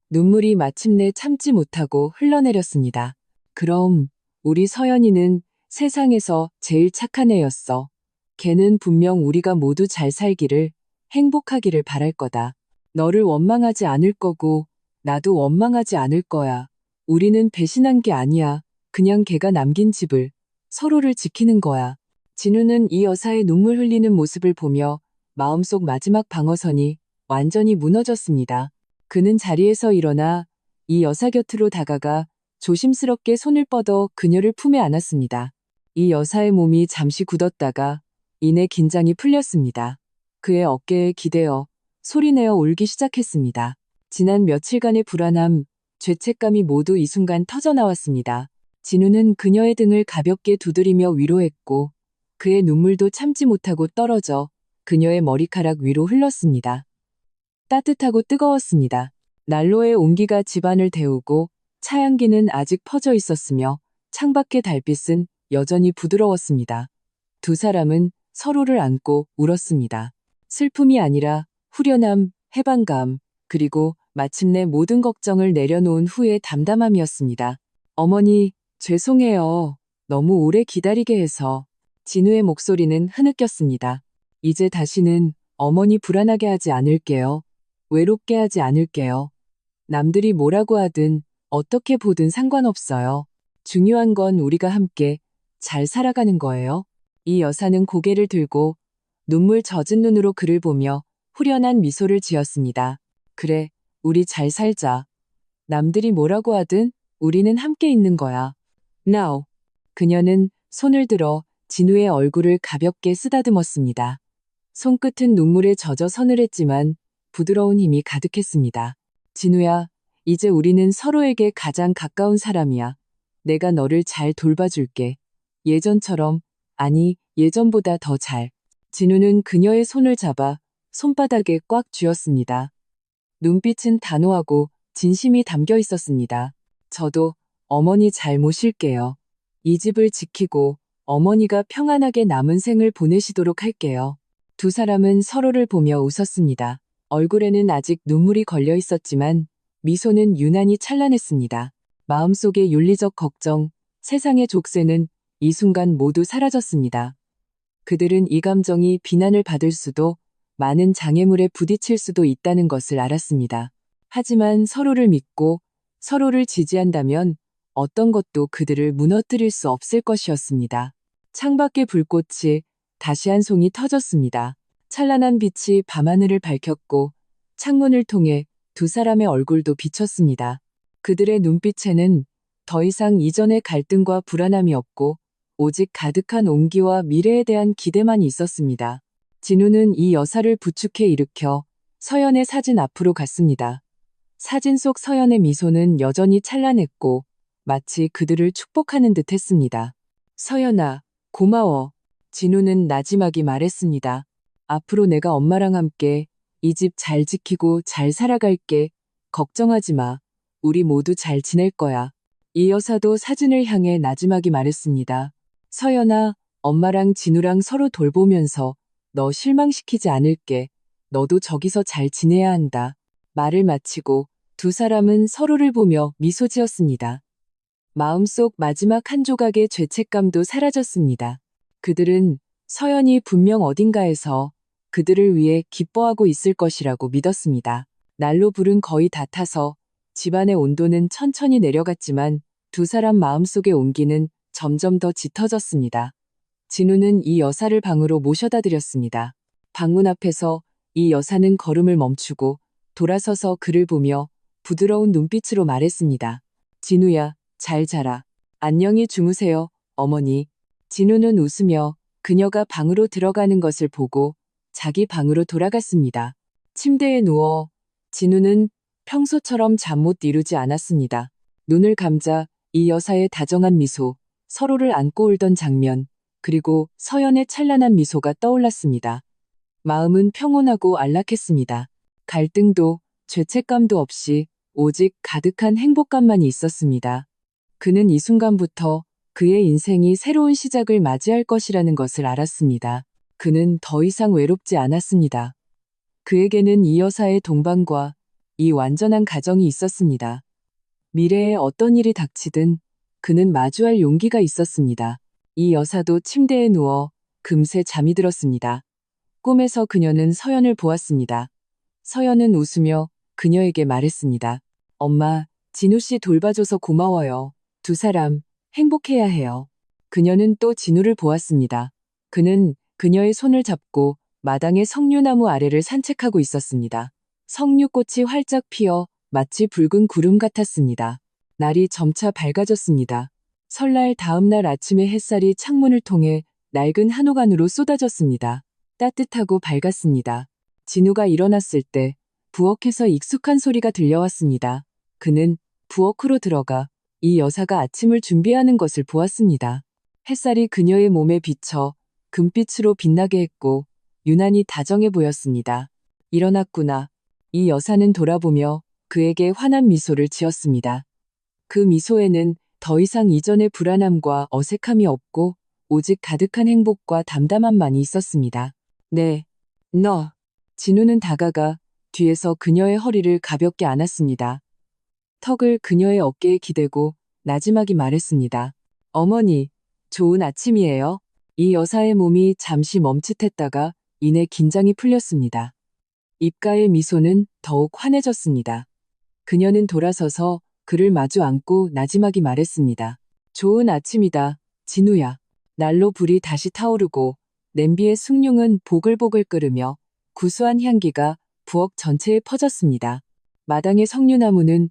눈물이 마침내 참지 못하고 흘러내렸습니다. 그럼 우리 서연이는 세상에서 제일 착한 애였어. 걔는 분명 우리가 모두 잘 살기를, 행복하기를 바랄 거다. 너를 원망하지 않을 거고 나도 원망하지 않을 거야. 우리는 배신한 게 아니야. 그냥 걔가 남긴 집을, 서로를 지키는 거야. 진우는 이 여사의 눈물 흘리는 모습을 보며 마음속 마지막 방어선이 완전히 무너졌습니다. 그는 자리에서 일어나 이 여사 곁으로 다가가 조심스럽게 손을 뻗어 그녀를 품에 안았습니다. 이 여사의 몸이 잠시 굳었다가 이내 긴장이 풀렸습니다. 그의 어깨에 기대어 소리내어 울기 시작했습니다. 지난 며칠간의 불안함, 죄책감이 모두 이 순간 터져나왔습니다. 진우는 그녀의 등을 가볍게 두드리며 위로했고 그의 눈물도 참지 못하고 떨어져 그녀의 머리카락 위로 흘렀습니다. 따뜻하고 뜨거웠습니다. 난로의 온기가 집안을 데우고 차향기는 아직 퍼져 있었으며 창밖의 달빛은 여전히 부드러웠습니다. 두 사람은 서로를 안고 울었습니다. 슬픔이 아니라 후련함, 해방감, 그리고 마침내 모든 걱정을 내려놓은 후의 담담함이었습니다. 어머니, 죄송해요. 너무 오래 기다리게 해서. 진우의 목소리는 흐느꼈습니다. 이제 다시는 어머니 불안하게 하지 않을게요. 외롭게 하지 않을게요. 남들이 뭐라고 하든 어떻게 보든 상관없어요. 중요한 건 우리가 함께 잘 살아가는 거예요. 이 여사는 고개를 들고 눈물 젖은 눈으로 그를 보며 후련한 미소를 지었습니다. 그래, 우리 잘 살자. 남들이 뭐라고 하든 우리는 함께 있는 거야. Now. 그녀는 손을 들어 진우의 얼굴을 가볍게 쓰다듬었습니다. 손끝은 눈물에 젖어 서늘했지만 부드러운 힘이 가득했습니다. 진우야, 이제 우리는 서로에게 가장 가까운 사람이야. 내가 너를 잘 돌봐줄게. 예전처럼, 아니, 예전보다 더 잘. 진우는 그녀의 손을 잡아 손바닥에 꽉 쥐었습니다. 눈빛은 단호하고 진심이 담겨 있었습니다. 저도 어머니 잘 모실게요. 이 집을 지키고 어머니가 평안하게 남은 생을 보내시도록 할게요. 두 사람은 서로를 보며 웃었습니다. 얼굴에는 아직 눈물이 걸려 있었지만 미소는 유난히 찬란했습니다. 마음속의 윤리적 걱정, 세상의 족쇄는 이 순간 모두 사라졌습니다. 그들은 이 감정이 비난을 받을 수도 많은 장애물에 부딪힐 수도 있다는 것을 알았습니다. 하지만 서로를 믿고 서로를 지지한다면 어떤 것도 그들을 무너뜨릴 수 없을 것이었습니다. 창밖의 불꽃이 다시 한 송이 터졌습니다. 찬란한 빛이 밤하늘을 밝혔고 창문을 통해 두 사람의 얼굴도 비쳤습니다. 그들의 눈빛에는 더 이상 이전의 갈등과 불안함이 없고 오직 가득한 온기와 미래에 대한 기대만 있었습니다. 진우는 이 여사를 부축해 일으켜 서연의 사진 앞으로 갔습니다. 사진 속 서연의 미소는 여전히 찬란했고 마치 그들을 축복하는 듯 했습니다. 서연아, 고마워. 진우는 나지막이 말했습니다. 앞으로 내가 엄마랑 함께 이 집 잘 지키고 잘 살아갈게. 걱정하지 마. 우리 모두 잘 지낼 거야. 이 여사도 사진을 향해 나지막이 말했습니다. 서연아, 엄마랑 진우랑 서로 돌보면서 너 실망시키지 않을게. 너도 저기서 잘 지내야 한다. 말을 마치고 두 사람은 서로를 보며 미소 지었습니다. 마음속 마지막 한 조각의 죄책감도 사라졌습니다. 그들은 서연이 분명 어딘가에서 그들을 위해 기뻐하고 있을 것이라고 믿었습니다. 난로 불은 거의 다 타서 집안의 온도는 천천히 내려갔지만 두 사람 마음속의 온기는 점점 더 짙어졌습니다. 진우는 이 여사를 방으로 모셔다 드렸습니다. 방문 앞에서 이 여사는 걸음을 멈추고 돌아서서 그를 보며 부드러운 눈빛으로 말했습니다. 진우야, 잘 자라. 안녕히 주무세요, 어머니. 진우는 웃으며 그녀가 방으로 들어가는 것을 보고 자기 방으로 돌아갔습니다. 침대에 누워 진우는 평소처럼 잠 못 이루지 않았습니다. 눈을 감자 이 여사의 다정한 미소, 서로를 안고 울던 장면, 그리고 서연의 찬란한 미소가 떠올랐습니다. 마음은 평온하고 안락했습니다. 갈등도 죄책감도 없이 오직 가득한 행복감만이 있었습니다. 그는 이 순간부터 그의 인생이 새로운 시작을 맞이할 것이라는 것을 알았습니다. 그는 더 이상 외롭지 않았습니다. 그에게는 이 여사의 동반과 이 완전한 가정이 있었습니다. 미래에 어떤 일이 닥치든 그는 마주할 용기가 있었습니다. 이 여사도 침대에 누워 금세 잠이 들었습니다. 꿈에서 그녀는 서연을 보았습니다. 서연은 웃으며 그녀에게 말했습니다. 엄마, 진우 씨 돌봐줘서 고마워요. 두 사람 행복해야 해요. 그녀는 또 진우를 보았습니다. 그는 그녀의 손을 잡고 마당의 석류나무 아래를 산책하고 있었습니다. 석류꽃이 활짝 피어 마치 붉은 구름 같았습니다. 날이 점차 밝아졌습니다. 설날 다음 날 아침에 햇살이 창문을 통해 낡은 한옥 안으로 쏟아졌습니다. 따뜻하고 밝았습니다. 진우가 일어났을 때 부엌에서 익숙한 소리가 들려왔습니다. 그는 부엌으로 들어가 이 여사가 아침을 준비하는 것을 보았습니다. 햇살이 그녀의 몸에 비쳐 금빛으로 빛나게 했고 유난히 다정해 보였습니다. 일어났구나. 이 여사는 돌아보며 그에게 환한 미소를 지었습니다. 그 미소에는 더 이상 이전의 불안함과 어색함이 없고 오직 가득한 행복과 담담함만이 있었습니다. 네, 너. 진우는 다가가 뒤에서 그녀의 허리를 가볍게 안았습니다. 턱을 그녀의 어깨에 기대고 나지막이 말했습니다. 어머니, 좋은 아침이에요. 이 여사의 몸이 잠시 멈칫했다가 이내 긴장이 풀렸습니다. 입가의 미소는 더욱 환해졌습니다. 그녀는 돌아서서 그를 마주 앉고 나지막이 말했습니다. 좋은 아침이다, 진우야. 난로 불이 다시 타오르고 냄비의 숭늉은 보글보글 끓으며 구수한 향기가 부엌 전체에 퍼졌습니다. 마당의 석류나무는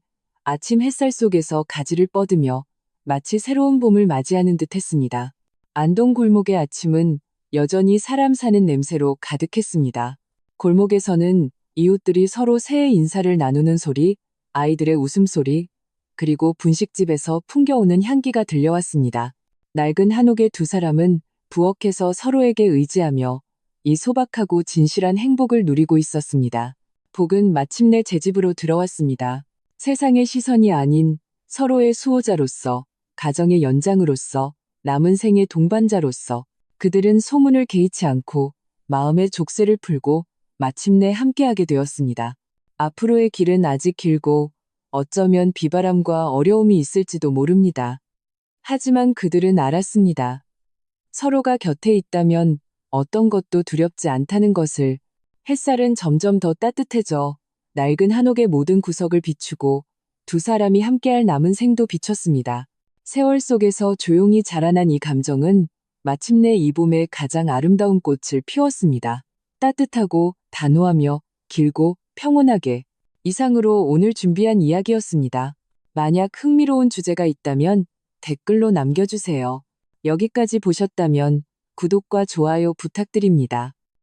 아침 햇살 속에서 가지를 뻗으며 마치 새로운 봄을 맞이하는 듯 했습니다. 안동 골목의 아침은 여전히 사람 사는 냄새로 가득했습니다. 골목에서는 이웃들이 서로 새해 인사를 나누는 소리, 아이들의 웃음소리, 그리고 분식집에서 풍겨오는 향기가 들려왔습니다. 낡은 한옥의 두 사람은 부엌에서 서로에게 의지하며 이 소박하고 진실한 행복을 누리고 있었습니다. 복은 마침내 제 집으로 들어왔습니다. 세상의 시선이 아닌 서로의 수호자로서, 가정의 연장으로서, 남은 생의 동반자로서 그들은 소문을 개의치 않고 마음의 족쇄를 풀고 마침내 함께하게 되었습니다. 앞으로의 길은 아직 길고 어쩌면 비바람과 어려움이 있을지도 모릅니다. 하지만 그들은 알았습니다. 서로가 곁에 있다면 어떤 것도 두렵지 않다는 것을. 햇살은 점점 더 따뜻해져 낡은 한옥의 모든 구석을 비추고 두 사람이 함께할 남은 생도 비췄습니다. 세월 속에서 조용히 자라난 이 감정은 마침내 이 봄의 가장 아름다운 꽃을 피웠습니다. 따뜻하고 단호하며 길고 평온하게. 이상으로 오늘 준비한 이야기였습니다. 만약 흥미로운 주제가 있다면 댓글로 남겨주세요. 여기까지 보셨다면 구독과 좋아요 부탁드립니다.